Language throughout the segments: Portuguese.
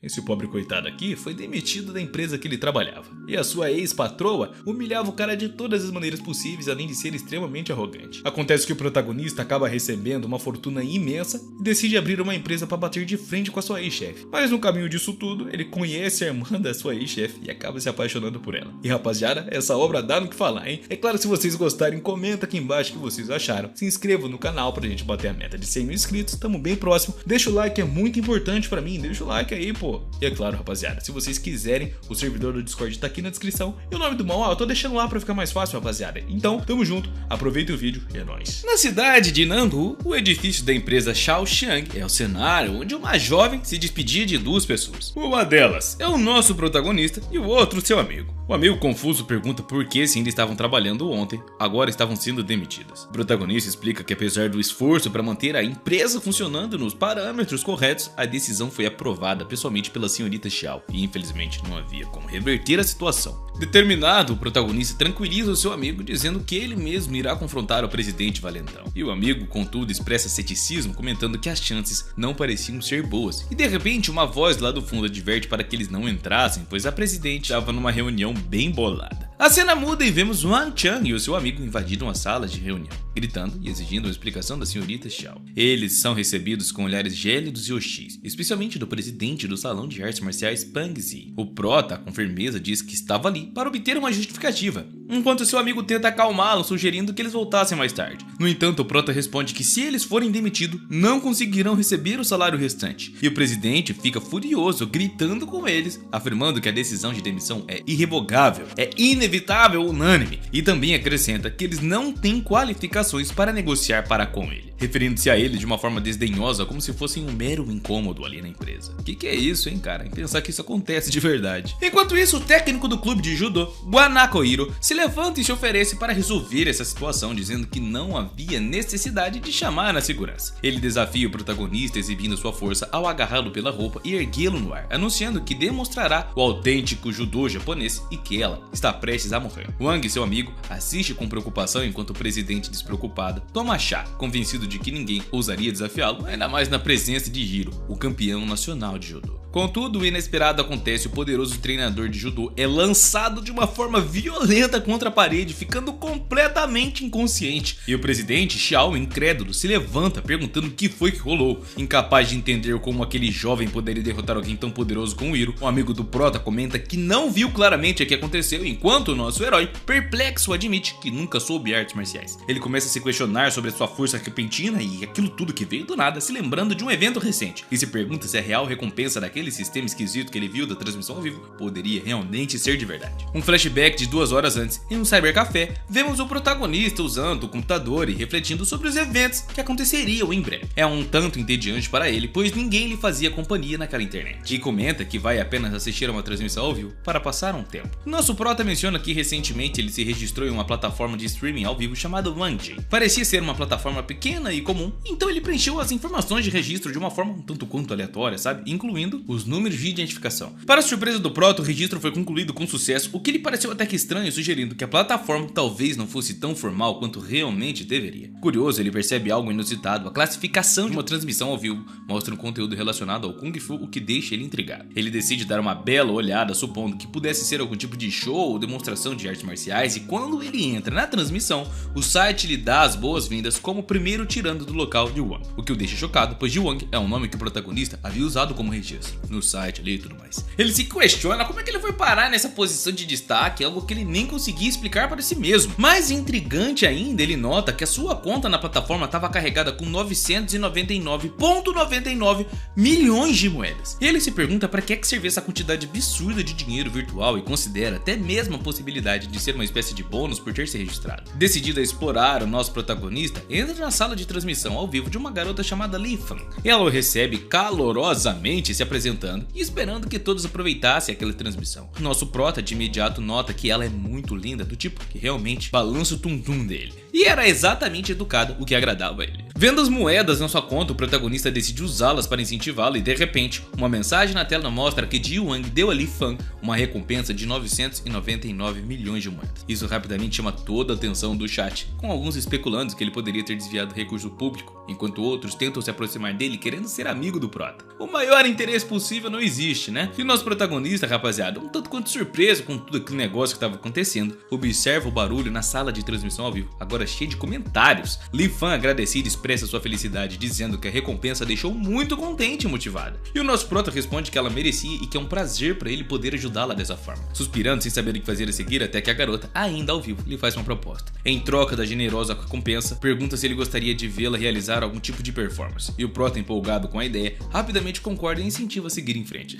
Esse pobre coitado aqui foi demitido da empresa que ele trabalhava, e a sua ex-patroa humilhava o cara de todas as maneiras possíveis, além de ser extremamente arrogante. Acontece que o protagonista acaba recebendo uma fortuna imensa e decide abrir uma empresa para bater de frente com a sua ex-chefe. Mas no caminho disso tudo, ele conhece a irmã da sua ex-chefe e acaba se apaixonando por ela. E rapaziada, essa obra dá no que falar, hein? É claro, se vocês gostarem, comenta aqui embaixo o que vocês acharam. Se inscrevam no canal pra gente bater a meta de 100 mil inscritos, tamo bem próximo. Deixa o like, é muito importante pra mim, deixa o like aí, pô. E é claro, rapaziada, se vocês quiserem, o servidor do Discord tá aqui na descrição. E o nome do mal, eu tô deixando lá pra ficar mais fácil, rapaziada. Então, tamo junto, aproveita o vídeo e é nóis. Na cidade de Nanhu, o edifício da empresa Shaoxiang é o cenário onde uma jovem se despedia de duas pessoas. Uma delas é o nosso protagonista e o outro seu amigo. O amigo confuso pergunta por que, se ainda estavam trabalhando ontem, agora estavam sendo demitidas. O protagonista explica que, apesar do esforço para manter a empresa funcionando nos parâmetros corretos, a decisão foi aprovada pessoalmente pela senhorita Xiao e infelizmente não havia como reverter a situação. Determinado, o protagonista tranquiliza o seu amigo dizendo que ele mesmo irá confrontar o presidente valentão. E o amigo, contudo, expressa ceticismo, comentando que as chances não pareciam ser boas. E de repente uma voz lá do fundo adverte para que eles não entrassem, pois a presidente estava numa reunião bem bolada. A cena muda e vemos Wang Chang e o seu amigo invadiram a sala de reunião, gritando e exigindo uma explicação da senhorita Xiao. Eles são recebidos com olhares gélidos e hostis, especialmente do presidente do salão de artes marciais Pang Zi. O prota, com firmeza, diz que estava ali para obter uma justificativa, enquanto seu amigo tenta acalmá-lo, sugerindo que eles voltassem mais tarde. No entanto, o prota responde que se eles forem demitidos, não conseguirão receber o salário restante. E o presidente fica furioso, gritando com eles, afirmando que a decisão de demissão é irrevogável, é inevitável, unânime, e também acrescenta que eles não têm qualificações para negociar para com ele, referindo-se a ele de uma forma desdenhosa, como se fossem um mero incômodo ali na empresa. Que é isso, hein, cara? Em pensar que isso acontece de verdade. Enquanto isso, o técnico do clube de judô, Guanakohiro, se levanta e se oferece para resolver essa situação, dizendo que não havia necessidade de chamar a segurança. Ele desafia o protagonista, exibindo sua força ao agarrá-lo pela roupa e erguê-lo no ar, anunciando que demonstrará o autêntico judô japonês e que ela está prestes a morrer. Wang, seu amigo, assiste com preocupação enquanto o presidente, despreocupado, toma chá, convencido de que ninguém ousaria desafiá-lo, ainda mais na presença de Hiro, o campeão nacional de judô. Contudo, o inesperado acontece, o poderoso treinador de judô é lançado de uma forma violenta contra a parede, ficando completamente inconsciente. E o presidente, Xiao, incrédulo, se levanta perguntando o que foi que rolou. Incapaz de entender como aquele jovem poderia derrotar alguém tão poderoso como Hiro, um amigo do prota comenta que não viu claramente o que aconteceu, enquanto o nosso herói, perplexo, admite que nunca soube artes marciais. Ele começa a se questionar sobre a sua força repentina e aquilo tudo que veio do nada, se lembrando de um evento recente, e se pergunta se a real recompensa daquele sistema esquisito que ele viu da transmissão ao vivo poderia realmente ser de verdade. Um flashback de 2 horas antes, em um cybercafé, vemos o protagonista usando o computador e refletindo sobre os eventos que aconteceriam em breve. É um tanto entediante para ele, pois ninguém lhe fazia companhia naquela internet, e comenta que vai apenas assistir a uma transmissão ao vivo para passar um tempo. Nosso prota menciona que recentemente ele se registrou em uma plataforma de streaming ao vivo chamada Wangjing. Parecia ser uma plataforma pequena e comum, então ele preencheu as informações de registro de uma forma um tanto quanto aleatória, sabe? Incluindo os números de identificação. Para surpresa do prota, o registro foi concluído com sucesso, o que lhe pareceu até que estranho, sugerindo que a plataforma talvez não fosse tão formal quanto realmente deveria. Curioso, ele percebe algo inusitado: a classificação de uma transmissão ao vivo mostra um conteúdo relacionado ao Kung Fu, o que deixa ele intrigado. Ele decide dar uma bela olhada, supondo que pudesse ser algum tipo de show ou demonstração de artes marciais, e quando ele entra na transmissão, o site lhe dá as boas-vindas como primeiro tirando do local de Wang, o que o deixa chocado, pois Wang é um nome que o protagonista havia usado como registro no site ali e tudo mais. Ele se questiona como é que ele foi parar nessa posição de destaque, algo que ele nem conseguia explicar para si mesmo. Mais intrigante ainda, ele nota que a sua conta na plataforma estava carregada com 999,99 milhões de moedas. Ele se pergunta para que servia essa quantidade absurda de dinheiro virtual e considera até mesmo a possibilidade de ser uma espécie de bônus por ter se registrado. Decidido a explorar, o nosso protagonista entra na sala de transmissão ao vivo de uma garota chamada Li Fan. Ela o recebe calorosamente, se apresentando e esperando que todos aproveitassem aquela transmissão. Nosso prota de imediato nota que ela é muito linda, do tipo que realmente balança o tum-tum dele. E era exatamente educada, o que agradava a ele. Vendo as moedas na sua conta, o protagonista decide usá-las para incentivá-lo e de repente, uma mensagem na tela mostra que Ji Wang deu a Li Fang uma recompensa de 999 milhões de moedas. Isso rapidamente chama toda a atenção do chat, com alguns especulando que ele poderia ter desviado recurso público, enquanto outros tentam se aproximar dele querendo ser amigo do prota. O maior interesse possível não existe, né? E o nosso protagonista, rapaziada, um tanto quanto surpreso com tudo aquele negócio que estava acontecendo, observa o barulho na sala de transmissão ao vivo, agora cheio de comentários. Li Fang, agradecido, expressa sua felicidade, dizendo que a recompensa deixou muito contente e motivada. E o nosso prota responde que ela merecia e que é um prazer para ele poder ajudá-la dessa forma. Suspirando sem saber o que fazer a seguir, até que a garota, ainda ao vivo, lhe faz uma proposta. Em troca da generosa recompensa, pergunta se ele gostaria de vê-la realizar algum tipo de performance. E o prota, empolgado com a ideia, rapidamente concorda e incentiva a seguir em frente.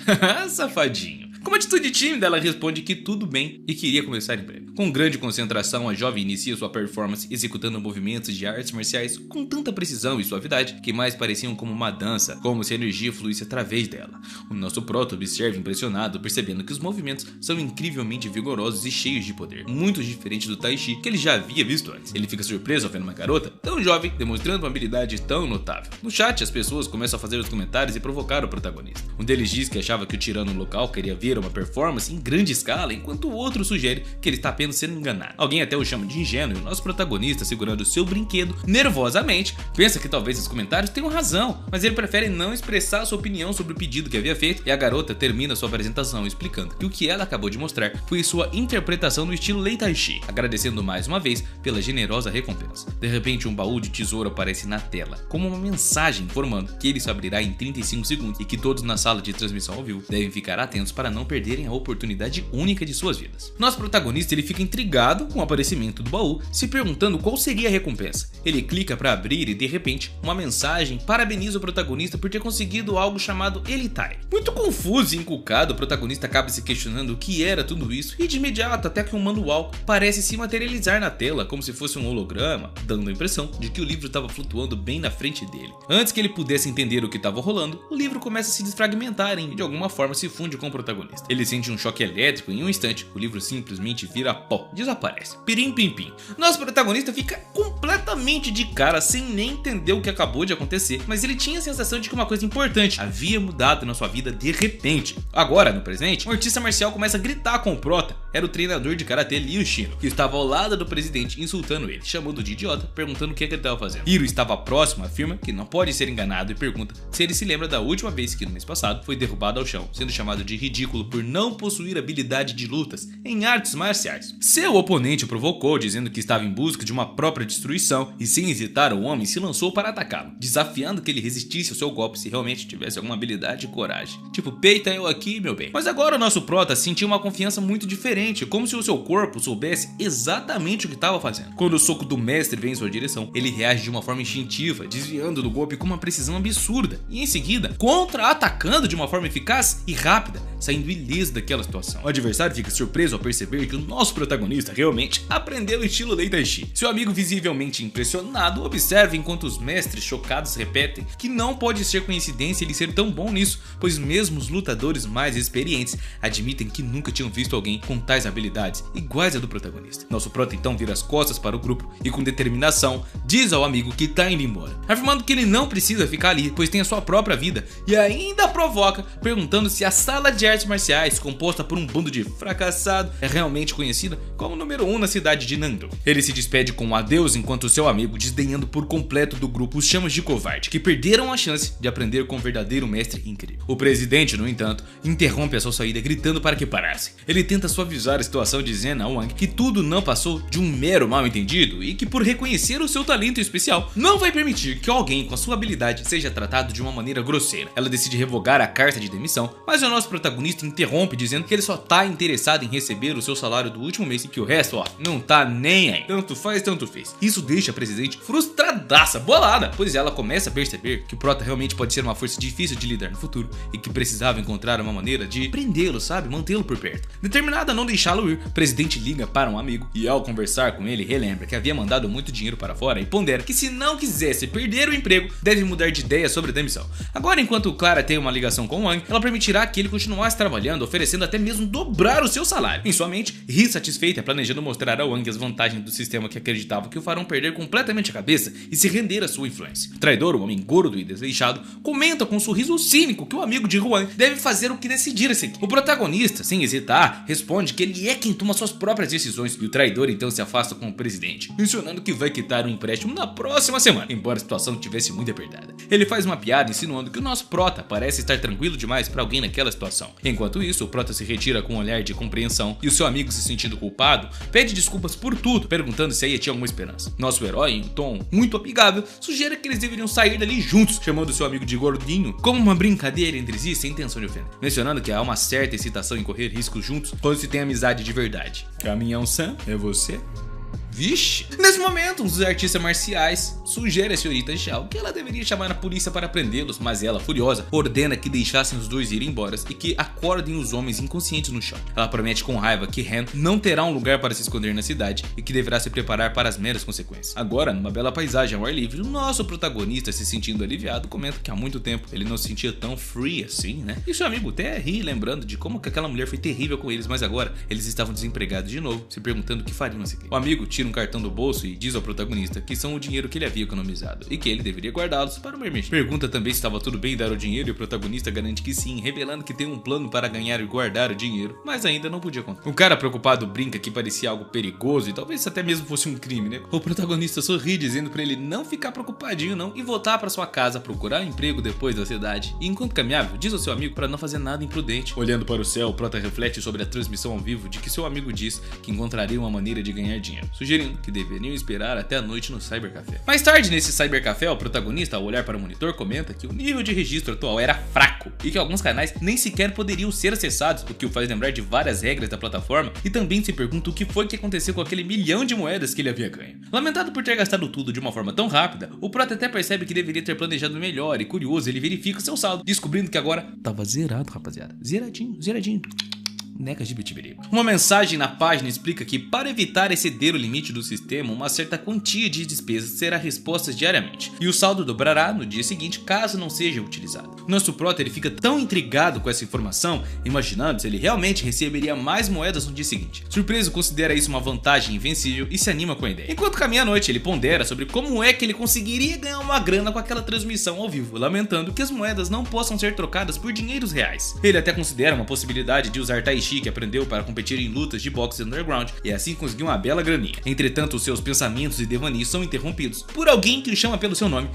Safadinho. Com uma atitude tímida, ela responde que tudo bem e que iria começar em breve. Com grande concentração, a jovem inicia sua performance executando movimentos de artes marciais com tanta precisão e suavidade que mais pareciam como uma dança, como se a energia fluísse através dela. O nosso prota observa impressionado, percebendo que os movimentos são incrivelmente vigorosos e cheios de poder, muito diferente do Tai Chi que ele já havia visto antes. Ele fica surpreso ao ver uma garota tão jovem demonstrando uma habilidade tão notável. No chat, as pessoas começam a fazer os comentários e provocar o protagonista. Um deles diz que achava que o tirano local queria ver uma performance em grande escala, enquanto o outro sugere que ele está apenas sendo enganado. Alguém até o chama de ingênuo e o nosso protagonista, segurando seu brinquedo nervosamente, pensa que talvez os comentários tenham razão, mas ele prefere não expressar sua opinião sobre o pedido que havia feito, e a garota termina sua apresentação explicando que o que ela acabou de mostrar foi sua interpretação no estilo Lei Tai Chi, agradecendo mais uma vez pela generosa recompensa. De repente, um baú de tesouro aparece na tela, como uma mensagem informando que ele se abrirá em 35 segundos e que todos na sala de transmissão ao vivo devem ficar atentos para não perderem a oportunidade única de suas vidas. Nosso protagonista, ele fica intrigado com o aparecimento do baú, se perguntando qual seria a recompensa. Ele clica para abrir e de repente uma mensagem parabeniza o protagonista por ter conseguido algo chamado Elitai. Muito confuso e encucado, o protagonista acaba se questionando o que era tudo isso e de imediato até que um manual parece se materializar na tela como se fosse um holograma, dando a impressão de que o livro estava flutuando bem na frente dele. Antes que ele pudesse entender o que estava rolando, o livro começa a se desfragmentar e de alguma forma se funde com o protagonista. Ele sente um choque elétrico e em um instante o livro simplesmente vira pó, desaparece. Pirim pim pim. Nosso protagonista fica completamente de cara sem nem entender o que acabou de acontecer, mas ele tinha a sensação de que uma coisa importante havia mudado na sua vida de repente. Agora, no presente, um artista marcial começa a gritar com o prota. Era o treinador de karatê Liu Shino, que estava ao lado do presidente insultando ele, chamando de idiota, perguntando o que ele estava fazendo. Hiro estava próximo, afirma que não pode ser enganado e pergunta se ele se lembra da última vez que no mês passado foi derrubado ao chão, sendo chamado de ridículo por não possuir habilidade de lutas em artes marciais. Seu oponente o provocou, dizendo que estava em busca de uma própria destruição e sem hesitar o homem se lançou para atacá-lo, desafiando que ele resistisse ao seu golpe se realmente tivesse alguma habilidade e coragem. Tipo, peita eu aqui, meu bem. Mas agora o nosso prota sentiu uma confiança muito diferente, como se o seu corpo soubesse exatamente o que estava fazendo. Quando o soco do mestre vem em sua direção, ele reage de uma forma instintiva, desviando do golpe com uma precisão absurda e em seguida contra-atacando de uma forma eficaz e rápida, saindo ileso daquela situação. O adversário fica surpreso ao perceber que o nosso protagonista realmente aprendeu o estilo Lei Tai Chi. Seu amigo, visivelmente impressionado, observa enquanto os mestres chocados repetem que não pode ser coincidência ele ser tão bom nisso, pois mesmo os lutadores mais experientes admitem que nunca tinham visto alguém com tais habilidades iguais à do protagonista. Nosso prota então vira as costas para o grupo e com determinação diz ao amigo que tá indo embora, afirmando que ele não precisa ficar ali, pois tem a sua própria vida, e ainda provoca perguntando se a sala de artes marciais, composta por um bando de fracassado, é realmente conhecida como número 1 na cidade de Nangdong. Ele se despede com um adeus enquanto seu amigo, desdenhando por completo do grupo, os chama de covarde, que perderam a chance de aprender com um verdadeiro mestre incrível. O presidente, no entanto, interrompe a sua saída gritando para que parassem. Ele tenta suavizar a situação dizendo a Wang que tudo não passou de um mero mal-entendido e que por reconhecer o seu talento especial, não vai permitir que alguém com a sua habilidade seja tratado de uma maneira grosseira. Ela decide revogar a carta de demissão, mas o nosso protagonista interrompe dizendo que ele só tá interessado em receber o seu salário do último mês e que o resto, ó, não tá nem aí. Tanto faz, tanto fez. Isso deixa a presidente frustradaça, bolada, pois ela começa a perceber que o prota realmente pode ser uma força difícil de lidar no futuro e que precisava encontrar uma maneira de prendê-lo, sabe? Mantê-lo por perto. Determinada a não deixá-lo ir, o presidente liga para um amigo e ao conversar com ele, relembra que havia mandado muito dinheiro para fora e pondera que se não quisesse perder o emprego, deve mudar de ideia sobre a demissão. Agora, enquanto Clara tem uma ligação com Wang, ela permitirá que ele continuasse mais trabalhando, oferecendo até mesmo dobrar o seu salário. Em sua mente, Ri satisfeita, planejando mostrar a Wang as vantagens do sistema que acreditava que o farão perder completamente a cabeça e se render à sua influência. O traidor, o homem gordo e desleixado, comenta com um sorriso cínico que o amigo de Huang deve fazer o que decidir a seguir. O protagonista, sem hesitar, responde que ele é quem toma suas próprias decisões e o traidor então se afasta com o presidente, mencionando que vai quitar o empréstimo na próxima semana, embora a situação tivesse muito apertada. Ele faz uma piada insinuando que o nosso prota parece estar tranquilo demais para alguém naquela situação. Enquanto isso, o prota se retira com um olhar de compreensão e o seu amigo, se sentindo culpado, pede desculpas por tudo, perguntando se aí tinha alguma esperança. Nosso herói, em um tom muito amigável, sugere que eles deveriam sair dali juntos, chamando seu amigo de gordinho, como uma brincadeira entre si sem intenção de ofender, mencionando que há uma certa excitação em correr riscos juntos quando se tem amizade de verdade. Caminhão Sam, é você? Vixe! Nesse momento, um dos artistas marciais sugere a senhorita Xiao que ela deveria chamar a polícia para prendê-los, mas ela, furiosa, ordena que deixassem os dois irem embora e que acordem os homens inconscientes no chão. Ela promete com raiva que Han não terá um lugar para se esconder na cidade e que deverá se preparar para as meras consequências. Agora, numa bela paisagem ao ar livre, o nosso protagonista, se sentindo aliviado, comenta que há muito tempo ele não se sentia tão free assim, né? E seu amigo até ri, lembrando de como que aquela mulher foi terrível com eles, mas agora eles estavam desempregados de novo, se perguntando o que fariam a seguir. O amigo tira um cartão do bolso e diz ao protagonista que são o dinheiro que ele havia economizado e que ele deveria guardá-los para uma emergência. Pergunta também se estava tudo bem dar o dinheiro e o protagonista garante que sim, revelando que tem um plano para ganhar e guardar o dinheiro, mas ainda não podia contar. O cara preocupado brinca que parecia algo perigoso e talvez até mesmo fosse um crime, né? O protagonista sorri dizendo para ele não ficar preocupadinho não e voltar para sua casa, procurar um emprego depois da cidade. E enquanto caminhava, diz ao seu amigo para não fazer nada imprudente. Olhando para o céu, o prota reflete sobre a transmissão ao vivo de que seu amigo diz que encontraria uma maneira de ganhar dinheiro, sugerindo que deveriam esperar até a noite no cybercafé. Mais tarde, nesse cybercafé, o protagonista, ao olhar para o monitor, comenta que o nível de registro atual era fraco e que alguns canais nem sequer poderiam ser acessados, o que o faz lembrar de várias regras da plataforma e também se pergunta o que foi que aconteceu com aquele milhão de moedas que ele havia ganho. Lamentado por ter gastado tudo de uma forma tão rápida, o prota até percebe que deveria ter planejado melhor e, curioso, ele verifica seu saldo, descobrindo que agora tava zerado, rapaziada. Zeradinho. Neca de bitibiriba. Uma mensagem na página explica que para evitar exceder o limite do sistema, uma certa quantia de despesas será resposta diariamente e o saldo dobrará no dia seguinte caso não seja utilizado. Nosso prota ele fica tão intrigado com essa informação, imaginando se ele realmente receberia mais moedas no dia seguinte. Surpreso, considera isso uma vantagem invencível e se anima com a ideia. Enquanto caminha à noite, ele pondera sobre como é que ele conseguiria ganhar uma grana com aquela transmissão ao vivo, lamentando que as moedas não possam ser trocadas por dinheiros reais. Ele até considera uma possibilidade de usar Tai Chi que aprendeu para competir em lutas de boxe underground e assim conseguiu uma bela graninha. Entretanto, seus pensamentos e devaneios são interrompidos por alguém que o chama pelo seu nome.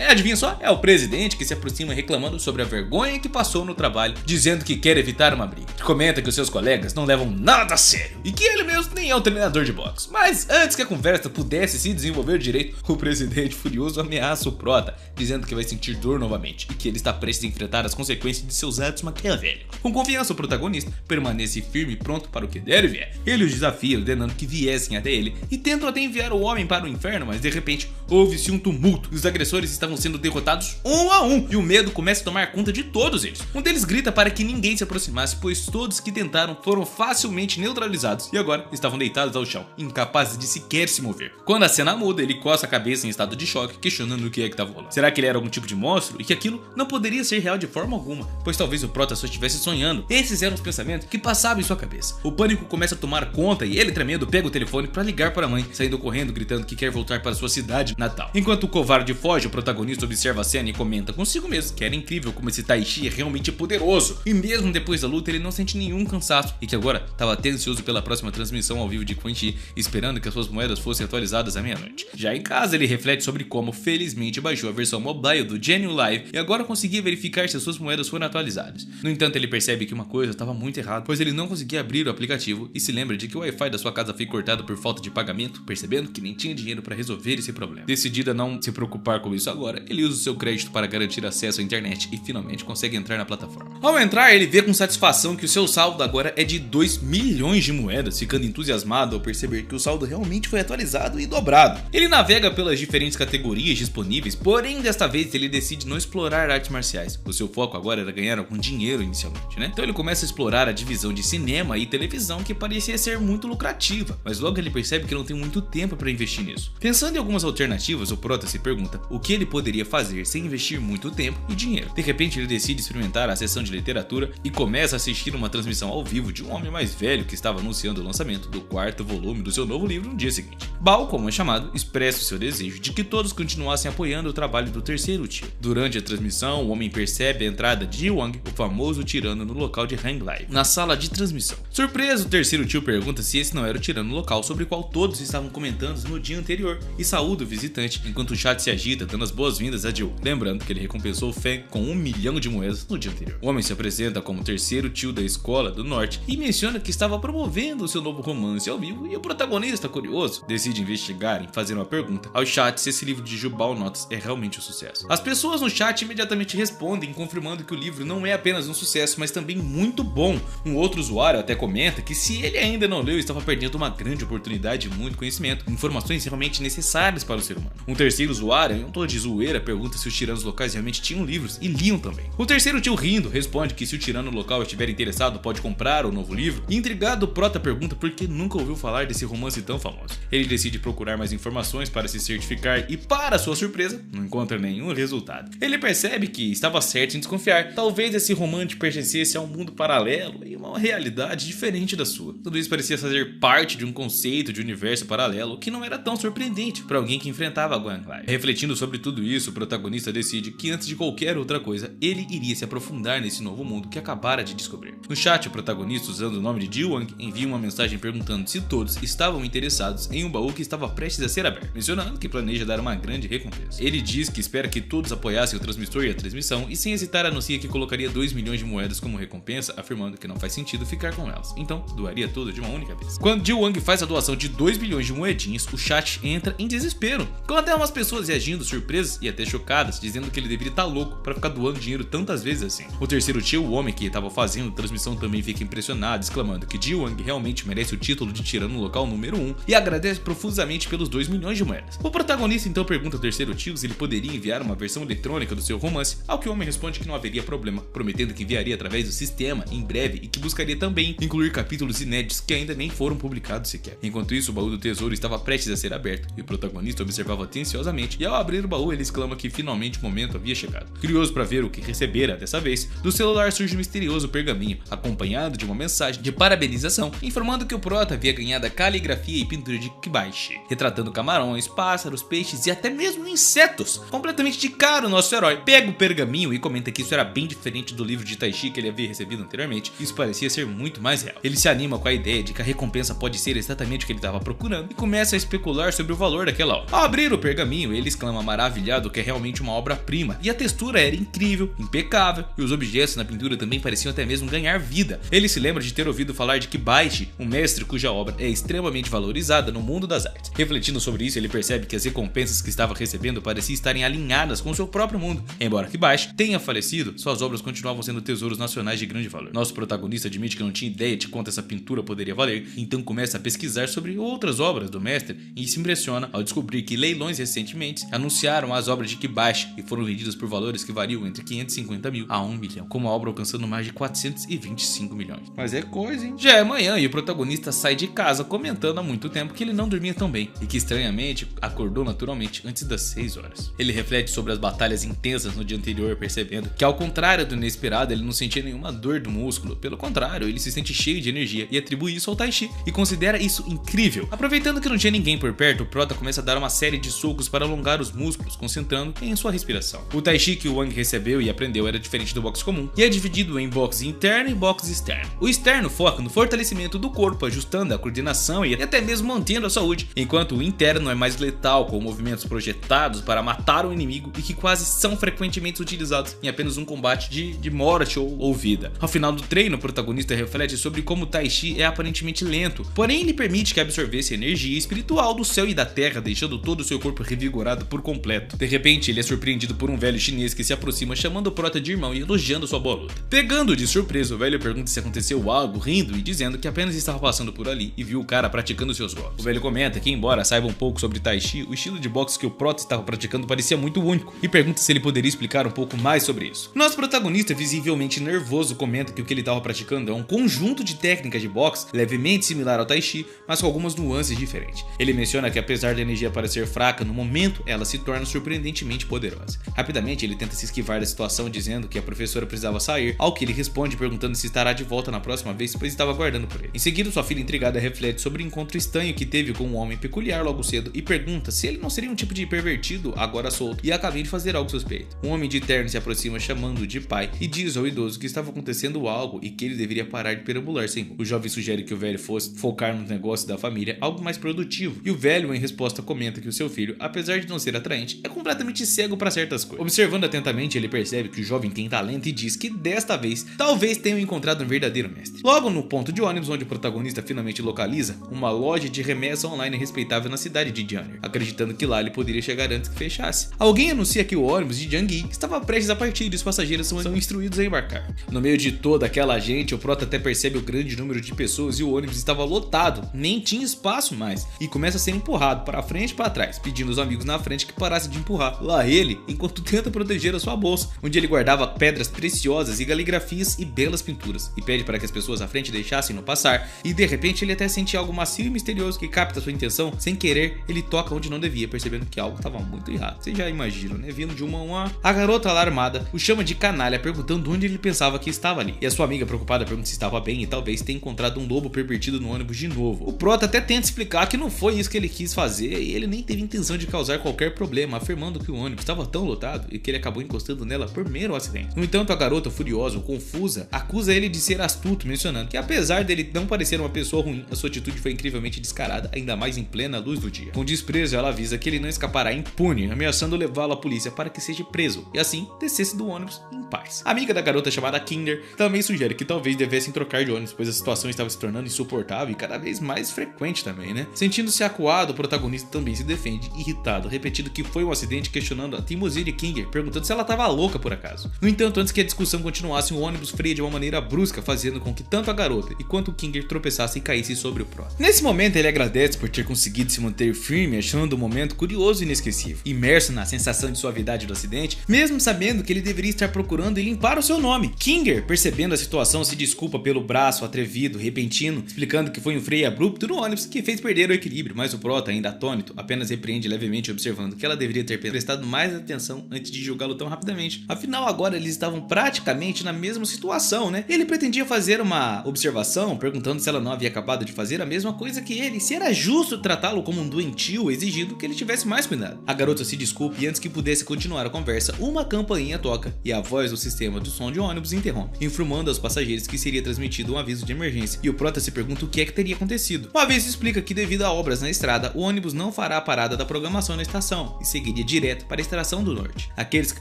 Adivinha só? É o presidente que se aproxima reclamando sobre a vergonha que passou no trabalho, dizendo que quer evitar uma briga. Comenta que os seus colegas não levam nada a sério e que ele mesmo nem é um treinador de boxe. Mas antes que a conversa pudesse se desenvolver direito, o presidente furioso ameaça o prota, dizendo que vai sentir dor novamente e que ele está prestes a enfrentar as consequências de seus atos maquiavélicos. Com confiança, o protagonista permanece firme e pronto para o que der e vier. Ele os desafia, ordenando que viessem até ele e tentam até enviar o homem para o inferno, mas de repente houve-se um tumulto. Os agressores estavam sendo derrotados um a um e o medo começa a tomar conta de todos eles. Um deles grita para que ninguém se aproximasse, pois todos que tentaram foram facilmente neutralizados e agora estavam deitados ao chão, incapazes de sequer se mover. Quando a cena muda, ele coça a cabeça em estado de choque, questionando o que é que estava rolando. Será que ele era algum tipo de monstro e que aquilo não poderia ser real de forma alguma, pois talvez o prota só estivesse sonhando? Esses eram os pensamentos que passavam em sua cabeça. O pânico começa a tomar conta e ele, tremendo, pega o telefone para ligar para a mãe, saindo correndo, gritando que quer voltar para sua cidade natal. Enquanto o covarde foge, o protagonista observa a cena e comenta consigo mesmo que era incrível como esse Tai Chi é realmente poderoso. E mesmo depois da luta, ele não sente nenhum cansaço e que agora estava até ansioso pela próxima transmissão ao vivo de Quan Chi, esperando que as suas moedas fossem atualizadas à meia-noite. Já em casa, ele reflete sobre como felizmente baixou a versão mobile do Genu Live e agora conseguia verificar se as suas moedas foram atualizadas. No entanto, ele percebe que uma coisa estava muito errada, pois ele não conseguia abrir o aplicativo e se lembra de que o Wi-Fi da sua casa foi cortado por falta de pagamento, percebendo que nem tinha dinheiro para resolver esse problema. Decidido a não se preocupar com isso agora, ele usa o seu crédito para garantir acesso à internet e finalmente consegue entrar na plataforma. Ao entrar, ele vê com satisfação que o seu saldo agora é de 2 milhões de moedas, ficando entusiasmado ao perceber que o saldo realmente foi atualizado e dobrado. Ele navega pelas diferentes categorias disponíveis, porém desta vez ele decide não explorar artes marciais. O seu foco agora era ganhar algum dinheiro inicialmente, né? Então ele começa a explorar a divisão divisão de cinema e televisão que parecia ser muito lucrativa, mas logo ele percebe que não tem muito tempo para investir nisso. Pensando em algumas alternativas, o prota se pergunta o que ele poderia fazer sem investir muito tempo e dinheiro. De repente ele decide experimentar a sessão de literatura e começa a assistir uma transmissão ao vivo de um homem mais velho que estava anunciando o lançamento do 4º volume do seu novo livro no dia seguinte. Bao, como é chamado, expressa o seu desejo de que todos continuassem apoiando o trabalho do terceiro tio. Durante a transmissão, o homem percebe a entrada de Ji-Wang, o famoso tirano, no local de Hang Live, na sala de transmissão. Surpreso, o terceiro tio pergunta se esse não era o tirano local sobre o qual todos estavam comentando no dia anterior e saúda o visitante enquanto o chat se agita dando as boas-vindas a Ji-Wang, lembrando que ele recompensou o Feng com 1 milhão de moedas no dia anterior. O homem se apresenta como o terceiro tio da escola do norte e menciona que estava promovendo o seu novo romance ao vivo e o protagonista, curioso, decide investigar e fazer uma pergunta ao chat se esse livro de Jubal Notas é realmente um sucesso. As pessoas no chat imediatamente respondem, confirmando que o livro não é apenas um sucesso, mas também muito bom. Um outro usuário até comenta que se ele ainda não leu, estava perdendo uma grande oportunidade de muito conhecimento, informações realmente necessárias para o ser humano. Um terceiro usuário, em um tom de zoeira, pergunta se os tiranos locais realmente tinham livros e liam também. O terceiro tio, rindo, responde que se o tirano local estiver interessado pode comprar o novo livro, e intrigado o prota pergunta por que nunca ouviu falar desse romance tão famoso. Ele decide procurar mais informações para se certificar e, para sua surpresa, não encontra nenhum resultado. Ele percebe que estava certo em desconfiar. Talvez esse romance pertencesse a um mundo paralelo e uma realidade diferente da sua. Tudo isso parecia fazer parte de um conceito de universo paralelo que não era tão surpreendente para alguém que enfrentava a Gang Live. Refletindo sobre tudo isso, o protagonista decide que antes de qualquer outra coisa, ele iria se aprofundar nesse novo mundo que acabara de descobrir. No chat, o protagonista, usando o nome de Ji-Wang, envia uma mensagem perguntando se todos estavam interessados em um baú que estava prestes a ser aberto, mencionando que planeja dar uma grande recompensa. Ele diz que espera que todos apoiassem o transmissor e a transmissão e sem hesitar anuncia que colocaria 2 milhões de moedas como recompensa, afirmando que não faz sentido ficar com elas, então doaria tudo de uma única vez. Quando Ji-Wang faz a doação de 2 bilhões de moedinhas, o chat entra em desespero, com até umas pessoas reagindo surpresas e até chocadas, dizendo que ele deveria estar louco para ficar doando dinheiro tantas vezes assim. O terceiro tio, o homem que estava fazendo a transmissão, também fica impressionado, exclamando que Ji-Wang realmente merece o título de tirano local número 1 e agradece profusamente pelos 2 milhões de moedas. O protagonista então pergunta ao terceiro tio se ele poderia enviar uma versão eletrônica do seu romance, ao que o homem responde que não haveria problema, prometendo que enviaria através do sistema em breve e que buscaria também incluir capítulos inéditos que ainda nem foram publicados sequer. Enquanto isso, o baú do tesouro estava prestes a ser aberto e o protagonista observava atenciosamente, e ao abrir o baú ele exclama que finalmente o momento havia chegado. Curioso para ver o que recebera dessa vez, do celular surge um misterioso pergaminho, acompanhado de uma mensagem de parabenização, informando que o prota havia ganhado a caligrafia e pintura de Kibashi, retratando camarões, pássaros, peixes e até mesmo insetos. Completamente de cara, o nosso herói pega o pergaminho e comenta que isso era bem diferente do livro de Tai Chi que ele havia recebido anteriormente. Isso parecia ser muito mais real. Ele se anima com a ideia de que a recompensa pode ser exatamente o que ele estava procurando e começa a especular sobre o valor daquela obra. Ao abrir o pergaminho, ele exclama maravilhado que é realmente uma obra-prima, e a textura era incrível, impecável, e os objetos na pintura também pareciam até mesmo ganhar vida. Ele se lembra de ter ouvido falar de Kibashi, um mestre cuja obra é extremamente valorizada no mundo das artes. Refletindo sobre isso, ele percebe que as recompensas que estava recebendo pareciam estarem alinhadas com seu próprio mundo. Embora Kibashi tenha falecido, suas obras continuavam sendo tesouros nacionais de grande valor. Nosso protagonista admite que não tinha ideia de quanto essa pintura poderia valer, então começa a pesquisar sobre outras obras do mestre e se impressiona ao descobrir que leilões recentemente anunciaram as obras de Kibashi e foram vendidas por valores que variam entre 550 mil a 1 milhão, com uma obra alcançando mais de 425 milhões. Mas é coisa, hein? Já é manhã e o protagonista sai de casa comentando há muito tempo que ele não dormia tão bem e que estranhamente acordou naturalmente antes das 6 horas. Ele reflete sobre as batalhas intensas no dia anterior, percebendo que, ao contrário do inesperado, ele não sentia nenhuma dor do músculo. Pelo contrário, ele se sente cheio de energia e atribui isso ao Tai Chi e considera isso incrível. Aproveitando que não tinha ninguém por perto, o prota começa a dar uma série de socos para alongar os músculos, concentrando em sua respiração. O Tai Chi que o Wang recebeu e aprendeu era diferente do boxe comum e é dividido em boxe interno e boxe externo. O externo foca no fortalecimento do corpo, ajustando a coordenação e até mesmo mantendo a saúde, enquanto o interno é mais letal, com movimentos projetados para matar o inimigo e que quase são frequentemente utilizados em apenas um combate de morte ou vida. Ao final do treino, o protagonista reflete sobre como o Tai Chi é aparentemente lento, porém ele permite que absorvesse a energia espiritual do céu e da terra, deixando todo o seu corpo revigorado por completo. De repente, ele é surpreendido por um velho chinês que se aproxima, chamando o prota de irmão e elogiando sua boa luta. Pegando de surpresa, o velho pergunta se aconteceu algo, rindo e dizendo que apenas estava passando por ali e viu o cara praticando seus golpes. O velho comenta que, embora saiba um pouco sobre Tai Chi, o estilo de boxe que o prota estava praticando parecia muito único e pergunta se ele poderia explicar um pouco mais sobre isso. Nosso protagonista, visivelmente nervoso, comenta que o que ele estava praticando praticando é um conjunto de técnicas de boxe levemente similar ao Tai Chi, mas com algumas nuances diferentes. Ele menciona que apesar da energia parecer fraca, no momento ela se torna surpreendentemente poderosa. Rapidamente ele tenta se esquivar da situação dizendo que a professora precisava sair, ao que ele responde perguntando se estará de volta na próxima vez, pois estava aguardando por ele. Em seguida, sua filha intrigada reflete sobre o encontro estranho que teve com um homem peculiar logo cedo e pergunta se ele não seria um tipo de pervertido agora solto e acabei de fazer algo suspeito. Um homem de terno se aproxima chamando-o de pai e diz ao idoso que estava acontecendo algo e que ele deveria parar de perambular sem rumo. O jovem sugere que o velho fosse focar nos negócios da família, algo mais produtivo, e o velho em resposta comenta que o seu filho, apesar de não ser atraente, é completamente cego para certas coisas. Observando atentamente, ele percebe que o jovem tem talento e diz que desta vez talvez tenham encontrado um verdadeiro mestre. Logo no ponto de ônibus onde o protagonista finalmente localiza uma loja de remessa online respeitável na cidade de Jiang'ir, acreditando que lá ele poderia chegar antes que fechasse. Alguém anuncia que o ônibus de Jiang'ir estava prestes a partir e os passageiros são instruídos a embarcar. No meio de toda aquela gente, o prota até percebe o grande número de pessoas e o ônibus estava lotado, nem tinha espaço mais, e começa a ser empurrado para frente e para trás, pedindo aos amigos na frente que parassem de empurrar. Lá ele, enquanto tenta proteger a sua bolsa, onde ele guardava pedras preciosas e caligrafias e belas pinturas, e pede para que as pessoas à frente deixassem-no passar, e de repente ele até sente algo macio e misterioso que capta sua intenção. Sem querer, ele toca onde não devia, percebendo que algo estava muito errado. Vocês já imaginam, né? Vindo de uma a uma. A garota alarmada o chama de canalha, perguntando onde ele pensava que estava ali, e a sua amiga preocupada pergunta se estava bem e talvez tenha encontrado um lobo pervertido no ônibus de novo. O prota até tenta explicar que não foi isso que ele quis fazer e ele nem teve intenção de causar qualquer problema, afirmando que o ônibus estava tão lotado e que ele acabou encostando nela por mero acidente. No entanto, a garota, furiosa ou confusa, acusa ele de ser astuto, mencionando que apesar dele não parecer uma pessoa ruim, a sua atitude foi incrivelmente descarada, ainda mais em plena luz do dia. Com desprezo, ela avisa que ele não escapará impune, ameaçando levá-lo à polícia para que seja preso e assim descesse do ônibus em paz. A amiga da garota, chamada Kinder, também sugere que talvez devessem trocar de ônibus, pois a situação estava se tornando insuportável e cada vez mais frequente também, né? Sentindo-se acuado, o protagonista também se defende, irritado, repetindo que foi um acidente, questionando a teimosia de Kinger, perguntando se ela estava louca por acaso. No entanto, antes que a discussão continuasse, o ônibus freia de uma maneira brusca, fazendo com que tanto a garota e quanto o Kinger tropeçassem e caíssem sobre o prota. Nesse momento, ele agradece por ter conseguido se manter firme, achando o momento curioso e inesquecível, imerso na sensação de suavidade do acidente, mesmo sabendo que ele deveria estar procurando e limpar o seu nome. Kinger, percebendo a situação, se desculpa pelo braço atrevido, repentino, explicando que foi um freio abrupto no ônibus que fez perder o equilíbrio, mas o prota, ainda atônito, apenas repreende levemente, observando que ela deveria ter prestado mais atenção antes de julgá-lo tão rapidamente. Afinal, agora eles estavam praticamente na mesma situação, né? Ele pretendia fazer uma observação, perguntando se ela não havia acabado de fazer a mesma coisa que ele, se era justo tratá-lo como um doentio, exigindo que ele tivesse mais cuidado. A garota se desculpa e antes que pudesse continuar a conversa, uma campainha toca e a voz do sistema do som de ônibus interrompe, informando aos passageiros que seria transmitido um aviso de emergência, e o prota se pergunta o que é que teria acontecido. O aviso explica que devido a obras na estrada, o ônibus não fará a parada da programação na estação e seguiria direto para a estação do norte. Aqueles que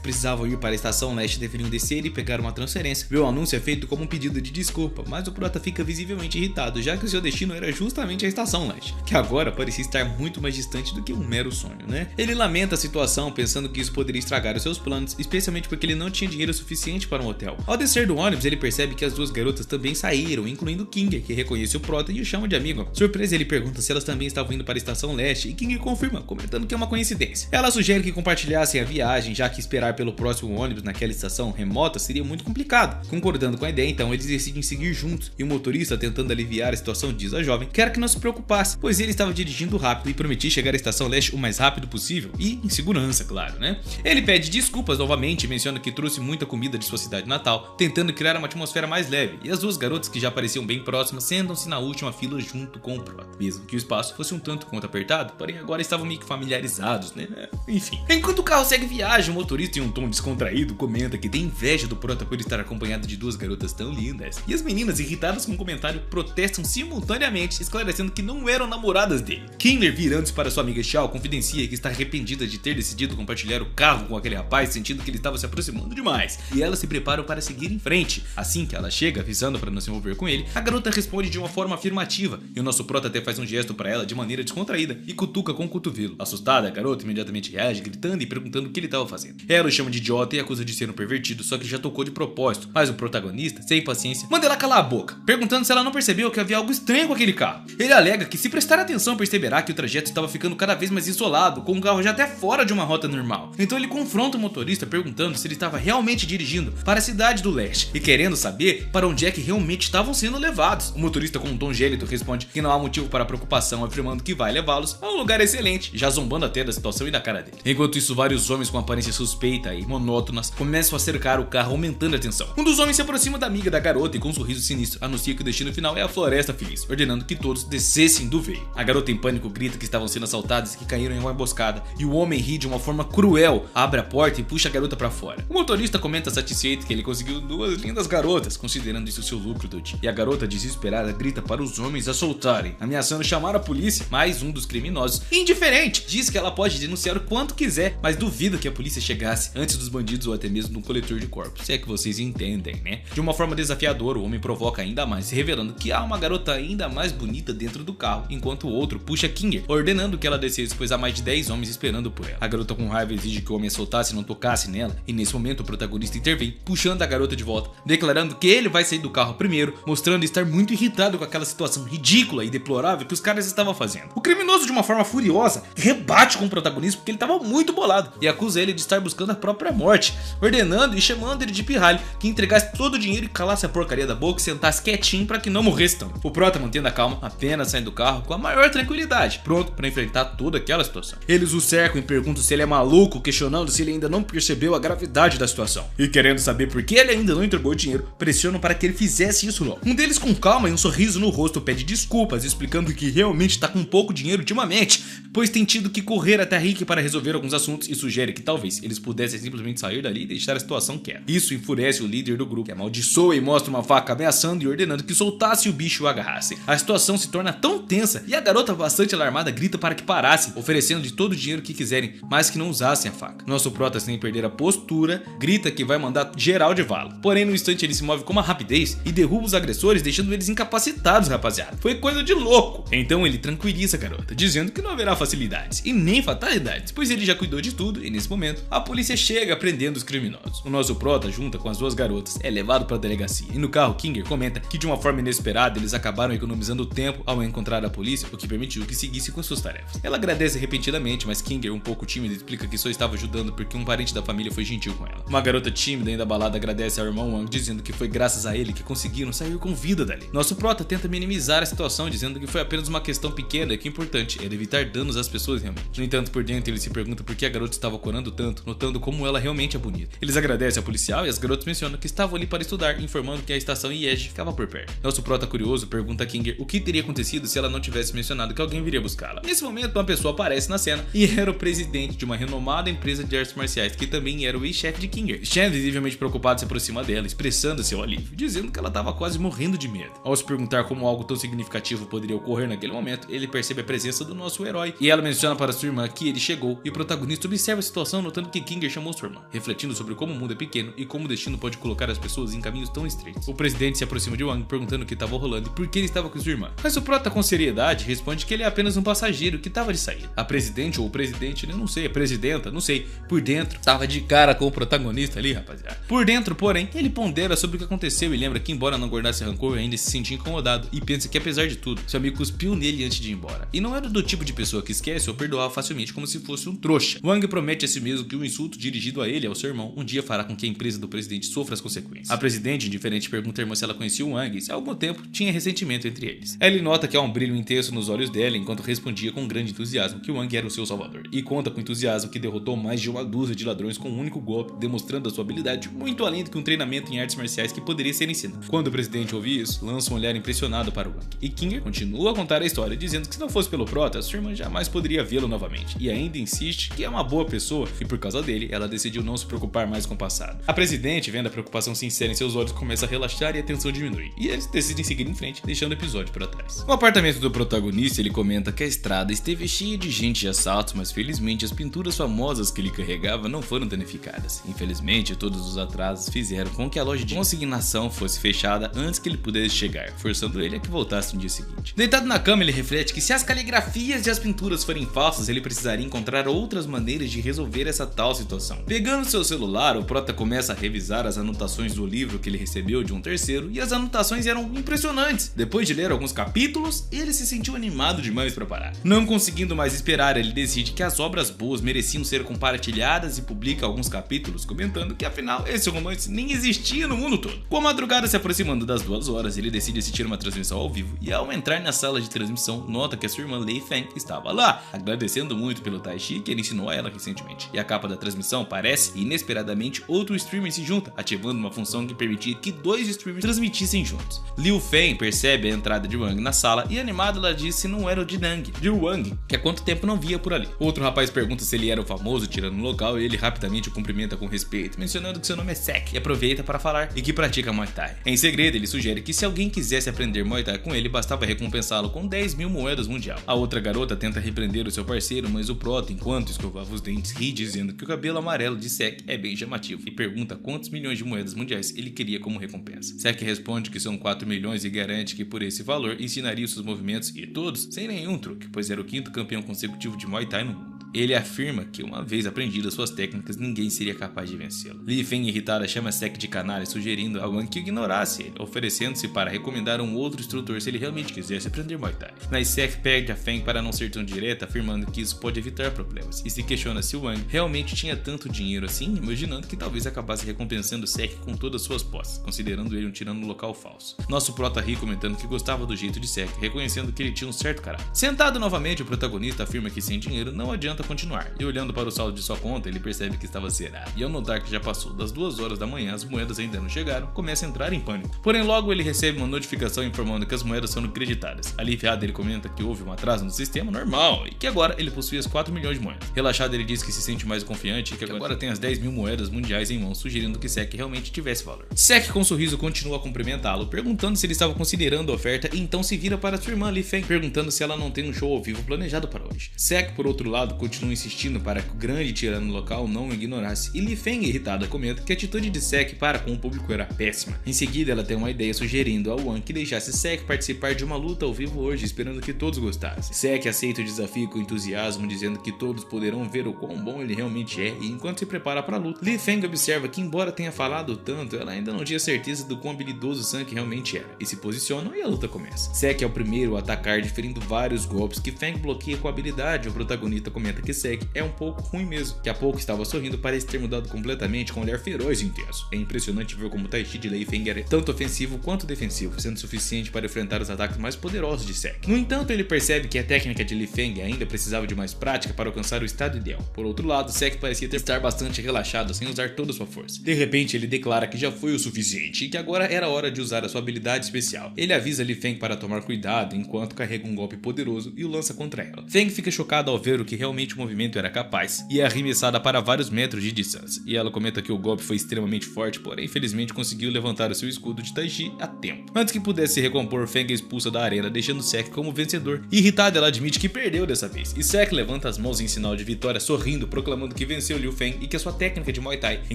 precisavam ir para a estação leste deveriam descer e pegar uma transferência. O anúncio é feito como um pedido de desculpa, mas o prota fica visivelmente irritado, já que o seu destino era justamente a estação leste, que agora parecia estar muito mais distante do que um mero sonho, né? Ele lamenta a situação, pensando que isso poderia estragar os seus planos, especialmente porque ele não tinha dinheiro suficiente para um hotel. Ao descer do ônibus, ele percebe que as duas garotas também saíram, incluindo Kinger, que reconhece o prota e o chama de amigo. Surpresa, ele pergunta se elas também estavam indo para a estação leste e Kinger confirma, comentando que é uma coincidência. Ela sugere que compartilhassem a viagem, já que esperar pelo próximo ônibus naquela estação remota seria muito complicado. Concordando com a ideia, então eles decidem seguir juntos, e o motorista, tentando aliviar a situação, diz à jovem que era que não se preocupasse, pois ele estava dirigindo rápido e prometia chegar à estação leste o mais rápido possível e em segurança, claro, né? Ele pede desculpas novamente e menciona que trouxe muita comida de sua cidade natal, tentando criar uma atmosfera mais leve, e as duas garotas, que já pareciam bem próximas, sentam-se na última fila junto com o prota, mesmo que o espaço fosse um tanto quanto apertado, porém agora estavam meio que familiarizados, né? Enfim. Enquanto o carro segue viagem, o motorista, em um tom descontraído, comenta que tem inveja do prota por estar acompanhado de duas garotas tão lindas, e as meninas, irritadas com o comentário, protestam simultaneamente, esclarecendo que não eram namoradas dele. Kinder, virando-se para sua amiga Xiao, confidencia que está arrependida de ter decidido compartilhar o carro com aquele rapaz, sentindo que ele estava se aproximando demais, e elas se preparam para seguir em frente. Assim que ela chega, avisando para não se envolver com ele, a garota responde de uma forma afirmativa, e o nosso prota até faz um gesto para ela de maneira descontraída e cutuca com o cotovelo. Assustada, a garota imediatamente reage, gritando e perguntando o que ele estava fazendo. Ela o chama de idiota e acusa de ser um pervertido, só que já tocou de propósito, mas o protagonista, sem paciência, manda ela calar a boca, perguntando se ela não percebeu que havia algo estranho com aquele carro. Ele alega que se prestar atenção perceberá que o trajeto estava ficando cada vez mais isolado, com o carro já até fora de uma rota normal. Então ele confronta o motorista perguntando se ele estava realmente dirigindo para a cidade do leste e querendo saber para para onde é que realmente estavam sendo levados. O motorista, com um tom gélido, responde que não há motivo para preocupação, afirmando que vai levá-los a um lugar excelente, já zombando até da situação e da cara dele. Enquanto isso, vários homens com aparência suspeita e monótonas começam a cercar o carro, aumentando a tensão. Um dos homens se aproxima da amiga da garota e, com um sorriso sinistro, anuncia que o destino final é a Floresta Feliz, ordenando que todos descessem do veículo. A garota, em pânico, grita que estavam sendo assaltados e que caíram em uma emboscada, e o homem ri de uma forma cruel, abre a porta e puxa a garota para fora. O motorista comenta satisfeito que ele conseguiu 2 lindas garotas, considerando isso seu lucro do dia. E a garota, desesperada, grita para os homens a soltarem, ameaçando chamar a polícia. Mais um dos criminosos, indiferente, diz que ela pode denunciar o quanto quiser, mas duvida que a polícia chegasse antes dos bandidos ou até mesmo de um coletor de corpos. Se é que vocês entendem, né? De uma forma desafiadora, o homem provoca ainda mais, revelando que há uma garota ainda mais bonita dentro do carro, enquanto o outro puxa Kinger, ordenando que ela descesse, pois há mais de 10 homens esperando por ela. A garota, com raiva, exige que o homem a soltasse e não tocasse nela, e nesse momento o protagonista intervém, puxando a garota de volta, declarando que ele vai sair do carro primeiro, mostrando estar muito irritado com aquela situação ridícula e deplorável que os caras estavam fazendo. O criminoso, de uma forma furiosa, rebate com o protagonista porque ele estava muito bolado e acusa ele de estar buscando a própria morte, ordenando e chamando ele de pirralho, que entregasse todo o dinheiro e calasse a porcaria da boca e sentasse quietinho para que não morresse tão. O prota, mantendo a calma, apenas sai do carro com a maior tranquilidade, pronto para enfrentar toda aquela situação. Eles o cercam e perguntam se ele é maluco, questionando se ele ainda não percebeu a gravidade da situação. E querendo saber por que ele ainda não entregou o dinheiro, pressionam para que ele fizesse isso logo. Um deles, com calma e um sorriso no rosto, pede desculpas, explicando que realmente está com pouco dinheiro ultimamente, pois tem tido que correr até Rick para resolver alguns assuntos, e sugere que talvez eles pudessem simplesmente sair dali e deixar a situação quieta. Isso enfurece o líder do grupo, que amaldiçoa e mostra uma faca ameaçando e ordenando que soltasse o bicho e o agarrassem. A situação se torna tão tensa e a garota, bastante alarmada, grita para que parassem, oferecendo de todo o dinheiro que quiserem, mas que não usassem a faca. Nosso prota, sem perder a postura, grita que vai mandar geral de vala. Porém, no instante ele se move com uma rapidez e derruba os agressores, deixando eles incapacitados, rapaziada. Foi coisa de louco. Então ele tranquiliza a garota, dizendo que não haverá facilidades e nem fatalidades, pois ele já cuidou de tudo, e nesse momento a polícia chega prendendo os criminosos. O nosso prota, junta com as 2 garotas, é levado para a delegacia, e no carro Kinger comenta que de uma forma inesperada eles acabaram economizando tempo ao encontrar a polícia, o que permitiu que seguisse com suas tarefas. Ela agradece repentinamente, mas Kinger, um pouco tímido, explica que só estava ajudando porque um parente da família foi gentil com ela. Uma garota tímida, ainda abalada, agradece ao irmão Wang, dizendo que foi graças a ele que conseguiram sair com vida dali. Nosso prota tenta minimizar a situação, dizendo que foi apenas uma questão pequena e que o importante era evitar danos às pessoas realmente. No entanto, por dentro ele se pergunta por que a garota estava corando tanto, notando como ela realmente é bonita. Eles agradecem ao policial e as garotas mencionam que estavam ali para estudar, informando que a estação IEG ficava por perto. Nosso prota, curioso, pergunta a Kinger o que teria acontecido se ela não tivesse mencionado que alguém viria buscá-la. Nesse momento, uma pessoa aparece na cena e era o presidente de uma renomada empresa de artes marciais, que também era o ex-chefe de Kinger. Shen, visivelmente preocupado, se aproxima dela, expressando seu alívio, dizendo que ela estava quase morrendo de medo. Ao se perguntar como algo tão significativo poderia ocorrer naquele momento, ele percebe a presença do nosso herói e ela menciona para sua irmã que ele chegou, e o protagonista observa a situação, notando que Kinger chamou sua irmã, refletindo sobre como o mundo é pequeno e como o destino pode colocar as pessoas em caminhos tão estreitos. O presidente se aproxima de Wang, perguntando o que estava rolando e por que ele estava com sua irmã, mas o prota, com seriedade, responde que ele é apenas um passageiro que estava de saída. A presidente, ou o presidente, eu não sei, a presidenta, não sei, por dentro, estava de cara com o protagonista ali, rapaziada. Por dentro, porém, ele pondera sobre o que aconteceu e lembra que, embora não guardasse rancor, ainda se sentia incomodado, e pensa que, apesar de tudo, seu amigo cuspiu nele antes de ir embora, e não era do tipo de pessoa que esquece ou perdoava facilmente como se fosse um trouxa. Wang promete a si mesmo que o insulto dirigido a ele e ao seu irmão um dia fará com que a empresa do presidente sofra as consequências. A presidente, indiferente, pergunta à irmã se ela conhecia o Wang e se há algum tempo tinha ressentimento entre eles. Ele nota que há um brilho intenso nos olhos dela enquanto respondia com grande entusiasmo que Wang era o seu salvador, e conta com entusiasmo que derrotou mais de uma dúzia de ladrões com um único golpe, demonstrando a sua habilidade muito além do que um treinamento em artes marciais que poderia ser ensinado. Quando o presidente ouve isso, lança um olhar impressionado para Wang, e Kinger continua a contar a história, dizendo que se não fosse pelo prota, sua irmã jamais poderia vê-lo novamente, e ainda insiste que é uma boa pessoa e por causa dele, ela decidiu não se preocupar mais com o passado. A presidente, vendo a preocupação sincera em seus olhos, começa a relaxar e a tensão diminui, e eles decidem seguir em frente, deixando o episódio para trás. No apartamento do protagonista, ele comenta que a estrada esteve cheia de gente e assaltos, mas felizmente as pinturas famosas que ele carregava não foram danificadas. Infelizmente, todos os atrasos fizeram com que a loja de consignação fosse fechada antes que ele pudesse chegar, forçando ele a que voltasse no dia seguinte. Deitado na cama, ele reflete que se as caligrafias e as pinturas forem falsas, ele precisaria encontrar outras maneiras de resolver essa tal situação. Pegando seu celular, o prota começa a revisar as anotações do livro que ele recebeu de um terceiro, e as anotações eram impressionantes. Depois de ler alguns capítulos, ele se sentiu animado demais para parar. Não conseguindo mais esperar, ele decide que as obras boas mereciam ser compartilhadas e publica alguns capítulos, comentando que afinal esse romance nem existia no mundo todo. Com madrugada se aproximando das 2 horas, ele decide assistir uma transmissão ao vivo e ao entrar na sala de transmissão, nota que a sua irmã Lei Feng estava lá, agradecendo muito pelo Tai Chi que ele ensinou a ela recentemente. E a capa da transmissão parece, e inesperadamente, outro streamer se junta, ativando uma função que permitia que 2 streamers transmitissem juntos. Liu Feng percebe a entrada de Wang na sala e animada ela diz se não era o Dinang, de Wang, que há quanto tempo não via por ali. Outro rapaz pergunta se ele era o famoso tirano no local e ele rapidamente o cumprimenta com respeito, mencionando que seu nome é Sek e aproveita para falar e que pratica Muay Thai. Em segredo, ele sugere que se alguém quisesse aprender Muay Thai com ele, bastava recompensá-lo com 10.000 moedas mundial. A outra garota tenta repreender o seu parceiro, mas o Prota, enquanto escovava os dentes, ri dizendo que o cabelo amarelo de Sek é bem chamativo e pergunta quantos milhões de moedas mundiais ele queria como recompensa. Sek responde que são 4 milhões e garante que por esse valor ensinaria os seus movimentos e todos sem nenhum truque, pois era o 5º campeão consecutivo de Muay Thai no mundo. Ele afirma que uma vez aprendidas suas técnicas, ninguém seria capaz de vencê-lo. Li Feng, irritada, chama Sek de canalha, sugerindo a Wang que ignorasse ele, oferecendo-se para recomendar um outro instrutor se ele realmente quisesse aprender Muay Thai. Mas Sek pede a Feng para não ser tão direta, afirmando que isso pode evitar problemas, e se questiona se Wang realmente tinha tanto dinheiro assim, imaginando que talvez acabasse recompensando Sek com todas suas posses, considerando ele um tirano local falso. Nosso prota ri comentando que gostava do jeito de Sek, reconhecendo que ele tinha um certo caráter. Sentado novamente, o protagonista afirma que sem dinheiro não adianta continuar, e olhando para o saldo de sua conta, ele percebe que estava zerado. E ao notar que já passou das 2 horas da manhã, as moedas ainda não chegaram, começa a entrar em pânico. Porém, logo ele recebe uma notificação informando que as moedas foram creditadas. Aliviado, ele comenta que houve um atraso no sistema normal e que agora ele possui as 4 milhões de moedas. Relaxado, ele diz que se sente mais confiante e que agora tem as 10.000 moedas mundiais em mãos, sugerindo que Sek realmente tivesse valor. Sek, com um sorriso, continua a cumprimentá-lo, perguntando se ele estava considerando a oferta, e então se vira para sua irmã Li Feng, perguntando se ela não tem um show ao vivo planejado para hoje. Sek, por outro lado, continua insistindo para que o grande tirano local não o ignorasse, e Li Feng, irritada, comenta que a atitude de Sek para com o público era péssima. Em seguida, ela tem uma ideia sugerindo ao Wang que deixasse Sek participar de uma luta ao vivo hoje, esperando que todos gostassem. Sek aceita o desafio com entusiasmo, dizendo que todos poderão ver o quão bom ele realmente é, e enquanto se prepara para a luta, Li Feng observa que, embora tenha falado tanto, ela ainda não tinha certeza do quão habilidoso Sek realmente era, e se posicionam e a luta começa. Sek é o primeiro a atacar, diferindo vários golpes que Feng bloqueia com habilidade. O protagonista comenta que Sek é um pouco ruim mesmo, que há pouco estava sorrindo, parece ter mudado completamente com um olhar feroz e intenso. É impressionante ver como o Tai Chi de Lei Feng era tanto ofensivo quanto defensivo, sendo suficiente para enfrentar os ataques mais poderosos de Sek. No entanto, ele percebe que a técnica de Li Feng ainda precisava de mais prática para alcançar o estado ideal. Por outro lado, Sek parecia estar bastante relaxado, sem usar toda a sua força. De repente, ele declara que já foi o suficiente e que agora era hora de usar a sua habilidade especial. Ele avisa Li Feng para tomar cuidado enquanto carrega um golpe poderoso e o lança contra ela. Feng fica chocada ao ver o que realmente o movimento era capaz e é arremessada para vários metros de distância. E ela comenta que o golpe foi extremamente forte, porém infelizmente conseguiu levantar o seu escudo de Tai Chi a tempo. Antes que pudesse se recompor, Feng é expulsa da arena, deixando Sek como vencedor. Irritada, ela admite que perdeu dessa vez, e Sek levanta as mãos em sinal de vitória, sorrindo, proclamando que venceu Liu Feng e que a sua técnica de Muay Thai é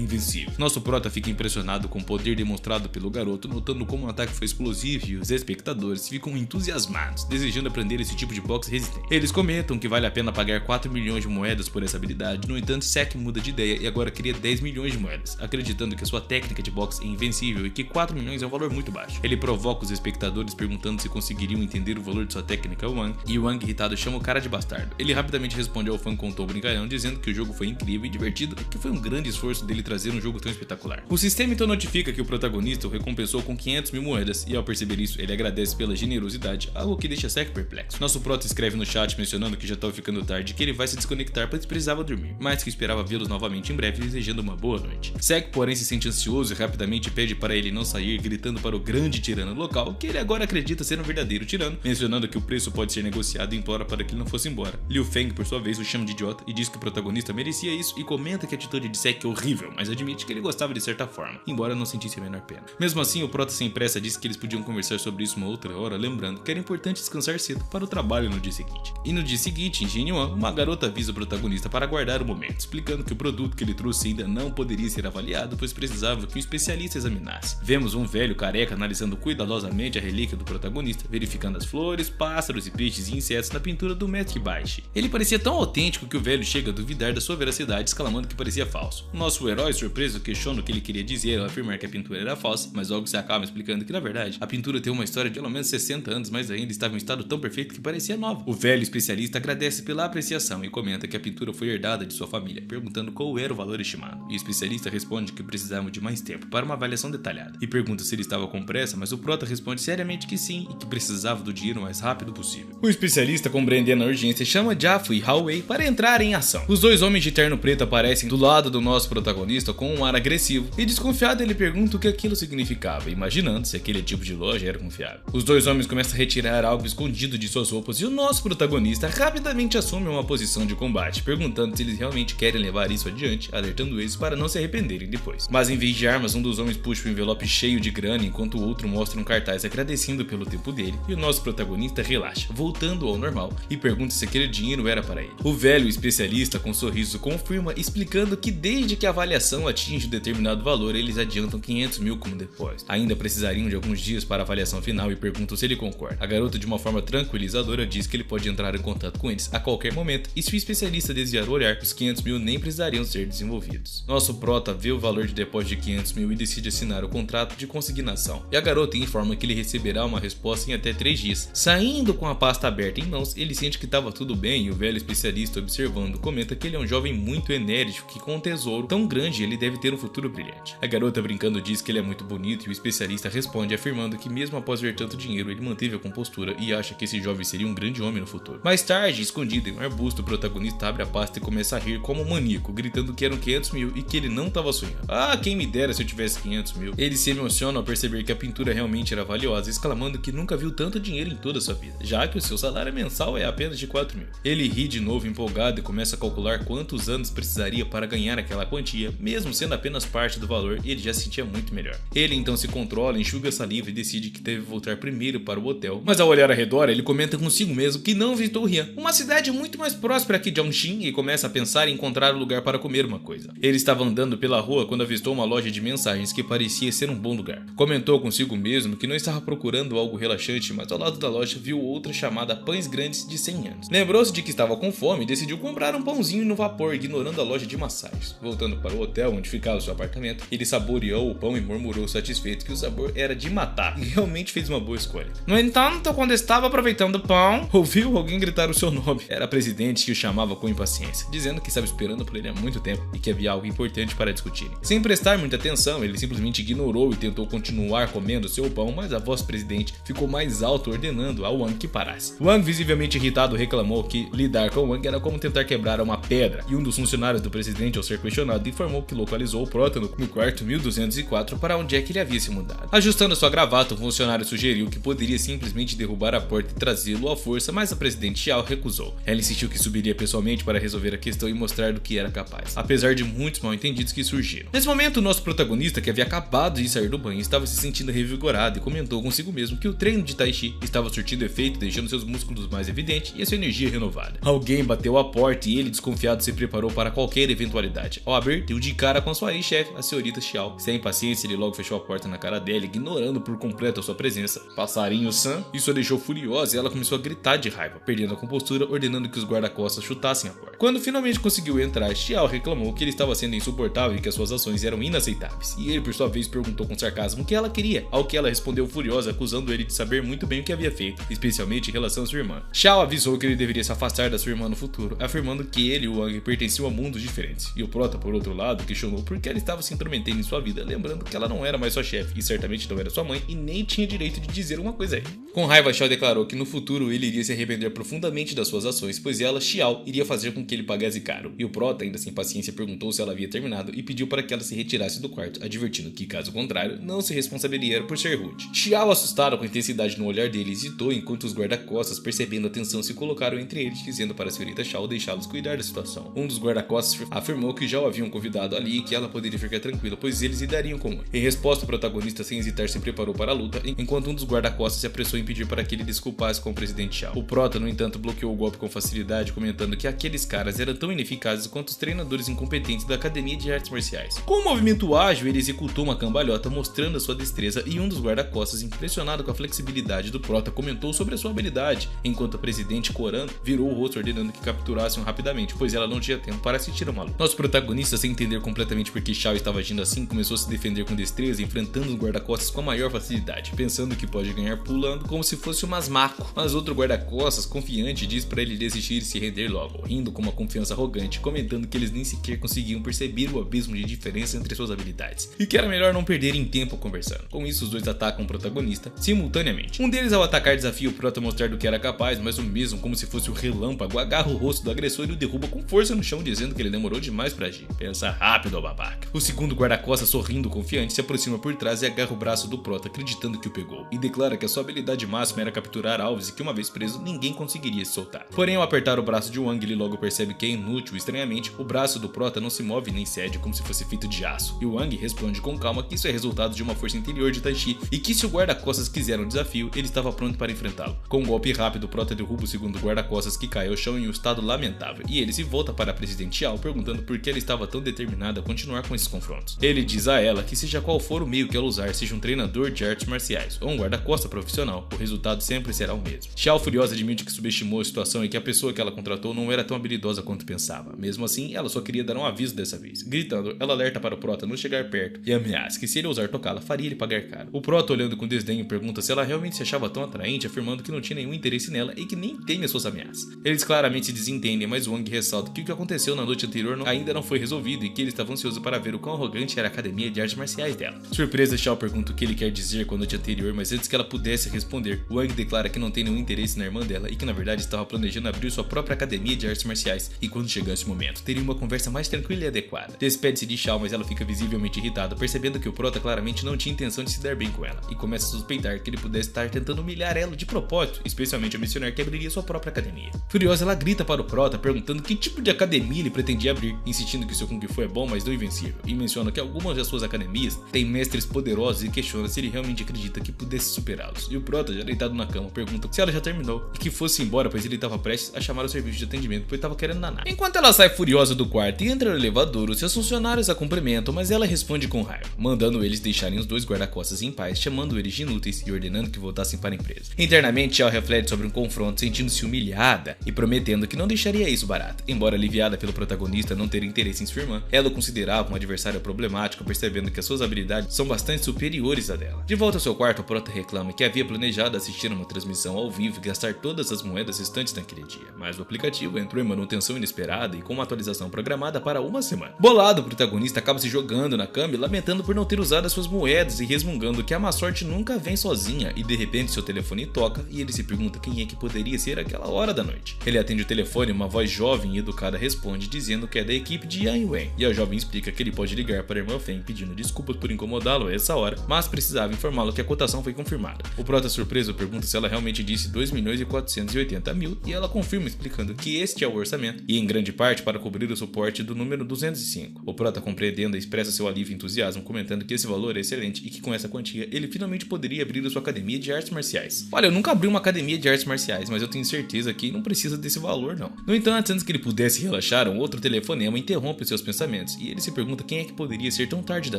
invencível. Nosso prota fica impressionado com o poder demonstrado pelo garoto, notando como o ataque foi explosivo, e os espectadores ficam entusiasmados, desejando aprender esse tipo de boxe resistente. Eles comentam que vale a pena pagar 4 milhões de moedas por essa habilidade. No entanto, Sek muda de ideia e agora queria 10 milhões de moedas, acreditando que a sua técnica de boxe é invencível e que 4 milhões é um valor muito baixo. Ele provoca os espectadores perguntando se conseguiriam entender o valor de sua técnica ao Wang, e Wang, irritado, chama o cara de bastardo. Ele rapidamente responde ao fã com um tom brincalhão, dizendo que o jogo foi incrível e divertido e que foi um grande esforço dele trazer um jogo tão espetacular. O sistema então notifica que o protagonista o recompensou com 500.000 moedas, e ao perceber isso, ele agradece pela generosidade, algo que deixa Sek perplexo. Nosso prota escreve no chat mencionando que já estava ficando tarde e que ele vai se desconectar pois precisava dormir, mas que esperava vê-los novamente em breve, desejando uma boa noite. Sek, porém, se sente ansioso e rapidamente pede para ele não sair, gritando para o grande tirano local que ele agora acredita ser um verdadeiro tirano, mencionando que o preço pode ser negociado e implora para que ele não fosse embora. Liu Feng, por sua vez, o chama de idiota e diz que o protagonista merecia isso, e comenta que a atitude de Sek é horrível, mas admite que ele gostava de certa forma, embora não sentisse a menor pena. Mesmo assim, o prota sem pressa disse que eles podiam conversar sobre isso uma outra hora, lembrando que era importante descansar cedo para o trabalho no dia seguinte. E no dia seguinte, em Jinyuan, uma garota avisa o protagonista para aguardar o momento, explicando que o produto que ele trouxe ainda não poderia ser avaliado, pois precisava que um especialista examinasse. Vemos um velho careca analisando cuidadosamente a relíquia do protagonista, verificando as flores, pássaros e peixes e insetos na pintura do Mestre Baishi. Ele parecia tão autêntico que o velho chega a duvidar da sua veracidade, exclamando que parecia falso. Nosso herói, surpreso, questiona o que ele queria dizer ao afirmar que a pintura era falsa, mas logo se acaba explicando que, na verdade, a pintura tem uma história de pelo menos 60 anos, mas ainda estava em estado tão perfeito que parecia nova. O velho especialista agradece pela apreciação homem comenta que a pintura foi herdada de sua família, perguntando qual era o valor estimado. E o especialista responde que precisavam de mais tempo para uma avaliação detalhada. E pergunta se ele estava com pressa, mas o prota responde seriamente que sim e que precisava do dinheiro o mais rápido possível. O especialista, compreendendo a urgência, chama Jaffo e Hallway para entrar em ação. Os dois homens de terno preto aparecem do lado do nosso protagonista com um ar agressivo, e desconfiado ele pergunta o que aquilo significava, imaginando se aquele tipo de loja era confiável. Os dois homens começam a retirar algo escondido de suas roupas e o nosso protagonista rapidamente assume uma posição de combate, perguntando se eles realmente querem levar isso adiante, alertando eles para não se arrependerem depois. Mas em vez de armas, um dos homens puxa um envelope cheio de grana, enquanto o outro mostra um cartaz agradecendo pelo tempo dele, e o nosso protagonista relaxa, voltando ao normal, e pergunta se aquele dinheiro era para ele. O velho especialista, com um sorriso, confirma, explicando que desde que a avaliação atinge um determinado valor, eles adiantam 500 mil como depósito. Ainda precisariam de alguns dias para a avaliação final e perguntam se ele concorda. A garota, de uma forma tranquilizadora, diz que ele pode entrar em contato com eles a qualquer momento, e se o especialista desviar o olhar, os 500 mil nem precisariam ser desenvolvidos. Nosso prota vê o valor de depósito de 500 mil e decide assinar o contrato de consignação, e a garota informa que ele receberá uma resposta em até 3 dias. Saindo com a pasta aberta em mãos, ele sente que estava tudo bem, e o velho especialista, observando, comenta que ele é um jovem muito enérgico, que com um tesouro tão grande ele deve ter um futuro brilhante. A garota, brincando, diz que ele é muito bonito, e o especialista responde afirmando que mesmo após ver tanto dinheiro, ele manteve a compostura e acha que esse jovem seria um grande homem no futuro. Mais tarde, escondido em um arbusto, o protagonista abre a pasta e começa a rir como um maníaco, gritando que eram 500 mil e que ele não estava sonhando. Ah, quem me dera se eu tivesse 500 mil. Ele se emociona ao perceber que a pintura realmente era valiosa, exclamando que nunca viu tanto dinheiro em toda a sua vida, já que o seu salário mensal é apenas de 4 mil. Ele ri de novo empolgado e começa a calcular quantos anos precisaria para ganhar aquela quantia, mesmo sendo apenas parte do valor, e ele já se sentia muito melhor. Ele então se controla, enxuga saliva e decide que deve voltar primeiro para o hotel, mas ao olhar ao redor ele comenta consigo mesmo que não visitou Rian, uma cidade muito mais próspera que Zhongxin, e começa a pensar em encontrar um lugar para comer uma coisa. Ele estava andando pela rua quando avistou uma loja de mensagens que parecia ser um bom lugar. Comentou consigo mesmo que não estava procurando algo relaxante, mas ao lado da loja viu outra chamada Pães Grandes de 100 anos. Lembrou-se de que estava com fome e decidiu comprar um pãozinho no vapor, ignorando a loja de massagens. Voltando para o hotel onde ficava seu apartamento, ele saboreou o pão e murmurou satisfeito que o sabor era de matar, e realmente fez uma boa escolha. No entanto, quando estava aproveitando o pão, ouviu alguém gritar o seu nome. Era a presidente que o chamava com impaciência, dizendo que estava esperando por ele há muito tempo e que havia algo importante para discutirem. Sem prestar muita atenção, ele simplesmente ignorou e tentou continuar comendo seu pão, mas a voz do presidente ficou mais alta, ordenando a Wang que parasse. Wang, visivelmente irritado, reclamou que lidar com Wang era como tentar quebrar uma pedra, e um dos funcionários do presidente, ao ser questionado, informou que localizou o prota no quarto 1204 para onde é que ele havia se mudado. Ajustando sua gravata, o funcionário sugeriu que poderia simplesmente derrubar a porta e trazê-lo à força, mas a presidente Xiao recusou. Ela insistiu que subiria pessoalmente para resolver a questão e mostrar do que era capaz, apesar de muitos mal-entendidos que surgiram. Nesse momento, o nosso protagonista, que havia acabado de sair do banho, estava se sentindo revigorado e comentou consigo mesmo que o treino de Tai Chi estava surtindo efeito, deixando seus músculos mais evidentes e a sua energia renovada. Alguém bateu a porta e ele, desconfiado, se preparou para qualquer eventualidade. Ao abrir, deu de cara com sua ex-chefe, a senhorita Xiao. Sem impaciência, ele logo fechou a porta na cara dela, ignorando por completo a sua presença. Passarinho Sam, isso a deixou furiosa e ela começou a gritar de raiva, perdendo a compostura, ordenando que os guarda-costas chutassem a porta. Quando finalmente conseguiu entrar, Xiao reclamou que ele estava sendo insuportável e que as suas ações eram inaceitáveis. E ele, por sua vez, perguntou com sarcasmo o que ela queria, ao que ela respondeu furiosa, acusando ele de saber muito bem o que havia feito, especialmente em relação à sua irmã. Xiao avisou que ele deveria se afastar da sua irmã no futuro, afirmando que ele e o Wang pertenciam a mundos diferentes. E o prota, por outro lado, questionou por que ela estava se intrometendo em sua vida, lembrando que ela não era mais sua chefe, e certamente não era sua mãe, e nem tinha direito de dizer uma coisa a ele. Com raiva, Xiao declarou que no futuro ele iria se arrepender profundamente das suas ações, pois ela, Xiao, iria fazer com que ele pagasse caro. E o prota, ainda sem paciência, perguntou se ela havia terminado e pediu para que ela se retirasse do quarto, advertindo que, caso contrário, não se responsabilizaria por ser rude. Xiao, assustado com a intensidade no olhar dele, hesitou enquanto os guarda-costas, percebendo a tensão, se colocaram entre eles, dizendo para a senhorita Xiao deixá-los cuidar da situação. Um dos guarda-costas afirmou que já o haviam convidado ali e que ela poderia ficar tranquila, pois eles lidariam com ele. Em resposta, o protagonista, sem hesitar, se preparou para a luta, enquanto um dos guarda-costas se apressou em pedir para que ele desculpasse com o presidente Xiao. O prota, no entanto, bloqueou o golpe com facilidade, comentando que aqueles caras eram tão ineficazes quanto os treinadores incompetentes da Academia de Artes Marciais. Com um movimento ágil, ele executou uma cambalhota mostrando a sua destreza, e um dos guarda-costas, impressionado com a flexibilidade do prota, comentou sobre a sua habilidade, enquanto a presidente Koran virou o rosto ordenando que capturassem rapidamente, pois ela não tinha tempo para assistir ao maluco. Nosso protagonista, sem entender completamente por que Xiao estava agindo assim, começou a se defender com destreza, enfrentando os guarda-costas com a maior facilidade, pensando que pode ganhar pulando como se fosse um masmaco. Mas outro guarda-costas, confiante, diz para ele desistir e se render perder logo, rindo com uma confiança arrogante, comentando que eles nem sequer conseguiam perceber o abismo de diferença entre suas habilidades, e que era melhor não perderem tempo conversando. Com isso, os dois atacam o protagonista simultaneamente. Um deles, ao atacar, desafia o prota a mostrar do que era capaz, mas o mesmo, como se fosse o relâmpago, agarra o rosto do agressor e o derruba com força no chão, dizendo que ele demorou demais pra agir. Pensa rápido, babaca. O segundo guarda-costas, sorrindo confiante, se aproxima por trás e agarra o braço do prota, acreditando que o pegou, e declara que a sua habilidade máxima era capturar alvos e que uma vez preso, ninguém conseguiria se soltar. Porém, ao apertar o braço de Wang, ele logo percebe que é inútil. Estranhamente, o braço do prota não se move nem cede, como se fosse feito de aço, e Wang responde com calma que isso é resultado de uma força interior de Tai Chi, e que se o guarda-costas quiser um desafio, ele estava pronto para enfrentá-lo. Com um golpe rápido, o prota derruba o segundo guarda-costas, que cai ao chão em um estado lamentável, e ele se volta para a presidente Yao, perguntando por que ela estava tão determinada a continuar com esses confrontos. Ele diz a ela que seja qual for o meio que ela usar, seja um treinador de artes marciais ou um guarda-costas profissional, o resultado sempre será o mesmo. Xiao, furiosa, admite que subestimou a situação e que a pessoa que ela contratou não era tão habilidosa quanto pensava. Mesmo assim, ela só queria dar um aviso dessa vez. Gritando, ela alerta para o prota não chegar perto e ameaça que se ele ousar tocá-la, faria ele pagar caro. O prota, olhando com desdenho, pergunta se ela realmente se achava tão atraente, afirmando que não tinha nenhum interesse nela e que nem teme as suas ameaças. Eles claramente se desentendem, mas Wang ressalta que o que aconteceu na noite anterior ainda não foi resolvido e que ele estava ansioso para ver o quão arrogante era a academia de artes marciais dela. Surpresa, Xiao pergunta o que ele quer dizer com a noite anterior, mas antes que ela pudesse responder, Wang declara que não tem nenhum interesse na irmã dela e que na verdade estava planejando abrir sua própria academia de artes marciais, e quando chegar esse momento, teria uma conversa mais tranquila e adequada. Despede-se de Xiao, mas ela fica visivelmente irritada, percebendo que o prota claramente não tinha intenção de se dar bem com ela, e começa a suspeitar que ele pudesse estar tentando humilhar ela de propósito, especialmente ao mencionar que abriria sua própria academia. Furiosa, ela grita para o prota, perguntando que tipo de academia ele pretendia abrir, insistindo que seu Kung Fu é bom, mas não invencível, e menciona que algumas das suas academias têm mestres poderosos e questiona se ele realmente acredita que pudesse superá-los. E o prota, já deitado na cama, pergunta se ela já terminou e que fosse embora, pois ele estava prestes a chamar o serviço de atendimento, pois estava querendo danar. Enquanto ela sai furiosa do quarto e entra no elevador, os seus funcionários a cumprimentam, mas ela responde com raiva, mandando eles deixarem os dois guarda-costas em paz, chamando eles de inúteis e ordenando que voltassem para a empresa. Internamente, ela reflete sobre um confronto, sentindo-se humilhada e prometendo que não deixaria isso barato. Embora aliviada pelo protagonista não ter interesse em sua irmã, ela o considerava um adversário problemático, percebendo que as suas habilidades são bastante superiores à dela. De volta ao seu quarto, o prota reclama que havia planejado assistir uma transmissão ao vivo e gastar todas as moedas restantes naquele dia, mas o aplicativo entrou em manutenção inesperada e com uma atualização programada para uma semana. Bolado, o protagonista acaba se jogando na cama e lamentando por não ter usado as suas moedas e resmungando que a má sorte nunca vem sozinha, e de repente seu telefone toca e ele se pergunta quem é que poderia ser aquela hora da noite. Ele atende o telefone e uma voz jovem e educada responde dizendo que é da equipe de Yang Wen, e a jovem explica que ele pode ligar para a irmã Feng pedindo desculpas por incomodá-lo a essa hora, mas precisava informá-lo que a cotação foi confirmada. O prota, surpreso, pergunta se ela realmente disse 2.480.000 e ela confirma, explicando que este é o orçamento e em grande parte para cobrir o suporte do número 205. O prota, compreendendo, expressa seu alívio e entusiasmo, comentando que esse valor é excelente e que com essa quantia ele finalmente poderia abrir a sua academia de artes marciais. Olha, eu nunca abri uma academia de artes marciais, mas eu tenho certeza que não precisa desse valor não. No entanto, antes que ele pudesse relaxar, um outro telefonema interrompe seus pensamentos e ele se pergunta quem é que poderia ser tão tarde da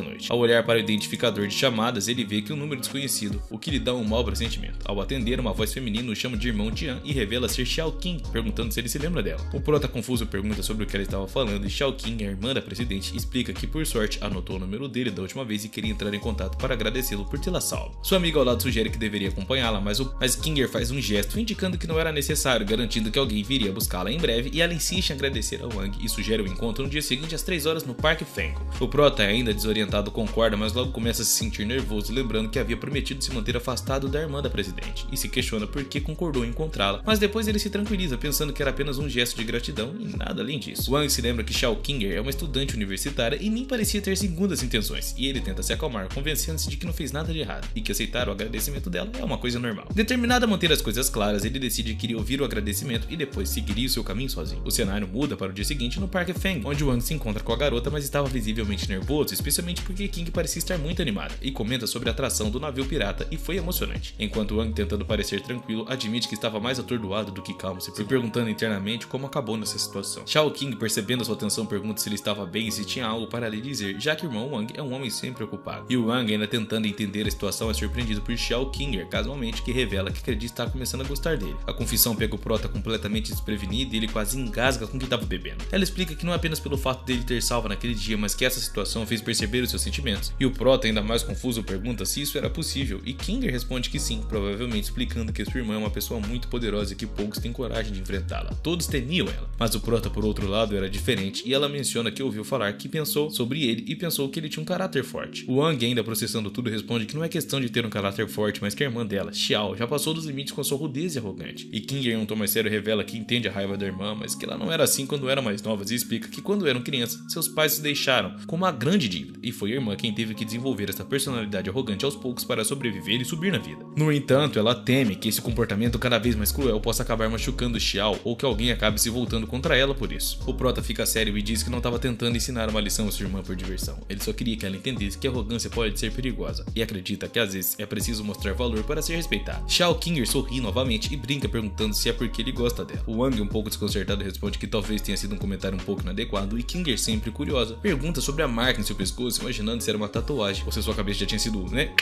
noite. Ao olhar para o identificador de chamadas, ele vê que um número desconhecido, o que lhe dá um mau pressentimento. Ao atender, uma voz feminina o chama de irmão Tian e revela ser Xiao Qing, perguntando se ele se lembra dela. O prota, confuso, pergunta sobre o que ela estava falando e Xiao Qing, a irmã da presidente, explica que por sorte anotou o número dele da última vez e queria entrar em contato para agradecê-lo por tê-la salvo. Sua amiga ao lado sugere que deveria acompanhá-la, mas Kinger faz um gesto indicando que não era necessário, garantindo que alguém viria buscá-la em breve, e ela insiste em agradecer a Wang e sugere o encontro no dia seguinte às 3 horas no Parque Fengo. O prota, ainda desorientado, concorda, mas logo começa a se sentir nervoso, lembrando que havia prometido se manter afastado da irmã da presidente, e se questiona por que concordou em encontrá-la, mas depois ele se tranquiliza, pensando que era apenas um gesto de gratidão e nada além disso. Wang se lembra que Xiao Kinger é uma estudante universitária e nem parecia ter segundas intenções, e ele tenta se acalmar, convencendo-se de que não fez nada de errado, e que aceitar o agradecimento dela é uma coisa normal. Determinado a manter as coisas claras, ele decide que iria ouvir o agradecimento e depois seguiria o seu caminho sozinho. O cenário muda para o dia seguinte no Parque Feng, onde Wang se encontra com a garota, mas estava visivelmente nervoso, especialmente porque King parecia estar muito animada, e comenta sobre a atração do navio pirata, e foi emocionante. Enquanto Wang, tentando parecer tranquilo, admite que estava mais atordoado do que calmo, se perguntando internamente como acabou nessa situação. Xiao Qing, percebendo a sua atenção, pergunta se ele estava bem e se tinha algo para lhe dizer, já que o irmão Wang é um homem sempre ocupado. E Wang, ainda tentando entender a situação, é surpreendido por Xiao Kinger, casualmente, que revela que acredita estar começando a gostar dele. A confissão pega o prota completamente desprevenido e ele quase engasga com o que estava bebendo. Ela explica que não é apenas pelo fato dele ter salva naquele dia, mas que essa situação fez perceber os seus sentimentos. E o prota, ainda mais confuso, pergunta se isso era possível, e Kinger responde que sim, provavelmente explicando que sua irmã é uma pessoa muito poderosa e que poucos têm coragem de enfrentá-la. dela, todos temiam ela. Mas o Prota, por outro lado, era diferente e ela menciona que ouviu falar que pensou sobre ele e pensou que ele tinha um caráter forte. O Wang, ainda processando tudo, responde que não é questão de ter um caráter forte, mas que a irmã dela, Xiao, já passou dos limites com sua rudez e arrogante. E King, em um tom mais sério, revela que entende a raiva da irmã, mas que ela não era assim quando eram mais novas e explica que quando eram crianças, seus pais se deixaram com uma grande dívida e foi a irmã quem teve que desenvolver essa personalidade arrogante aos poucos para sobreviver e subir na vida. No entanto, ela teme que esse comportamento cada vez mais cruel possa acabar machucando Xiao ou que alguém acabe se voltando contra ela por isso. O Prota fica sério e diz que não estava tentando ensinar uma lição a sua irmã por diversão, ele só queria que ela entendesse que a arrogância pode ser perigosa e acredita que às vezes é preciso mostrar valor para ser respeitado. Xiao Kinger sorri novamente e brinca perguntando se é porque ele gosta dela. O Wang, um pouco desconcertado, responde que talvez tenha sido um comentário um pouco inadequado e Kinger, sempre curiosa, pergunta sobre a marca em seu pescoço, imaginando se era uma tatuagem ou se sua cabeça já tinha sido, né?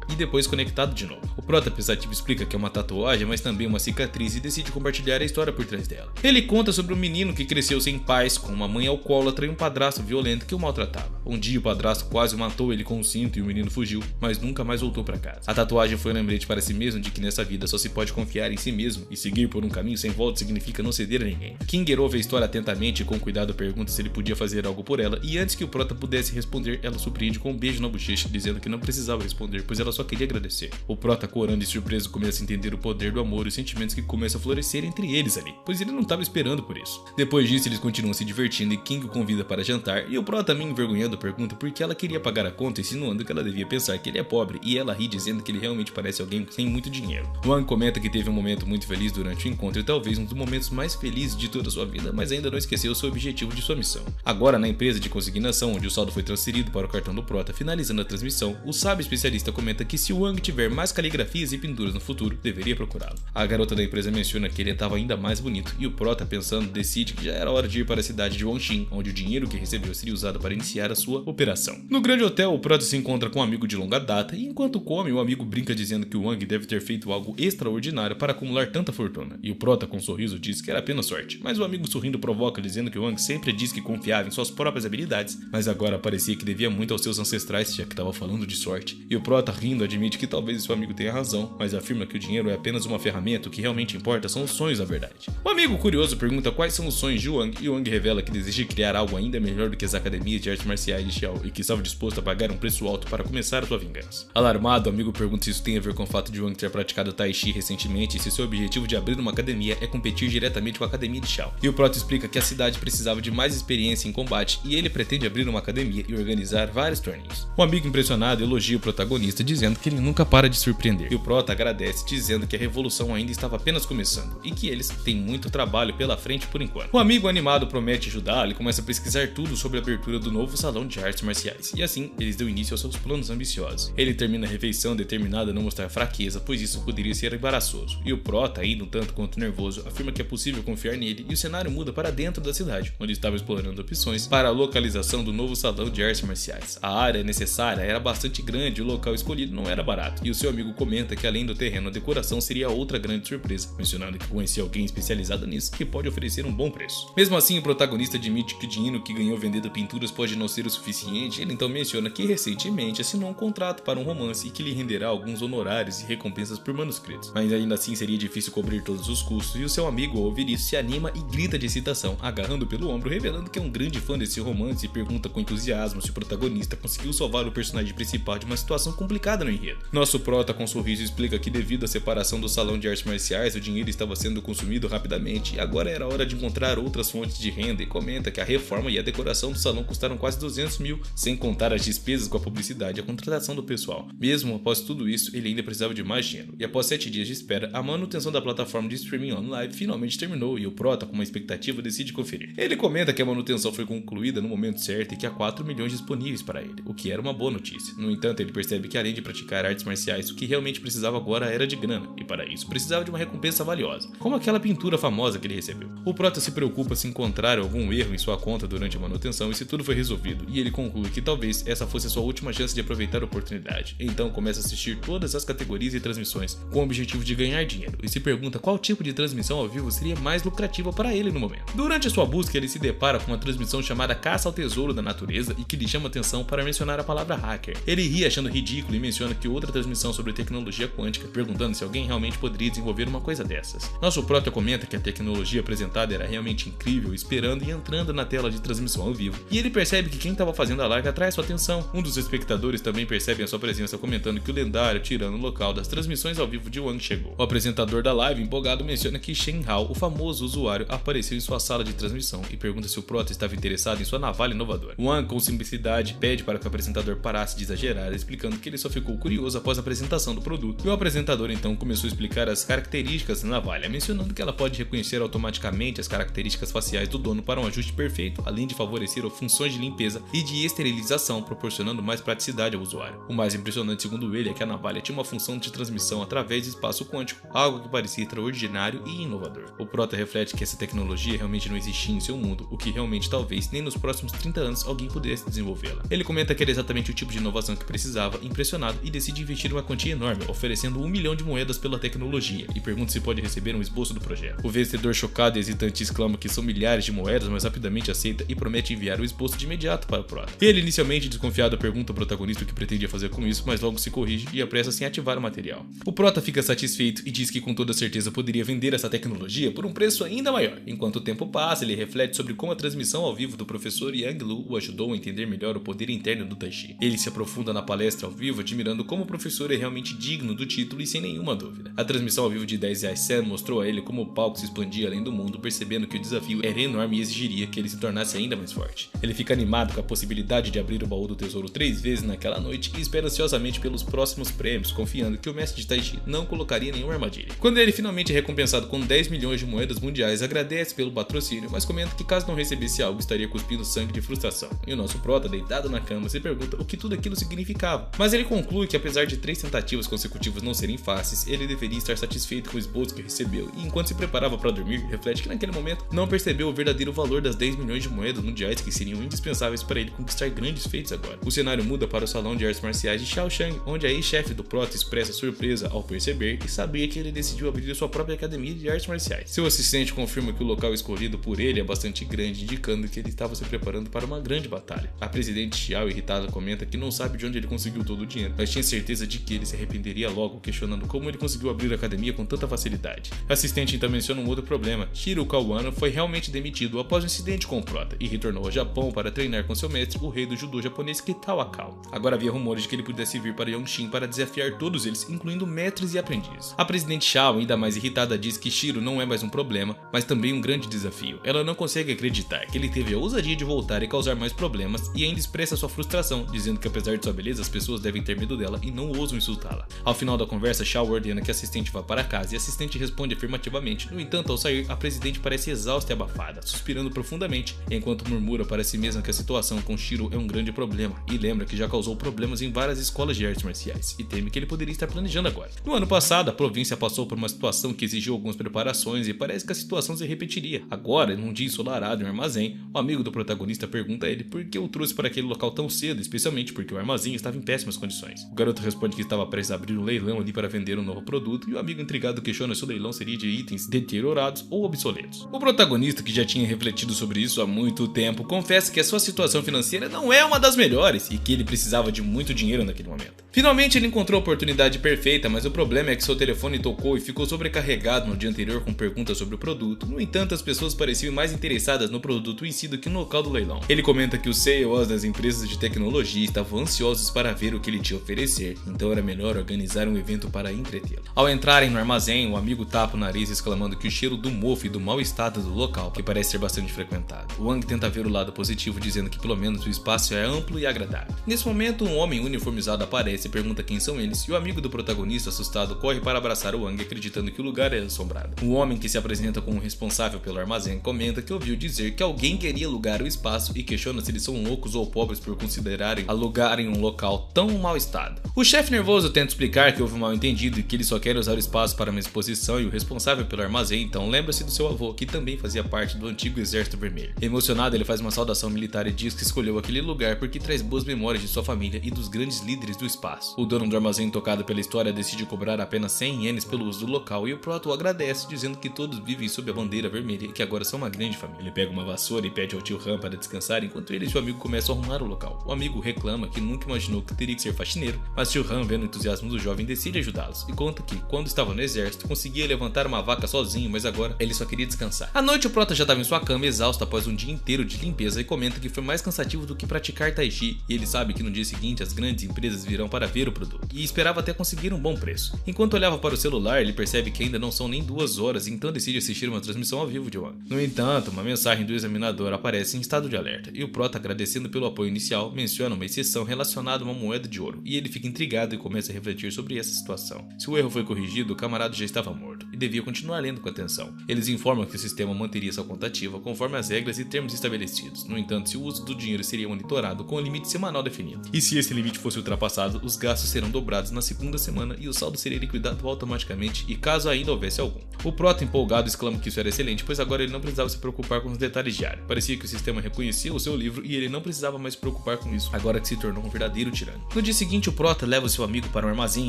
E depois conectado de novo. O Prota pensativo explica que é uma tatuagem, mas também uma cicatriz e decide compartilhar a história por trás dela. Ele conta sobre um menino que cresceu sem pais, com uma mãe alcoólatra e um padrasto violento que o maltratava. Um dia o padrasto quase matou ele com um cinto e o menino fugiu, mas nunca mais voltou para casa. A tatuagem foi um lembrete para si mesmo de que nessa vida só se pode confiar em si mesmo e seguir por um caminho sem volta significa não ceder a ninguém. Kinger ouve a história atentamente e com cuidado pergunta se ele podia fazer algo por ela e antes que o Prota pudesse responder, ela surpreende com um beijo na bochecha dizendo que não precisava responder, pois ela só queria agradecer. O Prota, corando e surpreso, começa a entender o poder do amor e os sentimentos que começam a florescer entre eles ali, pois ele não estava esperando por isso. Depois disso, eles continuam se divertindo e King o convida para jantar e o Prota, meio envergonhado, pergunta por que ela queria pagar a conta, insinuando que ela devia pensar que ele é pobre e ela ri dizendo que ele realmente parece alguém sem muito dinheiro. Wang comenta que teve um momento muito feliz durante o encontro e talvez um dos momentos mais felizes de toda a sua vida, mas ainda não esqueceu seu objetivo de sua missão. Agora, na empresa de consignação, onde o saldo foi transferido para o cartão do Prota, finalizando a transmissão, o sábio especialista comenta que se o Wang tiver mais caligrafias e pinturas no futuro, deveria procurá-lo. A garota da empresa menciona que ele estava ainda mais bonito e o Prota, pensando, decide que já era hora de ir para a cidade de Wangxin, onde o dinheiro que recebeu seria usado para iniciar a sua operação. No grande hotel, o Prota se encontra com um amigo de longa data e enquanto come, o amigo brinca dizendo que o Wang deve ter feito algo extraordinário para acumular tanta fortuna. E o Prota, com um sorriso, diz que era apenas sorte. Mas o amigo sorrindo provoca, dizendo que o Wang sempre diz que confiava em suas próprias habilidades, mas agora parecia que devia muito aos seus ancestrais, já que estava falando de sorte. E o Prota, rindo, admite que talvez seu amigo tenha razão, mas afirma que o dinheiro é apenas uma ferramenta, o que realmente importa são os sonhos, na verdade. O amigo curioso pergunta quais são os sonhos de Wang e Wang revela que deseja criar algo ainda melhor do que as academias de artes marciais de Xiao e que estava disposto a pagar um preço alto para começar a sua vingança. Alarmado, o amigo pergunta se isso tem a ver com o fato de Wang ter praticado Tai Chi recentemente e se seu objetivo de abrir uma academia é competir diretamente com a academia de Xiao. E o Prota explica que a cidade precisava de mais experiência em combate e ele pretende abrir uma academia e organizar vários torneios. O amigo impressionado elogia o protagonista dizendo que ele nunca para de surpreender. E o Prota agradece dizendo que a revolução ainda estava apenas começando e que eles têm muito trabalho pela frente por enquanto. O amigo animado promete ajudá-lo e começa a pesquisar tudo sobre a abertura do novo salão de artes marciais e assim eles dão início aos seus planos ambiciosos. Ele termina a refeição determinado a não mostrar fraqueza, pois isso poderia ser embaraçoso. E o Prota, ainda um tanto quanto nervoso, afirma que é possível confiar nele e o cenário muda para dentro da cidade, onde estava explorando opções para a localização do novo salão de artes marciais. A área necessária era bastante grande e o local escolhido não era barato. E o seu amigo comenta que além do terreno, a decoração seria outra grande surpresa, mencionando que conhecia alguém especializado nisso que pode oferecer um bom preço. Mesmo assim, o protagonista admite que o dinheiro que ganhou vendendo pinturas pode não ser o suficiente. Ele então menciona que recentemente assinou um contrato para um romance e que lhe renderá alguns honorários e recompensas por manuscritos, mas ainda assim seria difícil cobrir todos os custos. E o seu amigo, ao ouvir isso, se anima e grita de excitação, agarrando pelo ombro, revelando que é um grande fã desse romance e pergunta com entusiasmo se o protagonista conseguiu salvar o personagem principal de uma situação complicada no enredo. Nosso Prota, com um sorriso, explica que devido à separação do salão de artes marciais, o dinheiro estava sendo consumido rapidamente e agora era hora de encontrar outras fontes de renda e comenta que a reforma e a decoração do salão custaram quase 200 mil, sem contar as despesas com a publicidade e a contratação do pessoal. Mesmo após tudo isso, ele ainda precisava de mais dinheiro. E após 7 dias de espera, a manutenção da plataforma de streaming online finalmente terminou e o Prota, com uma expectativa, decide conferir. Ele comenta que a manutenção foi concluída no momento certo e que há 4 milhões disponíveis para ele, o que era uma boa notícia. No entanto, ele percebe que além de praticar artes marciais, o que realmente precisava agora era de grana, e para isso precisava de uma recompensa valiosa, como aquela pintura famosa que ele recebeu. O Prota se preocupa se encontrar algum erro em sua conta durante a manutenção e se tudo foi resolvido, e ele conclui que talvez essa fosse a sua última chance de aproveitar a oportunidade. Então começa a assistir todas as categorias e transmissões com o objetivo de ganhar dinheiro, e se pergunta qual tipo de transmissão ao vivo seria mais lucrativa para ele no momento. Durante a sua busca, ele se depara com uma transmissão chamada Caça ao Tesouro da Natureza e que lhe chama atenção para mencionar a palavra hacker. Ele ri achando ridículo e menciona menciona que outra transmissão sobre tecnologia quântica, perguntando se alguém realmente poderia desenvolver uma coisa dessas. Nosso prota comenta que a tecnologia apresentada era realmente incrível, esperando e entrando na tela de transmissão ao vivo, e ele percebe que quem estava fazendo a live atrai sua atenção. Um dos espectadores também percebe a sua presença, comentando que o lendário tirano local das transmissões ao vivo de Wang chegou. O apresentador da live, empolgado, menciona que Shen Hao, o famoso usuário, apareceu em sua sala de transmissão e pergunta se o prota estava interessado em sua navalha inovadora. Wang, com simplicidade, pede para que o apresentador parasse de exagerar, explicando que ele só ficou curioso após a apresentação do produto, e o apresentador então começou a explicar as características da navalha, mencionando que ela pode reconhecer automaticamente as características faciais do dono para um ajuste perfeito, além de favorecer funções de limpeza e de esterilização, proporcionando mais praticidade ao usuário. O mais impressionante, segundo ele, é que a navalha tinha uma função de transmissão através do espaço quântico, algo que parecia extraordinário e inovador. O prota reflete que essa tecnologia realmente não existia em seu mundo, o que realmente talvez nem nos próximos 30 anos alguém pudesse desenvolvê-la. Ele comenta que era exatamente o tipo de inovação que precisava, impressionado, e decide investir uma quantia enorme, oferecendo 1 milhão de moedas pela tecnologia, e pergunta se pode receber um esboço do projeto. O vencedor, chocado e hesitante, exclama que são milhares de moedas, mas rapidamente aceita e promete enviar o esboço de imediato para o prota. Ele, inicialmente desconfiado, pergunta ao protagonista o que pretendia fazer com isso, mas logo se corrige e apressa-se em ativar o material. O prota fica satisfeito e diz que com toda certeza poderia vender essa tecnologia por um preço ainda maior. Enquanto o tempo passa, ele reflete sobre como a transmissão ao vivo do professor Yang Lu o ajudou a entender melhor o poder interno do Tai Chi. Ele se aprofunda na palestra ao vivo, admirando como o professor é realmente digno do título e sem nenhuma dúvida. A transmissão ao vivo de 10 reais Sam mostrou a ele como o palco se expandia além do mundo, percebendo que o desafio era enorme e exigiria que ele se tornasse ainda mais forte. Ele fica animado com a possibilidade de abrir o baú do tesouro 3 vezes naquela noite e espera ansiosamente pelos próximos prêmios, confiando que o mestre de Tai Chi não colocaria nenhuma armadilha. Quando ele finalmente é recompensado com 10 milhões de moedas mundiais, agradece pelo patrocínio, mas comenta que caso não recebesse algo, estaria cuspindo sangue de frustração. E o nosso prota, deitado na cama, se pergunta o que tudo aquilo significava. Mas ele conclui que apesar de 3 tentativas consecutivas não serem fáceis, ele deveria estar satisfeito com o esboço que recebeu, e enquanto se preparava para dormir, reflete que naquele momento não percebeu o verdadeiro valor das 10 milhões de moedas mundiais que seriam indispensáveis para ele conquistar grandes feitos agora. O cenário muda para o salão de artes marciais de Shaoshang, onde a ex-chefe do prota expressa surpresa ao perceber que sabia que ele decidiu abrir sua própria academia de artes marciais. Seu assistente confirma que o local escolhido por ele é bastante grande, indicando que ele estava se preparando para uma grande batalha. A presidente Xiao, irritada, comenta que não sabe de onde ele conseguiu todo o dinheiro, mas tinha certeza de que ele se arrependeria logo, questionando como ele conseguiu abrir a academia com tanta facilidade. A assistente então menciona um outro problema: Shiro Kawano foi realmente demitido após um incidente com o prota e retornou ao Japão para treinar com seu mestre, o rei do judô japonês Kitao Akao. Agora havia rumores de que ele pudesse vir para Yongxin para desafiar todos eles, incluindo mestres e aprendizes. A presidente Xiao, ainda mais irritada, diz que Shiro não é mais um problema, mas também um grande desafio. Ela não consegue acreditar que ele teve a ousadia de voltar e causar mais problemas, e ainda expressa sua frustração, dizendo que apesar de sua beleza, as pessoas devem ter medo dela e não ousam insultá-la. Ao final da conversa, Xiao ordena que a assistente vá para casa e a assistente responde afirmativamente. No entanto, ao sair, a presidente parece exausta e abafada, suspirando profundamente, enquanto murmura para si mesma que a situação com Shiro é um grande problema, e lembra que já causou problemas em várias escolas de artes marciais, e teme que ele poderia estar planejando agora. No ano passado, a província passou por uma situação que exigiu algumas preparações e parece que a situação se repetiria. Agora, num dia ensolarado em um armazém, o amigo do protagonista pergunta a ele por que o trouxe para aquele local tão cedo, especialmente porque o armazém estava em péssimas condições. O garoto responde que estava prestes a abrir um leilão ali para vender um novo produto, e o amigo intrigado questiona se o leilão seria de itens deteriorados ou obsoletos. O protagonista, que já tinha refletido sobre isso há muito tempo, confessa que a sua situação financeira não é uma das melhores e que ele precisava de muito dinheiro naquele momento. Finalmente ele encontrou a oportunidade perfeita, mas o problema é que seu telefone tocou e ficou sobrecarregado no dia anterior com perguntas sobre o produto. No entanto, as pessoas pareciam mais interessadas no produto em si do que no local do leilão. Ele comenta que os CEOs das empresas de tecnologia estavam ansiosos para ver o que ele tinha a oferecer, então era melhor organizar um evento para entretê-lo. Ao entrarem no armazém, o amigo tapa o nariz exclamando que o cheiro do mofo e do mau estado do local, que parece ser bastante frequentado. Wang tenta ver o lado positivo, dizendo que pelo menos o espaço é amplo e agradável. Nesse momento, um homem uniformizado aparece e pergunta quem são eles, e o amigo do protagonista, assustado, corre para abraçar o Wang, acreditando que o lugar é assombrado. O homem, que se apresenta como responsável pelo armazém, comenta que ouviu dizer que alguém queria alugar o espaço e questiona se eles são loucos ou pobres por considerarem alugarem um local tão mau estado. O chefe nervoso tenta explicar que houve um mal entendido e que ele só quer usar o espaço para uma exposição, e o responsável pelo armazém então lembra-se do seu avô, que também fazia parte do antigo Exército Vermelho. Emocionado, ele faz uma saudação militar e diz que escolheu aquele lugar porque traz boas memórias de sua família e dos grandes líderes do espaço. O dono do armazém, tocado pela história, decide cobrar apenas 100 ienes pelo uso do local, e o Proto agradece, dizendo que todos vivem sob a bandeira vermelha e que agora são uma grande família. Ele pega uma vassoura e pede ao tio Han para descansar, enquanto ele e seu amigo começam a arrumar o local. O amigo reclama que nunca imaginou que teria que ser faxineiro dinheiro, mas tio Han, vendo o entusiasmo do jovem, decide ajudá-los e conta que, quando estava no exército, conseguia levantar uma vaca sozinho, mas agora ele só queria descansar. À noite, o prota já estava em sua cama, exausto após um dia inteiro de limpeza, e comenta que foi mais cansativo do que praticar tai chi, e ele sabe que no dia seguinte as grandes empresas virão para ver o produto, e esperava até conseguir um bom preço. Enquanto olhava para o celular, ele percebe que ainda não são nem 2 horas, então decide assistir uma transmissão ao vivo de Wang. No entanto, uma mensagem do examinador aparece em estado de alerta, e o prota, agradecendo pelo apoio inicial, menciona uma exceção relacionada a uma moeda de ouro, e ele fica intrigado e começa a refletir sobre essa situação. Se o erro foi corrigido, o camarada já estava morto, e devia continuar lendo com atenção. Eles informam que o sistema manteria sua conta ativa conforme as regras e termos estabelecidos. No entanto, se o uso do dinheiro seria monitorado com um limite semanal definido. E se esse limite fosse ultrapassado, os gastos serão dobrados na segunda semana e o saldo seria liquidado automaticamente, e caso ainda houvesse algum. O prota, empolgado, exclama que isso era excelente, pois agora ele não precisava se preocupar com os detalhes diários. Parecia que o sistema reconhecia o seu livro e ele não precisava mais se preocupar com isso, agora que se tornou um verdadeiro tirano. No dia seguinte, o prota leva o seu amigo para um armazém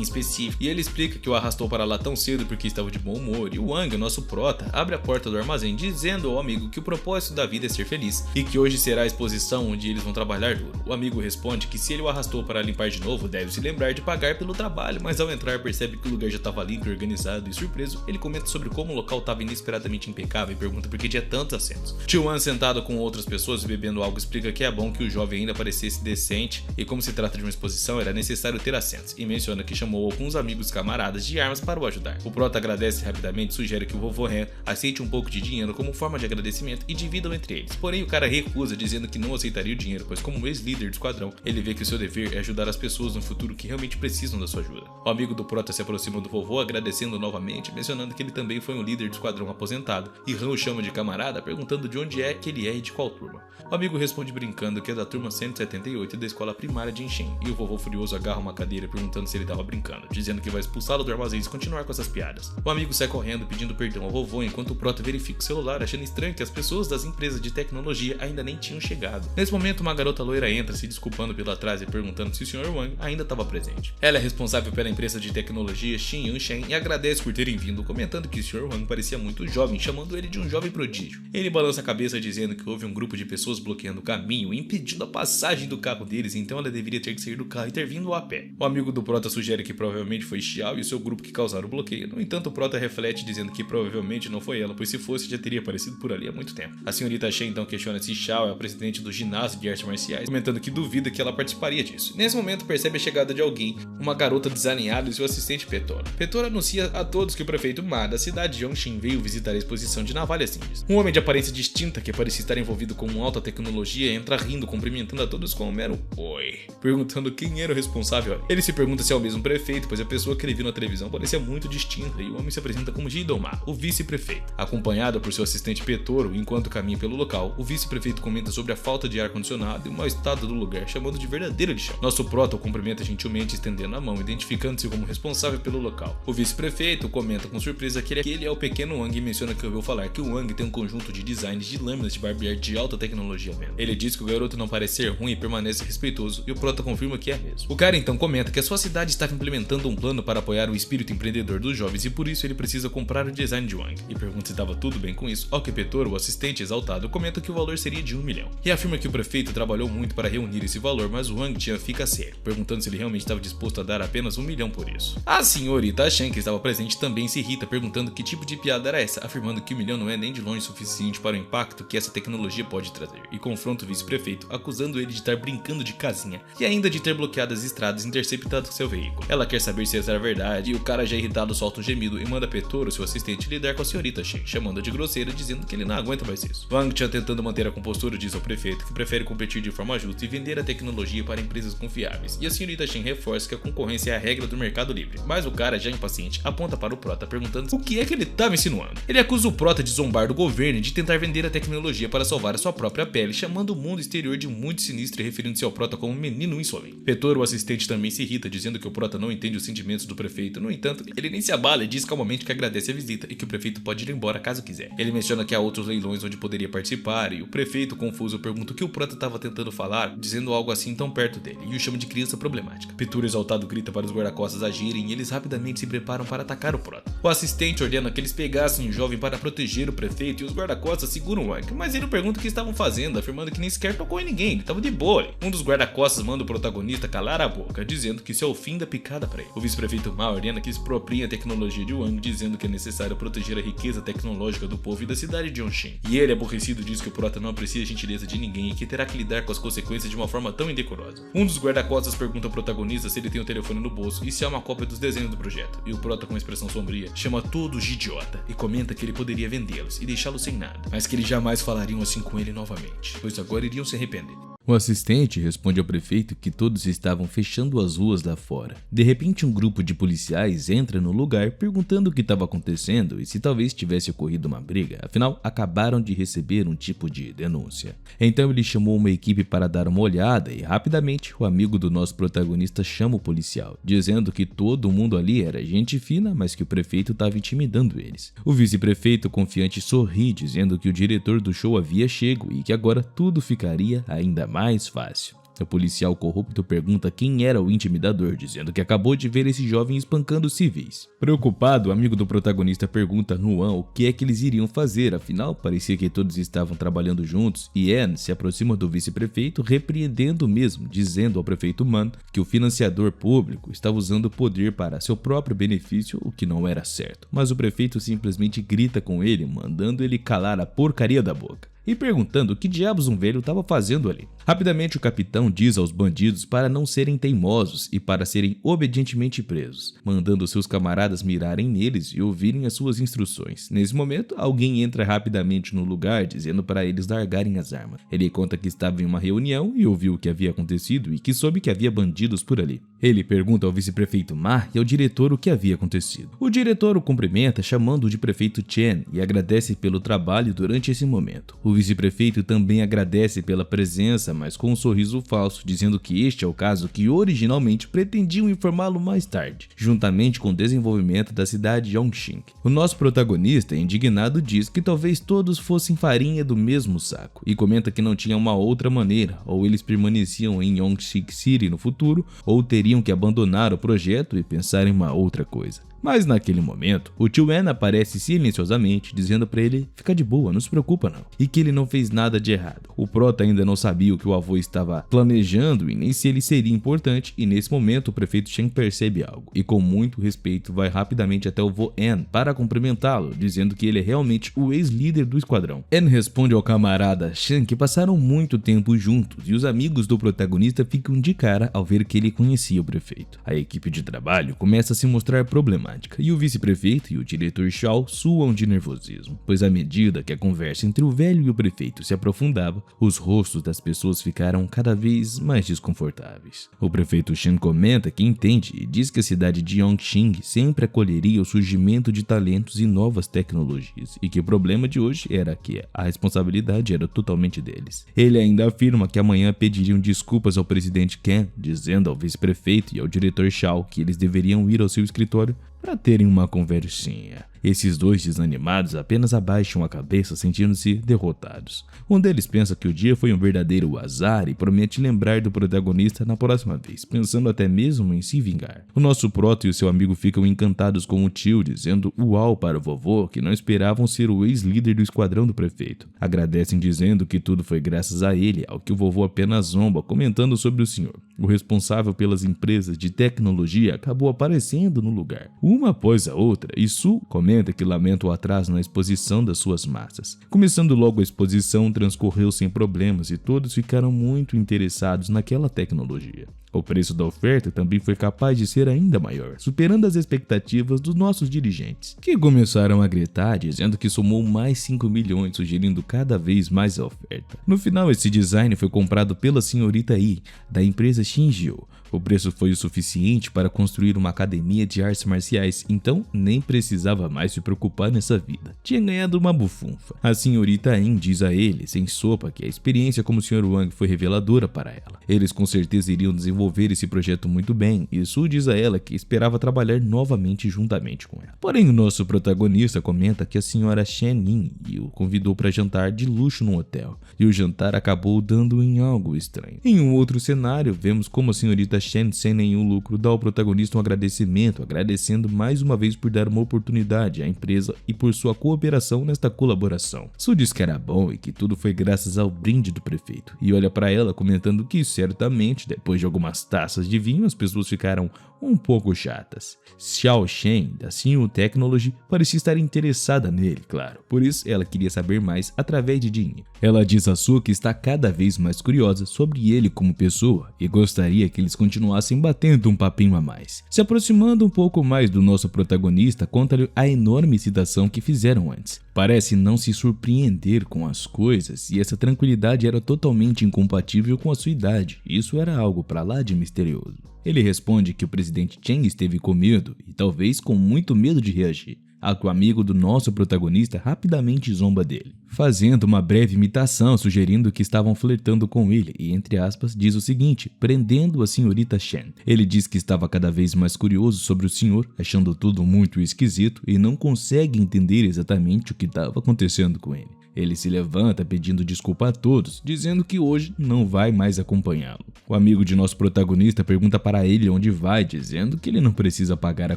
específico e ele explica que o arrastou para lá tão cedo porque estava de bom humor, e o Wang, o nosso prota, abre a porta do armazém dizendo ao amigo que o propósito da vida é ser feliz e que hoje será a exposição onde eles vão trabalhar duro. O amigo responde que se ele o arrastou para limpar de novo, deve se lembrar de pagar pelo trabalho, mas ao entrar percebe que o lugar já estava limpo e organizado, e surpreso, ele comenta sobre como o local estava inesperadamente impecável e pergunta por que tinha tantos assentos. Tio Wan, sentado com outras pessoas bebendo algo, explica que é bom que o jovem ainda parecesse decente e, como se trata de uma exposição, era necessário ter assentos, e menciona que chamou alguns amigos camaradas de armas para o ajudar. O prota agradece rapidamente e sugere que o vovô Han aceite um pouco de dinheiro como forma de agradecimento e dividam entre eles. Porém, o cara recusa, dizendo que não aceitaria o dinheiro, pois como ex-líder do esquadrão, ele vê que o seu dever é ajudar as pessoas no futuro que realmente precisam da sua ajuda. O amigo do prota se aproxima do vovô, agradecendo novamente, mencionando que ele também foi um líder do esquadrão aposentado, e Han o chama de camarada, perguntando de onde é que ele é e de qual turma. O amigo responde brincando que é da turma 178 da escola primária de Inshin, e o vovô furioso agarra uma cadeira perguntando se ele estava brincando, dizendo que vai expulsá-lo do armazém e continuar com essas piadas. O amigo sai correndo pedindo perdão ao vovô, enquanto o prota verifica o celular, achando estranho que as pessoas das empresas de tecnologia ainda nem tinham chegado. Nesse momento, uma garota loira entra, se desculpando pelo atraso e perguntando se o Sr. Wang ainda estava presente. Ela é responsável pela empresa de tecnologia Xin Yunshen e agradece por terem vindo, comentando que o Sr. Wang parecia muito jovem, chamando ele de um jovem prodígio. Ele balança a cabeça dizendo que houve um grupo de pessoas bloqueando o caminho e impedindo a passagem do carro deles, então ela deveria ter que sair do carro e ter vindo a pé. O amigo do prota sugere que provavelmente foi Xiao e o seu grupo que causaram o bloqueio. No entanto, o prota reflete dizendo que provavelmente não foi ela, pois se fosse já teria aparecido por ali há muito tempo. A senhorita Shen então questiona se Xiao é a presidente do ginásio de artes marciais, comentando que duvida que ela participaria disso. Nesse momento, percebe a chegada de alguém, uma garota desalinhada e seu assistente Petora. Petora anuncia a todos que o prefeito Ma da cidade de Yongxin veio visitar a exposição de navalhas simples. Um homem de aparência distinta, que parecia estar envolvido com alta tecnologia, entra rindo, cumprimentando a todos com um mero oi, perguntando quem era o responsável. Ele se pergunta se é o mesmo prefeito, pois a pessoa que ele viu na televisão parecia muito distinta, e o homem se apresenta como Jidoma, o vice-prefeito. Acompanhado por seu assistente Petoro, enquanto caminha pelo local, o vice-prefeito comenta sobre a falta de ar-condicionado e o mau estado do lugar, chamando de verdadeiro lixão. Nosso prota o cumprimenta gentilmente, estendendo a mão, identificando-se como responsável pelo local. O vice-prefeito comenta com surpresa que ele é o pequeno Wang e menciona que ouviu falar que o Wang tem um conjunto de designs de lâminas de barbear de alta tecnologia mesmo. Ele diz que o garoto não parece ser ruim e permanece respeitoso, e o prota confirma que é mesmo. O cara então comenta que a sua cidade estava implementando um plano para apoiar o espírito empreendedor dos jovens e por isso ele precisa comprar o design de Wang, e pergunta se estava tudo bem com isso, ao que Petoro, o assistente exaltado, comenta que o valor seria de 1 milhão, e afirma que o prefeito trabalhou muito para reunir esse valor, mas o Wang fica sério, perguntando se ele realmente estava disposto a dar apenas 1 milhão por isso. A senhorita Shen, que estava presente, também se irrita, perguntando que tipo de piada era essa, afirmando que 1 milhão não é nem de longe suficiente para o impacto que essa tecnologia pode trazer, e confronta o vice-prefeito, acusando ele de estar brincando de casinha, e ainda de ter bloqueado as estradas e interceptado seu veículo. Ela quer saber se essa era verdade, e o cara já irritado solta um gemido e manda Petoro, seu assistente, lidar com a senhorita Shen, chamando-a de grosseira, dizendo que ele não aguenta mais isso. Wang Tian, tentando manter a compostura, diz ao prefeito que prefere competir de forma justa e vender a tecnologia para empresas confiáveis, e a senhorita Shen reforça que a concorrência é a regra do mercado livre, mas o cara, já impaciente, aponta para o prota perguntando o que é que ele estava insinuando. Ele acusa o prota de zombar do governo e de tentar vender a tecnologia para salvar a sua própria pele, chamando o mundo exterior de muito sinistro e referindo-se ao prota como um menino insolente. Petoro, o assistente, também se irrita, dizendo que o prota não entende os sentimentos do prefeito. No entanto, ele nem se abala e diz calmamente que agradece a visita e que o prefeito pode ir embora caso quiser. Ele menciona que há outros leilões onde poderia participar, e o prefeito, confuso, pergunta o que o prota estava tentando falar, dizendo algo assim tão perto dele, e o chama de criança problemática. Petoro, exaltado, grita para os guarda-costas agirem e eles rapidamente se preparam para atacar o prota. O assistente ordena que eles pegassem o jovem para proteger o prefeito e os guarda-costas seguram o Wang, mas ele pergunta o que estavam fazendo, afirmando que nem sequer tocou em ninguém, ele estava de boa. Um dos guarda-costas manda o protagonista calar a a boca, dizendo que isso é o fim da picada para ele. O vice-prefeito Ma ordena que expropriem a tecnologia de Wang, dizendo que é necessário proteger a riqueza tecnológica do povo e da cidade de Yongxin. E ele, aborrecido, diz que o prota não aprecia a gentileza de ninguém e que terá que lidar com as consequências de uma forma tão indecorosa. Um dos guarda-costas pergunta ao protagonista se ele tem o telefone no bolso e se há uma cópia dos desenhos do projeto. E o prota, com uma expressão sombria, chama todos de idiota e comenta que ele poderia vendê-los e deixá-los sem nada, mas que eles jamais falariam assim com ele novamente, pois agora iriam se arrepender. O assistente responde ao prefeito que todos estavam fechando as ruas lá fora. De repente, um grupo de policiais entra no lugar perguntando o que estava acontecendo e se talvez tivesse ocorrido uma briga, afinal, acabaram de receber um tipo de denúncia. Então ele chamou uma equipe para dar uma olhada e rapidamente o amigo do nosso protagonista chama o policial, dizendo que todo mundo ali era gente fina, mas que o prefeito estava intimidando eles. O vice-prefeito confiante sorri, dizendo que o diretor do show havia chego e que agora tudo ficaria ainda mais fácil. O policial corrupto pergunta quem era o intimidador, dizendo que acabou de ver esse jovem espancando civis. Preocupado, o amigo do protagonista pergunta a Nuan o que é que eles iriam fazer, afinal parecia que todos estavam trabalhando juntos, e Anne se aproxima do vice-prefeito repreendendo mesmo, dizendo ao prefeito Man que o financiador público estava usando o poder para seu próprio benefício, o que não era certo. Mas o prefeito simplesmente grita com ele, mandando ele calar a porcaria da boca e perguntando o que diabos um velho estava fazendo ali. Rapidamente o capitão diz aos bandidos para não serem teimosos e para serem obedientemente presos, mandando seus camaradas mirarem neles e ouvirem as suas instruções. Nesse momento, alguém entra rapidamente no lugar dizendo para eles largarem as armas. Ele conta que estava em uma reunião e ouviu o que havia acontecido e que soube que havia bandidos por ali. Ele pergunta ao vice-prefeito Ma e ao diretor o que havia acontecido. O diretor o cumprimenta chamando-o de prefeito Chen e agradece pelo trabalho durante esse momento. O vice-prefeito também agradece pela presença, mas com um sorriso falso, dizendo que este é o caso que originalmente pretendiam informá-lo mais tarde, juntamente com o desenvolvimento da cidade de Yongxin. O nosso protagonista, indignado, diz que talvez todos fossem farinha do mesmo saco, e comenta que não tinha uma outra maneira, ou eles permaneciam em Yongxin City no futuro, ou teriam que abandonar o projeto e pensar em uma outra coisa. Mas naquele momento, o tio Wen aparece silenciosamente, dizendo para ele ficar de boa, não se preocupa não, e que ele não fez nada de errado. O prota ainda não sabia o que o avô estava planejando e nem se ele seria importante, e nesse momento o prefeito Chen percebe algo, e com muito respeito vai rapidamente até o vô En para cumprimentá-lo, dizendo que ele é realmente o ex-líder do esquadrão. En responde ao camarada Chen que passaram muito tempo juntos, e os amigos do protagonista ficam de cara ao ver que ele conhecia o prefeito. A equipe de trabalho começa a se mostrar problemática, e o vice-prefeito e o diretor Shao suam de nervosismo, pois à medida que a conversa entre o velho e o prefeito se aprofundava, os rostos das pessoas ficaram cada vez mais desconfortáveis. O prefeito Shen comenta que entende e diz que a cidade de Yongxin sempre acolheria o surgimento de talentos e novas tecnologias, e que o problema de hoje era que a responsabilidade era totalmente deles. Ele ainda afirma que amanhã pediriam desculpas ao presidente Ken, dizendo ao vice-prefeito e ao diretor Shao que eles deveriam ir ao seu escritório para terem uma conversinha. Esses dois desanimados apenas abaixam a cabeça, sentindo-se derrotados. Um deles pensa que o dia foi um verdadeiro azar e promete lembrar do protagonista na próxima vez, pensando até mesmo em se vingar. O nosso prota e o seu amigo ficam encantados com o tio, dizendo uau para o vovô, que não esperavam ser o ex-líder do esquadrão do prefeito. Agradecem dizendo que tudo foi graças a ele, ao que o vovô apenas zomba, comentando sobre o senhor. O responsável pelas empresas de tecnologia acabou aparecendo no lugar, uma após a outra, e Su comenta que lamenta o atraso na exposição das suas massas. Começando logo a exposição, transcorreu sem problemas e todos ficaram muito interessados naquela tecnologia. O preço da oferta também foi capaz de ser ainda maior, superando as expectativas dos nossos dirigentes, que começaram a gritar dizendo que somou mais 5 milhões, sugerindo cada vez mais a oferta. No final, esse design foi comprado pela senhorita Yi, da empresa Xinjiu. O preço foi o suficiente para construir uma academia de artes marciais, então nem precisava mais se preocupar nessa vida. Tinha ganhado uma bufunfa. A senhorita Yin diz a ele, sem sopa, que a experiência como Sr. Wang foi reveladora para ela. Eles com certeza iriam desenvolver esse projeto muito bem, e Su diz a ela que esperava trabalhar novamente juntamente com ela. Porém, o nosso protagonista comenta que a senhora Shen Yin o convidou para jantar de luxo num hotel, e o jantar acabou dando em algo estranho. Em um outro cenário, vemos como a senhorita Shen, sem nenhum lucro, dá ao protagonista um agradecimento, agradecendo mais uma vez por dar uma oportunidade à empresa e por sua cooperação nesta colaboração. Su diz que era bom e que tudo foi graças ao brinde do prefeito, e olha para ela comentando que certamente, depois de alguma umas taças de vinho, as pessoas ficaram um pouco chatas. Xiao Shen, da Sinyu Technology, parecia estar interessada nele, claro. Por isso, ela queria saber mais através de Jin. Ela diz a Su que está cada vez mais curiosa sobre ele como pessoa e gostaria que eles continuassem batendo um papinho a mais. Se aproximando um pouco mais do nosso protagonista, conta-lhe a enorme citação que fizeram antes. Parece não se surpreender com as coisas e essa tranquilidade era totalmente incompatível com a sua idade. Isso era algo pra lá de misterioso. Ele responde que o presidente Chen esteve com medo e talvez com muito medo de reagir, a que o amigo do nosso protagonista rapidamente zomba dele, fazendo uma breve imitação sugerindo que estavam flertando com ele e, entre aspas, diz o seguinte, prendendo a senhorita Shen. Ele diz que estava cada vez mais curioso sobre o senhor, achando tudo muito esquisito e não consegue entender exatamente o que estava acontecendo com ele. Ele se levanta pedindo desculpa a todos, dizendo que hoje não vai mais acompanhá-lo. O amigo de nosso protagonista pergunta para ele onde vai, dizendo que ele não precisa pagar a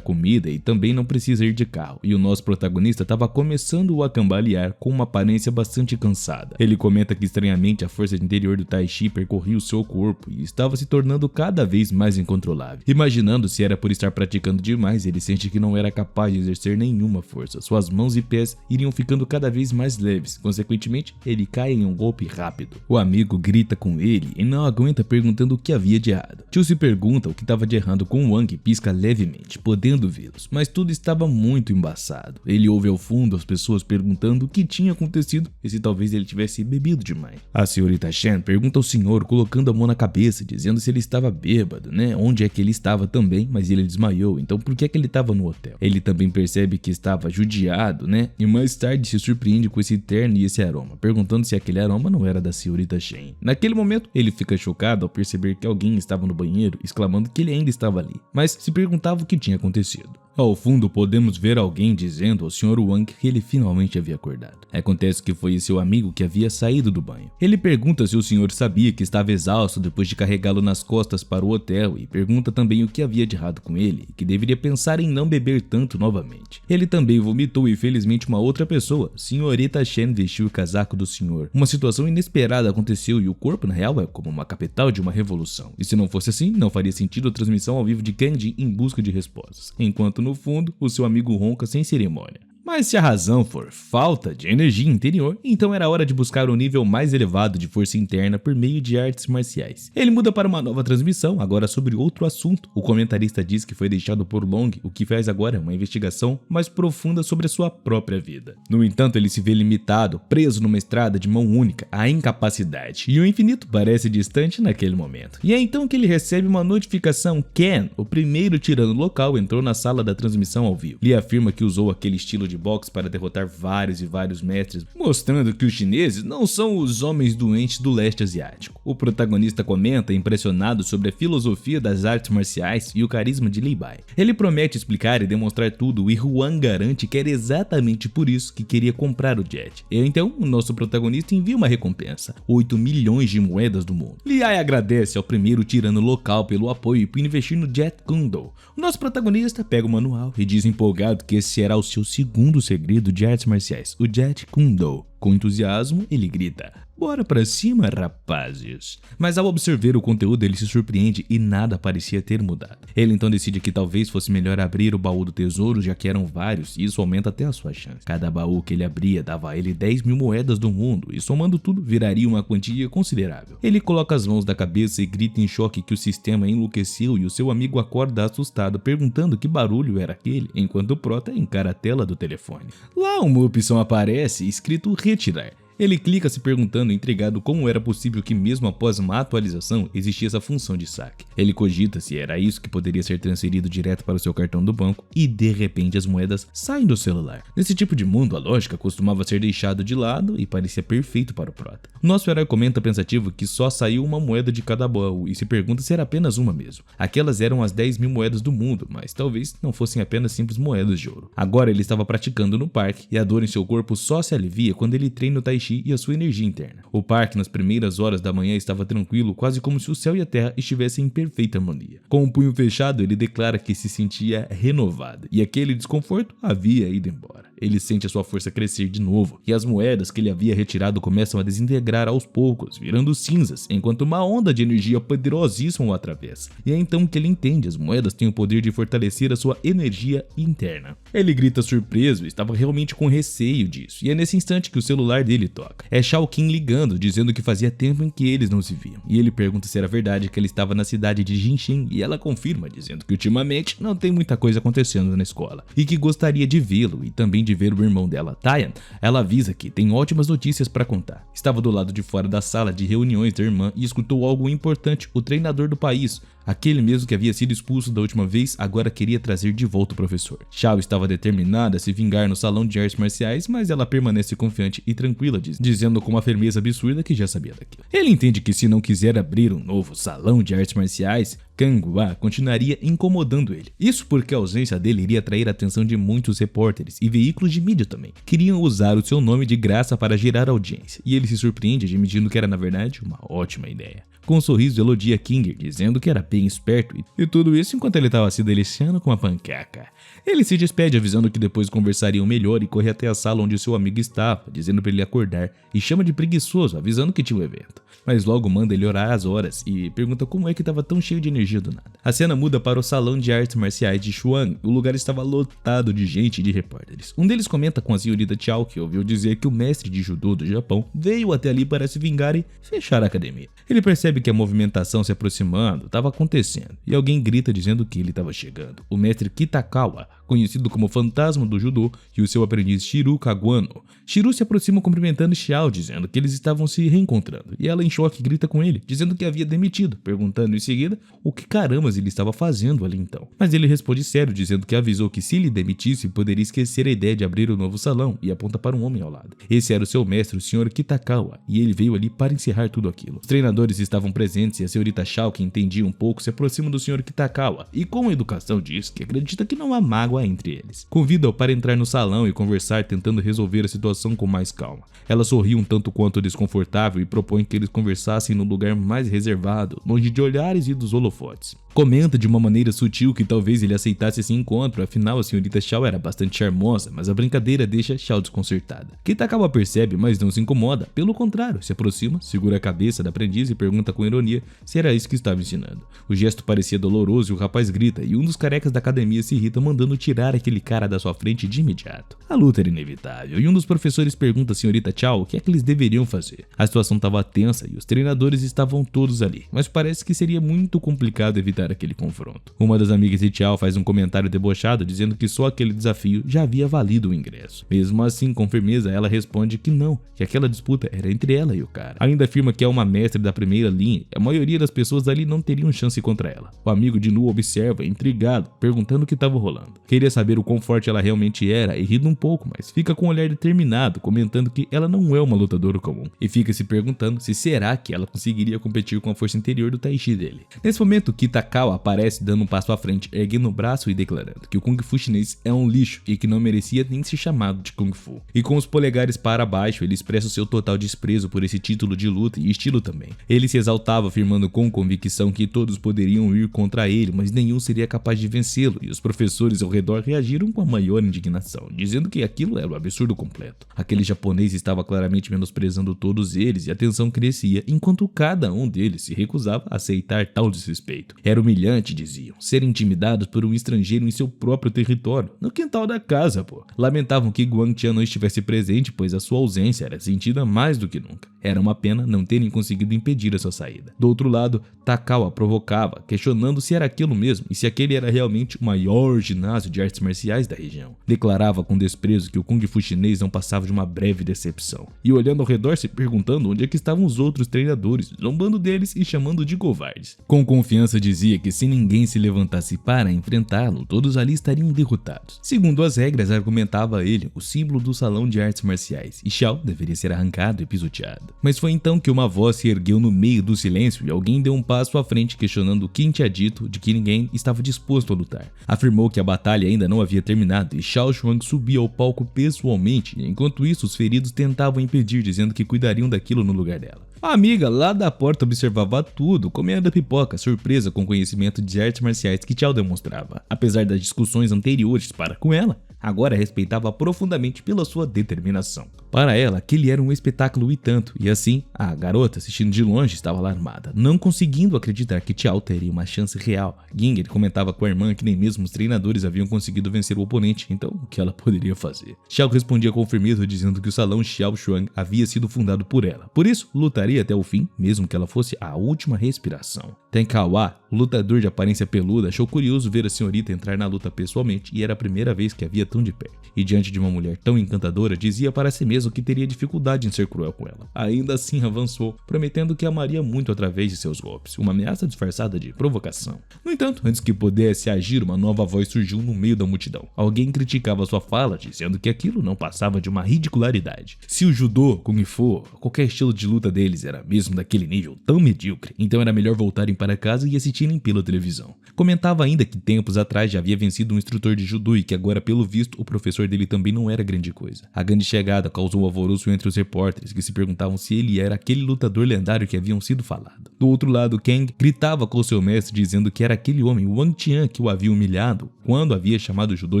comida e também não precisa ir de carro. E o nosso protagonista estava começando a cambalear com uma aparência bastante cansada. Ele comenta que estranhamente a força interior do Tai Chi percorria o seu corpo e estava se tornando cada vez mais incontrolável. Imaginando se era por estar praticando demais, ele sente que não era capaz de exercer nenhuma força. Suas mãos e pés iriam ficando cada vez mais leves. Consequentemente, ele cai em um golpe rápido. O amigo grita com ele e não aguenta perguntando o que havia de errado. Tio se pergunta o que estava de errado com Wang e pisca levemente, podendo vê-los, mas tudo estava muito embaçado. Ele ouve ao fundo as pessoas perguntando o que tinha acontecido e se talvez ele tivesse bebido demais. A senhorita Shen pergunta ao senhor, colocando a mão na cabeça, dizendo se ele estava bêbado, onde é que ele estava também, mas ele desmaiou, então por que é que ele estava no hotel? Ele também percebe que estava judiado, e mais tarde se surpreende com esse terno e esse aroma, perguntando se aquele aroma não era da senhorita Shen. Naquele momento, ele fica chocado ao perceber que alguém estava no banheiro, exclamando que ele ainda estava ali, mas se perguntava o que tinha acontecido. Ao fundo, podemos ver alguém dizendo ao Sr. Wang que ele finalmente havia acordado. Acontece que foi seu amigo que havia saído do banho. Ele pergunta se o senhor sabia que estava exausto depois de carregá-lo nas costas para o hotel e pergunta também o que havia de errado com ele e que deveria pensar em não beber tanto novamente. Ele também vomitou e felizmente uma outra pessoa, senhorita Shen, vestiu o casaco do senhor. Uma situação inesperada aconteceu e o corpo na real é como uma capital de uma revolução. E se não fosse assim, não faria sentido a transmissão ao vivo de Candy em busca de respostas. Enquanto no fundo, o seu amigo ronca sem cerimônia. Mas se a razão for falta de energia interior, então era hora de buscar um nível mais elevado de força interna por meio de artes marciais. Ele muda para uma nova transmissão, agora sobre outro assunto. O comentarista diz que foi deixado por Long, o que faz agora uma investigação mais profunda sobre a sua própria vida. No entanto, ele se vê limitado, preso numa estrada de mão única, à incapacidade, e o infinito parece distante naquele momento. E é então que ele recebe uma notificação. Ken, o primeiro tirano local, entrou na sala da transmissão ao vivo. Ele afirma que usou aquele estilo de boxe para derrotar vários e vários mestres, mostrando que os chineses não são os homens doentes do leste asiático. O protagonista comenta impressionado sobre a filosofia das artes marciais e o carisma de Li Bai. Ele promete explicar e demonstrar tudo e Huang garante que era exatamente por isso que queria comprar o jet. E então, o nosso protagonista envia uma recompensa, 8 milhões de moedas do mundo. Li Bai agradece ao primeiro tirano local pelo apoio e por investir no Jet Kune Do. O nosso protagonista pega o manual e diz empolgado que esse será o seu segundo segredo de artes marciais, o Jet Kune Do. Com entusiasmo, ele grita: "Bora pra cima, rapazes!" Mas ao observar o conteúdo, ele se surpreende e nada parecia ter mudado. Ele então decide que talvez fosse melhor abrir o baú do tesouro, já que eram vários, e isso aumenta até a sua chance. Cada baú que ele abria dava a ele 10 mil moedas do mundo, e somando tudo, viraria uma quantia considerável. Ele coloca as mãos na cabeça e grita em choque que o sistema enlouqueceu e o seu amigo acorda assustado, perguntando que barulho era aquele, enquanto o prota encara a tela do telefone. Lá uma opção aparece, escrito retirar. Ele clica se perguntando, intrigado, como era possível que mesmo após uma atualização existia essa função de saque. Ele cogita se era isso que poderia ser transferido direto para o seu cartão do banco e de repente as moedas saem do celular. Nesse tipo de mundo, a lógica costumava ser deixada de lado e parecia perfeito para o prota. Nosso herói comenta pensativo que só saiu uma moeda de cada baú e se pergunta se era apenas uma mesmo. Aquelas eram as 10 mil moedas do mundo, mas talvez não fossem apenas simples moedas de ouro. Agora ele estava praticando no parque e a dor em seu corpo só se alivia quando ele treina o Tai Chi e a sua energia interna. O parque nas primeiras horas da manhã estava tranquilo, quase como se o céu e a terra estivessem em perfeita harmonia. Com o punho fechado, ele declara que se sentia renovado e aquele desconforto havia ido embora. ele sente a sua força crescer de novo, e as moedas que ele havia retirado começam a desintegrar aos poucos, virando cinzas, enquanto uma onda de energia poderosíssima o atravessa. E é então que ele entende, as moedas têm o poder de fortalecer a sua energia interna. Ele grita surpreso, estava realmente com receio disso, e é nesse instante que o celular dele toca. É Shao Kahn ligando, dizendo que fazia tempo em que eles não se viam, e ele pergunta se era verdade que ele estava na cidade de Jincheng, e ela confirma, dizendo que ultimamente não tem muita coisa acontecendo na escola, e que gostaria de vê-lo e também de ver o irmão dela, Tyan. Ela avisa que tem ótimas notícias para contar. Estava do lado de fora da sala de reuniões da irmã e escutou algo importante. O treinador do país, aquele mesmo que havia sido expulso da última vez, agora queria trazer de volta o professor. Shao estava determinada a se vingar no salão de artes marciais, mas ela permanece confiante e tranquila, dizendo com uma firmeza absurda que já sabia daquilo. Ele entende que se não quiser abrir um novo salão de artes marciais, Kangua continuaria incomodando ele. Isso porque a ausência dele iria atrair a atenção de muitos repórteres e veículos de mídia também. Queriam usar o seu nome de graça para gerar audiência, e ele se surpreende admitindo que era na verdade uma ótima ideia. Com um sorriso elogia Kinger, dizendo que era bem esperto, e tudo isso enquanto ele estava se deliciando com a panqueca. Ele se despede avisando que depois conversariam melhor e corre até a sala onde seu amigo estava, dizendo para ele acordar, e chama de preguiçoso, avisando que tinha um evento. Mas logo manda ele orar as horas e pergunta como é que estava tão cheio de energia do nada. A cena muda para o salão de artes marciais de Xuan. O lugar estava lotado de gente e de repórteres. Um deles comenta com a senhorita Chao que ouviu dizer que o mestre de judô do Japão veio até ali para se vingar e fechar a academia. Ele percebe que a movimentação se aproximando estava acontecendo e alguém grita dizendo que ele estava chegando. O mestre Kitakawa, conhecido como Fantasma do Judô, e o seu aprendiz Shiru Kaguano. Shiru se aproxima cumprimentando Xiao, dizendo que eles estavam se reencontrando, e ela em choque grita com ele, dizendo que havia demitido, perguntando em seguida o que carambas ele estava fazendo ali então. Mas ele responde sério, dizendo que avisou que se ele demitisse poderia esquecer a ideia de abrir o novo salão, e aponta para um homem ao lado. Esse era o seu mestre, o Sr. Kitakawa, e ele veio ali para encerrar tudo aquilo. Os treinadores estavam presentes e a senhorita Shao, que entendia um pouco, se aproxima do Sr. Kitakawa, e com educação diz que acredita que não há mágoa entre eles. Convida-o para entrar no salão e conversar, tentando resolver a situação com mais calma. Ela sorri um tanto quanto desconfortável e propõe que eles conversassem no lugar mais reservado, longe de olhares e dos holofotes. Comenta de uma maneira sutil que talvez ele aceitasse esse encontro, afinal a senhorita Shao era bastante charmosa, mas a brincadeira deixa Shao desconcertada. Kitakawa percebe, mas não se incomoda, pelo contrário, se aproxima, segura a cabeça da aprendiz e pergunta com ironia se era isso que estava ensinando. O gesto parecia doloroso e o rapaz grita, e um dos carecas da academia se irrita mandando tirar aquele cara da sua frente de imediato. A luta era inevitável, e um dos professores pergunta à senhorita Chao o que é que eles deveriam fazer. A situação estava tensa e os treinadores estavam todos ali, mas parece que seria muito complicado evitar aquele confronto. Uma das amigas de Chao faz um comentário debochado dizendo que só aquele desafio já havia valido o ingresso. Mesmo assim, com firmeza, ela responde que não, que aquela disputa era entre ela e o cara. Ainda afirma que é uma mestre da primeira linha e a maioria das pessoas ali não teriam chance contra ela. O amigo de Nu observa, intrigado, perguntando o que estava rolando. Queria saber o quão forte ela realmente era e rindo um pouco, mas fica com um olhar determinado, comentando que ela não é uma lutadora comum, e fica se perguntando se será que ela conseguiria competir com a força interior do Tai Chi dele. Nesse momento, Kitakawa aparece dando um passo à frente, erguendo o braço e declarando que o Kung Fu chinês é um lixo e que não merecia nem ser chamado de Kung Fu. E com os polegares para baixo, ele expressa o seu total desprezo por esse título de luta e estilo também. Ele se exaltava, afirmando com convicção que todos poderiam ir contra ele, mas nenhum seria capaz de vencê-lo, e os professores ao redor reagiram com a maior indignação, dizendo que aquilo era um absurdo completo. Aquele japonês estava claramente menosprezando todos eles e a tensão crescia, enquanto cada um deles se recusava a aceitar tal desrespeito. Era humilhante, diziam, ser intimidados por um estrangeiro em seu próprio território, no quintal da casa, pô. Lamentavam que Guang Tian não estivesse presente, pois a sua ausência era sentida mais do que nunca. Era uma pena não terem conseguido impedir a sua saída. Do outro lado, Takawa provocava, questionando se era aquilo mesmo e se aquele era realmente o maior ginásio de artes marciais da região. Declarava com desprezo que o Kung Fu chinês não passava de uma breve decepção, e olhando ao redor se perguntando onde é que estavam os outros treinadores, zombando deles e chamando de covardes. Com confiança dizia que se ninguém se levantasse para enfrentá-lo, todos ali estariam derrotados. Segundo as regras, argumentava ele, o símbolo do salão de artes marciais, e Xiao deveria ser arrancado e pisoteado. Mas foi então que uma voz se ergueu no meio do silêncio e alguém deu um passo à frente questionando quem tinha dito de que ninguém estava disposto a lutar. Afirmou que a batalha ainda não havia terminado e Xiao Shuang subia ao palco pessoalmente, e enquanto isso os feridos tentavam impedir, dizendo que cuidariam daquilo no lugar dela. A amiga lá da porta observava tudo, comendo a pipoca, surpresa com o conhecimento conhecimento de artes marciais que Xiao demonstrava. Apesar das discussões anteriores para com ela, agora a respeitava profundamente pela sua determinação. Para ela, aquele era um espetáculo e tanto, e assim, a garota, assistindo de longe, estava alarmada, não conseguindo acreditar que Xiao teria uma chance real. Ginger comentava com a irmã que nem mesmo os treinadores haviam conseguido vencer o oponente, então o que ela poderia fazer? Xiao respondia com firmeza dizendo que o salão Xiao Xuan havia sido fundado por ela, por isso lutaria até o fim, mesmo que ela fosse a última respiração. Ten Kawa, o lutador de aparência peluda, achou curioso ver a senhorita entrar na luta pessoalmente e era a primeira vez que a via tão de perto. E diante de uma mulher tão encantadora, dizia para si mesmo que teria dificuldade em ser cruel com ela. Ainda assim avançou, prometendo que amaria muito através de seus golpes, uma ameaça disfarçada de provocação. No entanto, antes que pudesse agir, uma nova voz surgiu no meio da multidão. Alguém criticava sua fala, dizendo que aquilo não passava de uma ridicularidade. Se o judô, kung fu, qualquer estilo de luta deles era mesmo daquele nível tão medíocre, então era melhor voltarem para casa e assistirem pela televisão. Comentava ainda que tempos atrás já havia vencido um instrutor de judô e que agora, pelo visto, o professor dele também não era grande coisa. A grande chegada causou alvoroço entre os repórteres, que se perguntavam se ele era aquele lutador lendário que haviam sido falado. Do outro lado, Kang gritava com seu mestre dizendo que era aquele homem, Wang Tian, que o havia humilhado quando havia chamado o judô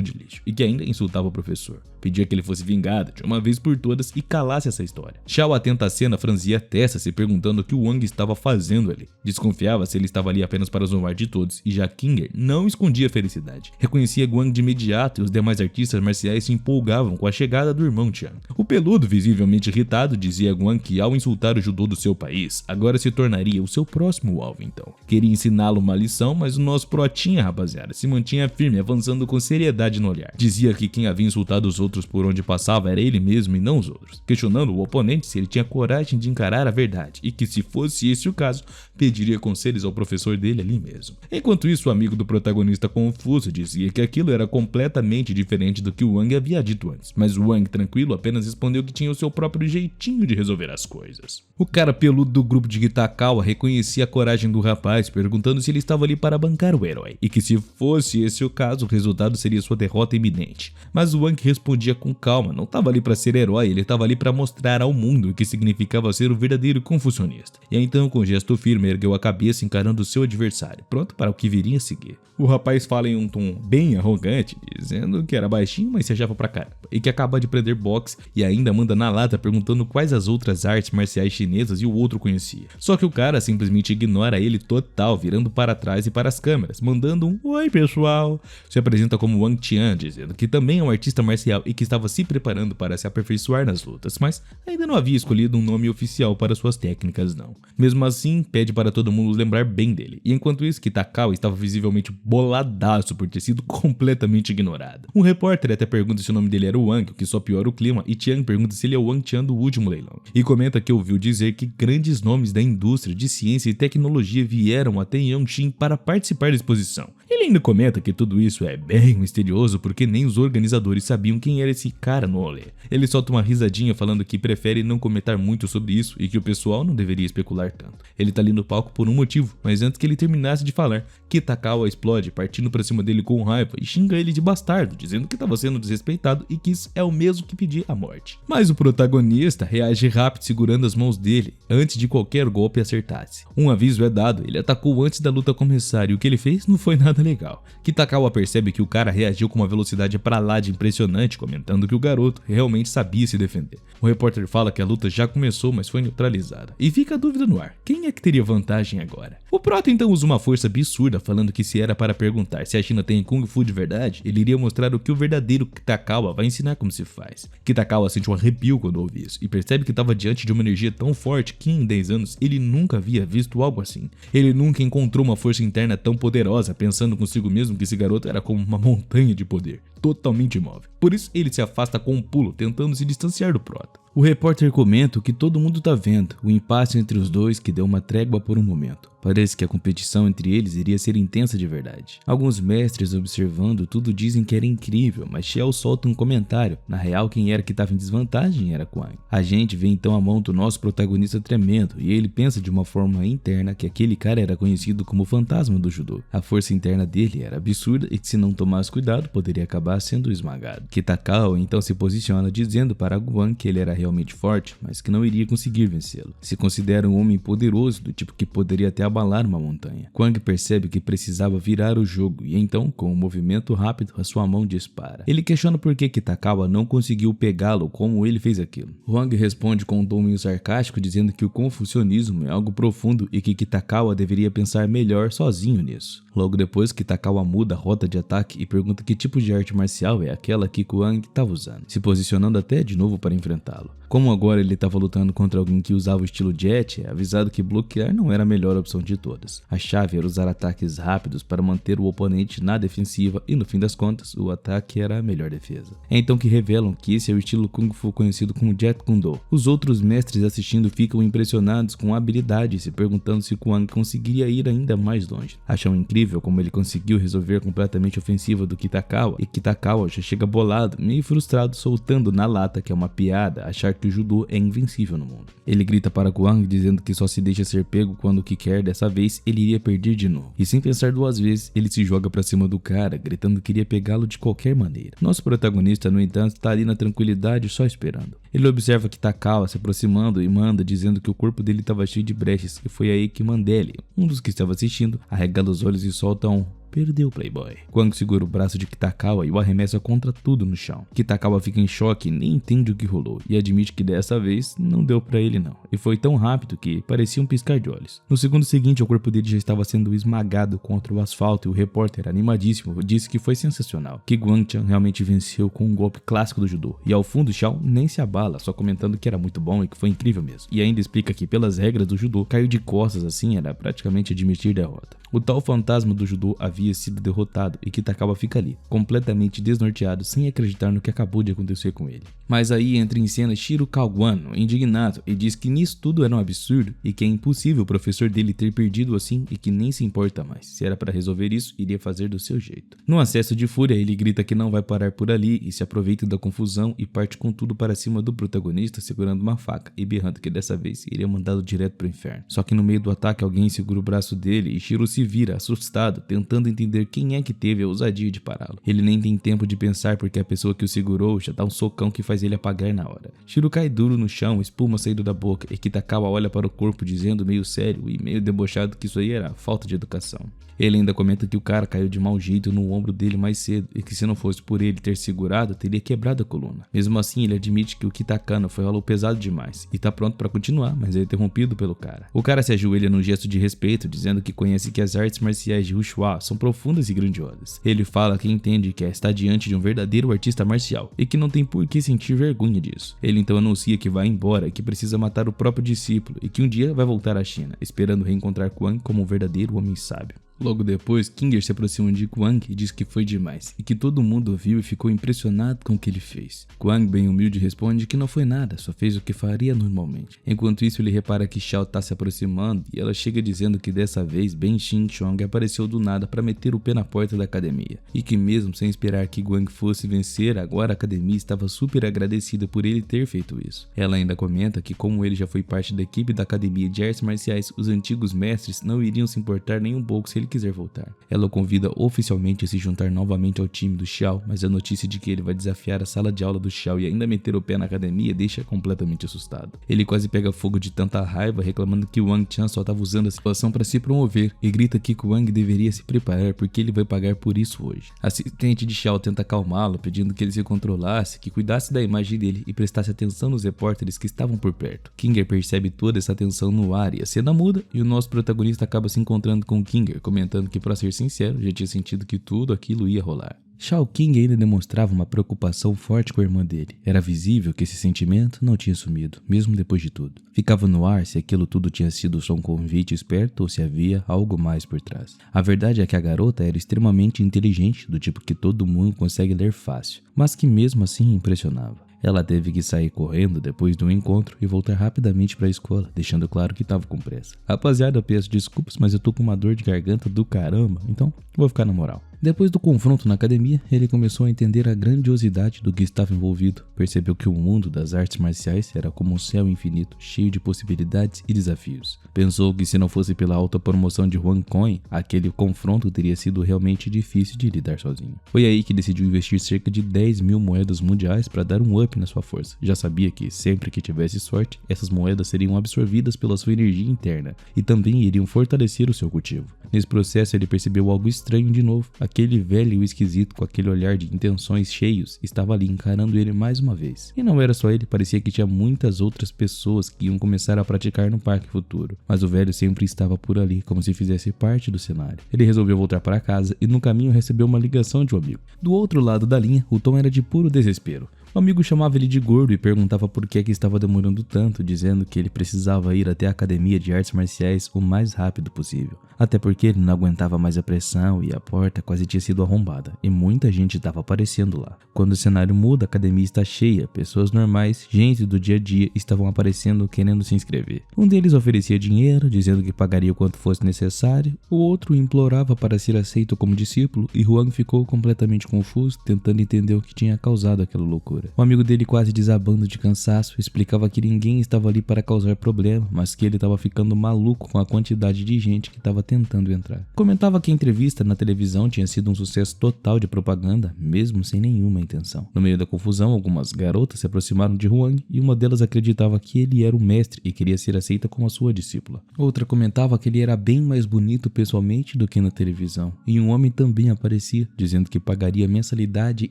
de lixo, e que ainda insultava o professor. Pedia que ele fosse vingado de uma vez por todas e calasse essa história. Xiao, atenta à cena, franzia a testa, se perguntando o que o Wang estava fazendo ali. Desconfiava se ele estava ali apenas para zombar de todos, e já Kinger não escondia a felicidade. Reconhecia Wang de imediato e os demais artistas marciais se empolgavam com a chegada do irmão Tian. O peludo, visivelmente irritado, dizia a Wang que ao insultar o judô do seu país, agora se tornaria o seu próximo alvo então. Queria ensiná-lo uma lição, mas o nosso protinha, rapaziada, se mantinha firme, avançando com seriedade no olhar. Dizia que quem havia insultado os outros por onde passava era ele mesmo e não os outros, questionando o oponente se ele tinha coragem de encarar a verdade e que, se fosse esse o caso, pediria conselhos ao professor dele ali mesmo. Enquanto isso, o amigo do protagonista, confuso, dizia que aquilo era completamente diferente do que o Wang havia dito antes, mas o Wang, tranquilo, apenas respondeu que tinha o seu próprio jeitinho de resolver as coisas. O cara peludo do grupo de Kitakawa reconhecia a coragem do rapaz, perguntando se ele estava ali para bancar o herói, e que se fosse esse o caso, o resultado seria sua derrota iminente. Mas o Wang respondia com calma, não estava ali para ser herói, ele estava ali para mostrar ao mundo o que significava ser o verdadeiro confucionista. E então, com gesto firme, ergueu a cabeça encarando seu adversário, pronto para o que viria a seguir. O rapaz fala em um tom bem arrogante, dizendo que era baixinho, mas se achava pra caramba, e que acaba de aprender boxe e ainda manda na lata perguntando quais as outras artes marciais chinesas e o outro conhecia. Só que o cara simplesmente ignora ele total, virando para trás e para as câmeras, mandando um "Oi pessoal". Se apresenta como Wang Tian, dizendo que também é um artista marcial e que estava se preparando para se aperfeiçoar nas lutas, mas ainda não havia escolhido um nome oficial para suas técnicas não. Mesmo assim, pede para todo mundo lembrar bem dele, e enquanto isso, Kitakawa estava visivelmente boladaço por ter sido completamente ignorado. Um repórter até pergunta se o nome dele era Wang, o que só piora o clima, e Tian pergunta se ele é o Wang Tian do último leilão, e comenta que ouviu dizer que grandes nomes da indústria de ciência e tecnologia vieram até Yangqing para participar da exposição. Ele ainda comenta que tudo isso é bem misterioso porque nem os organizadores sabiam quem era esse cara no rolê. Ele solta uma risadinha falando que prefere não comentar muito sobre isso e que o pessoal não deveria especular tanto. Ele tá ali no palco por um motivo, mas antes que ele terminasse de falar, Kitakawa explode, partindo pra cima dele com raiva e xinga ele de bastardo, dizendo que estava sendo desrespeitado e que isso é o mesmo que pedir a morte. Mas o protagonista reage rápido segurando as mãos dele, antes de qualquer golpe acertasse. Um aviso é dado, ele atacou antes da luta começar e o que ele fez não foi nada legal. Kitakawa percebe que o cara reagiu com uma velocidade pra lá de impressionante, comentando que o garoto realmente sabia se defender. O repórter fala que a luta já começou, mas foi neutralizada. E fica a dúvida no ar, quem é que teria vantagem agora? O prota então usa uma força absurda, falando que se era para perguntar se a China tem Kung Fu de verdade, ele iria mostrar o que o verdadeiro Kitakawa vai ensinar como se faz. Kitakawa sente um arrepio quando ouve isso, e percebe que estava diante de uma energia tão forte que em 10 anos ele nunca havia visto algo assim. Ele nunca encontrou uma força interna tão poderosa, pensando consigo mesmo que esse garoto era como uma montanha de poder, totalmente imóvel. Por isso ele se afasta com um pulo, tentando se distanciar do prota. O repórter comenta o que todo mundo tá vendo, o impasse entre os dois que deu uma trégua por um momento. Parece que a competição entre eles iria ser intensa de verdade. Alguns mestres observando tudo dizem que era incrível, mas Xiao solta um comentário. Na real, quem era que estava em desvantagem era Kwang. A gente vê então a mão do nosso protagonista tremendo, e ele pensa de uma forma interna que aquele cara era conhecido como o fantasma do judô. A força interna dele era absurda e que se não tomasse cuidado poderia acabar acabar sendo esmagado. Kitagawa então se posiciona dizendo para Guan que ele era realmente forte, mas que não iria conseguir vencê-lo. Se considera um homem poderoso, do tipo que poderia até abalar uma montanha. Kwang percebe que precisava virar o jogo e então, com um movimento rápido, a sua mão dispara. Ele questiona por que Kitagawa não conseguiu pegá-lo como ele fez aquilo. Hwang responde com um tom meio sarcástico, dizendo que o confucionismo é algo profundo e que Kitagawa deveria pensar melhor sozinho nisso. Logo depois, Kitagawa muda a rota de ataque e pergunta que tipo de arte marcial é aquela que Kwang estava usando, se posicionando até de novo para enfrentá-lo. Como agora ele estava lutando contra alguém que usava o estilo Jet, é avisado que bloquear não era a melhor opção de todas. A chave era usar ataques rápidos para manter o oponente na defensiva e no fim das contas, o ataque era a melhor defesa. É então que revelam que esse é o estilo Kung Fu conhecido como Jet Kune Do. Os outros mestres assistindo ficam impressionados com a habilidade e se perguntando se Kwang conseguiria ir ainda mais longe. Acham incrível como ele conseguiu resolver completamente a ofensiva do Kitagawa e Kitagawa já chega bolado, meio frustrado, soltando na lata que é uma piada achar que o judô é invencível no mundo. Ele grita para Kwang dizendo que só se deixa ser pego quando o que quer dessa vez ele iria perder de novo. E sem pensar duas vezes, ele se joga para cima do cara, gritando que iria pegá-lo de qualquer maneira. Nosso protagonista, no entanto, está ali na tranquilidade só esperando. Ele observa Kitagawa se aproximando e manda dizendo que o corpo dele estava cheio de brechas e foi aí que Mandeli, um dos que estava assistindo, arregala os olhos e solta um "Perdeu, Playboy". Kwang segura o braço de Kitagawa e o arremessa contra tudo no chão. Kitagawa fica em choque e nem entende o que rolou e admite que dessa vez não deu pra ele não. E foi tão rápido que parecia um piscar de olhos. No segundo seguinte, o corpo dele já estava sendo esmagado contra o asfalto e o repórter, animadíssimo, disse que foi sensacional, que Guangchan realmente venceu com um golpe clássico do judô. E ao fundo, Shao nem se abala, só comentando que era muito bom e que foi incrível mesmo. E ainda explica que pelas regras do judô, cair de costas assim era praticamente admitir derrota. O tal fantasma do judô havia sido derrotado e Kitagawa fica ali, completamente desnorteado, sem acreditar no que acabou de acontecer com ele. Mas aí entra em cena Shiro Kawano, indignado, e diz que nisso tudo era um absurdo e que é impossível o professor dele ter perdido assim e que nem se importa mais. Se era para resolver isso, iria fazer do seu jeito. No acesso de fúria, ele grita que não vai parar por ali e se aproveita da confusão e parte com tudo para cima do protagonista, segurando uma faca e berrando que dessa vez iria mandá-lo direto pro inferno. Só que no meio do ataque, alguém segura o braço dele e Shiro se vira, assustado, tentando entender quem é que teve a ousadia de pará-lo. Ele nem tem tempo de pensar porque a pessoa que o segurou já dá um socão que faz ele apagar na hora. Shiro cai duro no chão, espuma saindo da boca e Kitagawa olha para o corpo dizendo meio sério e meio debochado que isso aí era falta de educação. Ele ainda comenta que o cara caiu de mau jeito no ombro dele mais cedo e que se não fosse por ele ter segurado, teria quebrado a coluna. Mesmo assim, ele admite que o Kitagawa foi algo pesado demais e tá pronto para continuar, mas é interrompido pelo cara. O cara se ajoelha num gesto de respeito, dizendo que conhece que as artes marciais de Wuxia são profundas e grandiosas. Ele fala que entende que está diante de um verdadeiro artista marcial e que não tem por que sentir vergonha disso. Ele então anuncia que vai embora e que precisa matar o próprio discípulo e que um dia vai voltar à China, esperando reencontrar Kwang como um verdadeiro homem sábio. Logo depois, Kinger se aproxima de Kwang e diz que foi demais e que todo mundo viu e ficou impressionado com o que ele fez. Kwang, bem humilde, responde que não foi nada, só fez o que faria normalmente. Enquanto isso, ele repara que Shao está se aproximando e ela chega dizendo que dessa vez Ben Xingchong apareceu do nada para meter o pé na porta da academia e que mesmo sem esperar que Kwang fosse vencer, agora a academia estava super agradecida por ele ter feito isso. Ela ainda comenta que como ele já foi parte da equipe da academia de artes marciais, os antigos mestres não iriam se importar nem um pouco se ele quiser voltar. Ela o convida oficialmente a se juntar novamente ao time do Xiao, mas a notícia de que ele vai desafiar a sala de aula do Xiao e ainda meter o pé na academia deixa completamente assustado. Ele quase pega fogo de tanta raiva, reclamando que Wang Chan só estava usando a situação para se promover e grita que Kwang deveria se preparar porque ele vai pagar por isso hoje. A assistente de Xiao tenta acalmá-lo, pedindo que ele se controlasse, que cuidasse da imagem dele e prestasse atenção nos repórteres que estavam por perto. Kinger percebe toda essa tensão no ar e a cena muda e o nosso protagonista acaba se encontrando com Kinger, comentando que, para ser sincero, já tinha sentido que tudo aquilo ia rolar. Shao King ainda demonstrava uma preocupação forte com a irmã dele. Era visível que esse sentimento não tinha sumido, mesmo depois de tudo. Ficava no ar se aquilo tudo tinha sido só um convite esperto ou se havia algo mais por trás. A verdade é que a garota era extremamente inteligente, do tipo que todo mundo consegue ler fácil, mas que mesmo assim impressionava. Ela teve que sair correndo depois do encontro e voltar rapidamente para a escola, deixando claro que estava com pressa. Rapaziada, eu peço desculpas, mas eu tô com uma dor de garganta do caramba, então vou ficar na moral. Depois do confronto na academia, ele começou a entender a grandiosidade do que estava envolvido. Percebeu que o mundo das artes marciais era como um céu infinito, cheio de possibilidades e desafios. Pensou que se não fosse pela alta promoção de Huang Coin, aquele confronto teria sido realmente difícil de lidar sozinho. Foi aí que decidiu investir cerca de 10 mil moedas mundiais para dar um up na sua força. Já sabia que, sempre que tivesse sorte, essas moedas seriam absorvidas pela sua energia interna e também iriam fortalecer o seu cultivo. Nesse processo ele percebeu algo estranho de novo. Aquele velho e esquisito com aquele olhar de intenções cheios estava ali encarando ele mais uma vez. E não era só ele, parecia que tinha muitas outras pessoas que iam começar a praticar no Parque Futuro. Mas o velho sempre estava por ali, como se fizesse parte do cenário. Ele resolveu voltar para casa e no caminho recebeu uma ligação de um amigo. Do outro lado da linha, o tom era de puro desespero. O amigo chamava ele de gordo e perguntava por que estava demorando tanto, dizendo que ele precisava ir até a academia de artes marciais o mais rápido possível. Até porque ele não aguentava mais a pressão e a porta quase tinha sido arrombada e muita gente estava aparecendo lá. Quando o cenário muda, a academia está cheia, pessoas normais, gente do dia a dia estavam aparecendo querendo se inscrever. Um deles oferecia dinheiro, dizendo que pagaria o quanto fosse necessário, o outro implorava para ser aceito como discípulo e Huang ficou completamente confuso, tentando entender o que tinha causado aquela loucura. Um amigo dele, quase desabando de cansaço, explicava que ninguém estava ali para causar problema, mas que ele estava ficando maluco com a quantidade de gente que estava tentando entrar. Comentava que a entrevista na televisão tinha sido um sucesso total de propaganda, mesmo sem nenhuma intenção. No meio da confusão, algumas garotas se aproximaram de Huang e uma delas acreditava que ele era o mestre e queria ser aceita como a sua discípula. Outra comentava que ele era bem mais bonito pessoalmente do que na televisão, e um homem também aparecia, dizendo que pagaria mensalidade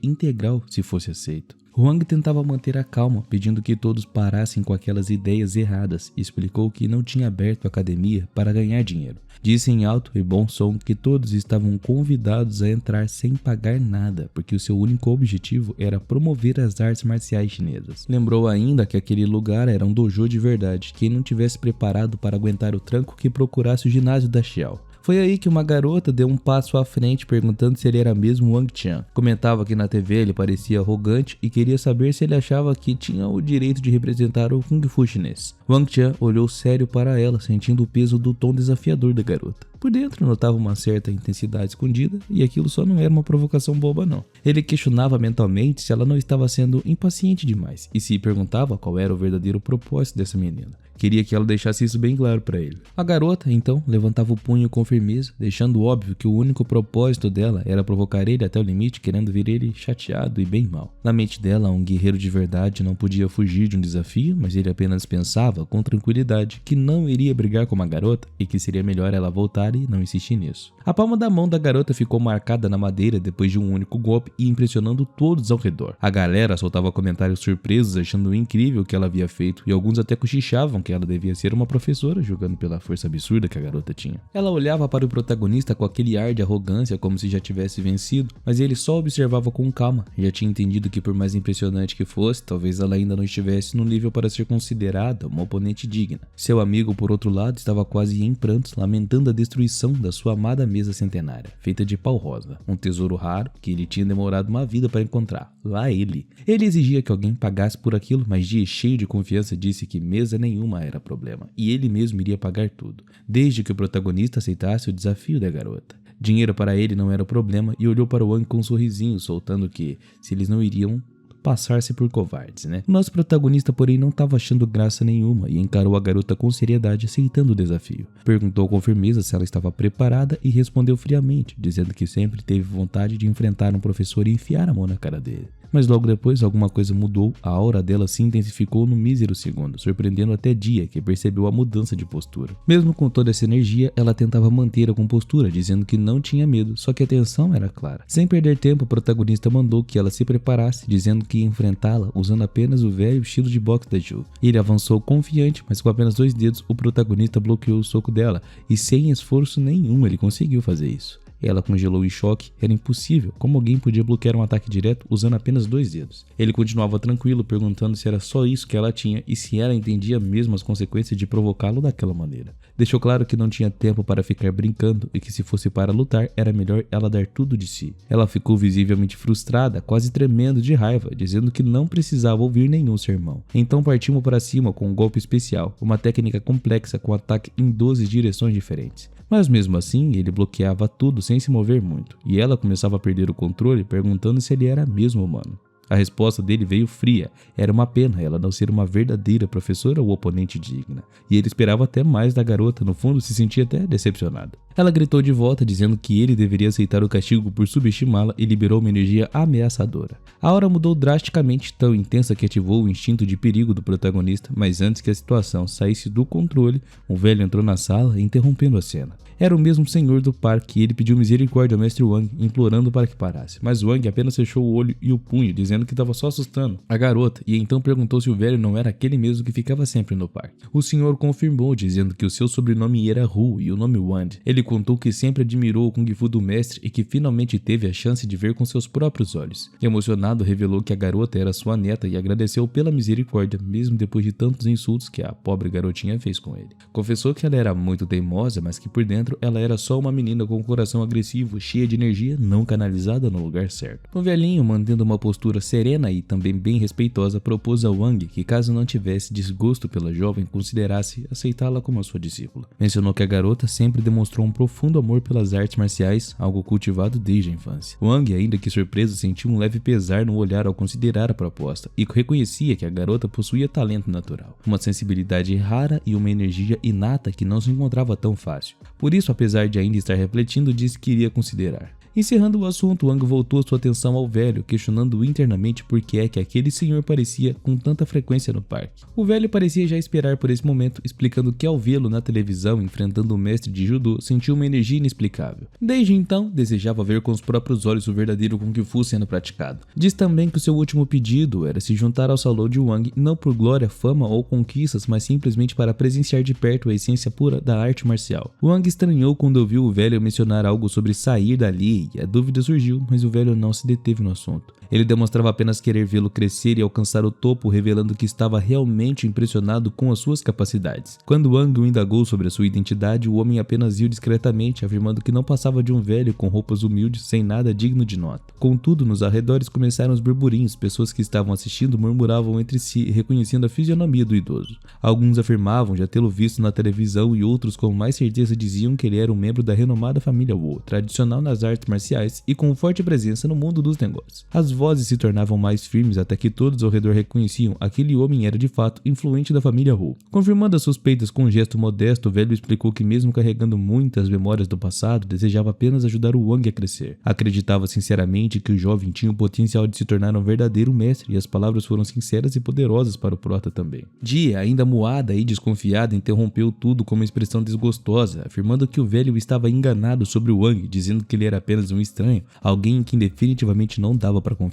integral se fosse aceito. Huang tentava manter a calma, pedindo que todos parassem com aquelas ideias erradas e explicou que não tinha aberto a academia para ganhar dinheiro. Disse em alto e bom som que todos estavam convidados a entrar sem pagar nada, porque o seu único objetivo era promover as artes marciais chinesas. Lembrou ainda que aquele lugar era um dojo de verdade, quem não tivesse preparado para aguentar o tranco que procurasse o ginásio da Xiao. Foi aí que uma garota deu um passo à frente perguntando se ele era mesmo Wang Tian. Comentava que na TV ele parecia arrogante e queria saber se ele achava que tinha o direito de representar o Kung Fu chinês. Wang Tian olhou sério para ela, sentindo o peso do tom desafiador da garota. Por dentro notava uma certa intensidade escondida e aquilo só não era uma provocação boba não. Ele questionava mentalmente se ela não estava sendo impaciente demais e se perguntava qual era o verdadeiro propósito dessa menina. Queria que ela deixasse isso bem claro para ele. A garota, então, levantava o punho com firmeza, deixando óbvio que o único propósito dela era provocar ele até o limite, querendo ver ele chateado e bem mal. Na mente dela, um guerreiro de verdade não podia fugir de um desafio, mas ele apenas pensava com tranquilidade que não iria brigar com uma garota e que seria melhor ela voltar e não insistir nisso. A palma da mão da garota ficou marcada na madeira depois de um único golpe e impressionando todos ao redor. A galera soltava comentários surpresos achando incrível o que ela havia feito e alguns até cochichavam que ela devia ser uma professora, julgando pela força absurda que a garota tinha. Ela olhava para o protagonista com aquele ar de arrogância como se já tivesse vencido, mas ele só observava com calma. Já tinha entendido que por mais impressionante que fosse, talvez ela ainda não estivesse no nível para ser considerada uma oponente digna. Seu amigo, por outro lado, estava quase em prantos, lamentando a destruição da sua amada mesa centenária, feita de pau rosa, um tesouro raro que ele tinha demorado uma vida para encontrar. Lá ele. Ele exigia que alguém pagasse por aquilo, mas Jie, cheio de confiança, disse que mesa nenhuma era problema, e ele mesmo iria pagar tudo, desde que o protagonista aceitasse o desafio da garota. Dinheiro para ele não era o problema e olhou para Wang com um sorrisinho, soltando que, se eles não iriam passar-se por covardes, né? O nosso protagonista, porém, não estava achando graça nenhuma e encarou a garota com seriedade, aceitando o desafio. Perguntou com firmeza se ela estava preparada e respondeu friamente, dizendo que sempre teve vontade de enfrentar um professor e enfiar a mão na cara dele. Mas logo depois alguma coisa mudou, a aura dela se intensificou no mísero segundo, surpreendendo até Jie, que percebeu a mudança de postura. Mesmo com toda essa energia, ela tentava manter a compostura, dizendo que não tinha medo, só que a tensão era clara. Sem perder tempo, o protagonista mandou que ela se preparasse, dizendo que ia enfrentá-la usando apenas o velho estilo de boxe da Ju. Ele avançou confiante, mas com apenas 2 dedos, o protagonista bloqueou o soco dela, e sem esforço nenhum ele conseguiu fazer isso. Ela congelou em choque, era impossível, como alguém podia bloquear um ataque direto usando apenas 2 dedos. Ele continuava tranquilo, perguntando se era só isso que ela tinha e se ela entendia mesmo as consequências de provocá-lo daquela maneira. Deixou claro que não tinha tempo para ficar brincando e que se fosse para lutar, era melhor ela dar tudo de si. Ela ficou visivelmente frustrada, quase tremendo de raiva, dizendo que não precisava ouvir nenhum sermão. Então partimos para cima com um golpe especial, uma técnica complexa com ataque em 12 direções diferentes. Mas mesmo assim, ele bloqueava tudo sem se mover muito, e ela começava a perder o controle perguntando se ele era mesmo humano. A resposta dele veio fria. Era uma pena ela não ser uma verdadeira professora ou oponente digna. E ele esperava até mais da garota, no fundo se sentia até decepcionado. Ela gritou de volta dizendo que ele deveria aceitar o castigo por subestimá-la e liberou uma energia ameaçadora. A aura mudou drasticamente, tão intensa que ativou o instinto de perigo do protagonista, mas antes que a situação saísse do controle, um velho entrou na sala, interrompendo a cena. Era o mesmo senhor do parque e ele pediu misericórdia ao mestre Wang, implorando para que parasse. Mas Wang apenas fechou o olho e o punho, dizendo que estava só assustando a garota, e então perguntou se o velho não era aquele mesmo que ficava sempre no parque. O senhor confirmou, dizendo que o seu sobrenome era Hu e o nome Wand. Ele contou que sempre admirou o Kung Fu do mestre e que finalmente teve a chance de ver com seus próprios olhos. Emocionado, revelou que a garota era sua neta e agradeceu pela misericórdia, mesmo depois de tantos insultos que a pobre garotinha fez com ele. Confessou que ela era muito teimosa, mas que por dentro ela era só uma menina com um coração agressivo, cheia de energia não canalizada no lugar certo. O velhinho, mantendo uma postura serena e também bem respeitosa, propôs a Wang que, caso não tivesse desgosto pela jovem, considerasse aceitá-la como a sua discípula. Mencionou que a garota sempre demonstrou um profundo amor pelas artes marciais, algo cultivado desde a infância. Wang, ainda que surpreso, sentiu um leve pesar no olhar ao considerar a proposta e reconhecia que a garota possuía talento natural, uma sensibilidade rara e uma energia inata que não se encontrava tão fácil. Por isso, apesar de ainda estar refletindo, disse que iria considerar. Encerrando o assunto, Wang voltou sua atenção ao velho, questionando internamente por que é que aquele senhor parecia com tanta frequência no parque. O velho parecia já esperar por esse momento, explicando que ao vê-lo na televisão enfrentando o mestre de judô, sentiu uma energia inexplicável. Desde então, desejava ver com os próprios olhos o verdadeiro Kung Fu sendo praticado. Diz também que o seu último pedido era se juntar ao salão de Wang, não por glória, fama ou conquistas, mas simplesmente para presenciar de perto a essência pura da arte marcial. Wang estranhou quando ouviu o velho mencionar algo sobre sair dali, e a dúvida surgiu, mas o velho não se deteve no assunto. Ele demonstrava apenas querer vê-lo crescer e alcançar o topo, revelando que estava realmente impressionado com as suas capacidades. Quando Wang o indagou sobre a sua identidade, o homem apenas riu discretamente, afirmando que não passava de um velho com roupas humildes, sem nada digno de nota. Contudo, nos arredores começaram os burburinhos, pessoas que estavam assistindo murmuravam entre si, reconhecendo a fisionomia do idoso. Alguns afirmavam já tê-lo visto na televisão e outros com mais certeza diziam que ele era um membro da renomada família Wu, tradicional nas artes marciais e com forte presença no mundo dos negócios. As vozes se tornavam mais firmes até que todos ao redor reconheciam aquele homem era de fato influente da família Hu. Confirmando as suspeitas com um gesto modesto, o velho explicou que mesmo carregando muitas memórias do passado, desejava apenas ajudar o Wang a crescer. Acreditava sinceramente que o jovem tinha o potencial de se tornar um verdadeiro mestre e as palavras foram sinceras e poderosas para o prota também. Jie, ainda moada e desconfiada, interrompeu tudo com uma expressão desgostosa, afirmando que o velho estava enganado sobre o Wang, dizendo que ele era apenas um estranho, alguém em quem definitivamente não dava para confiar.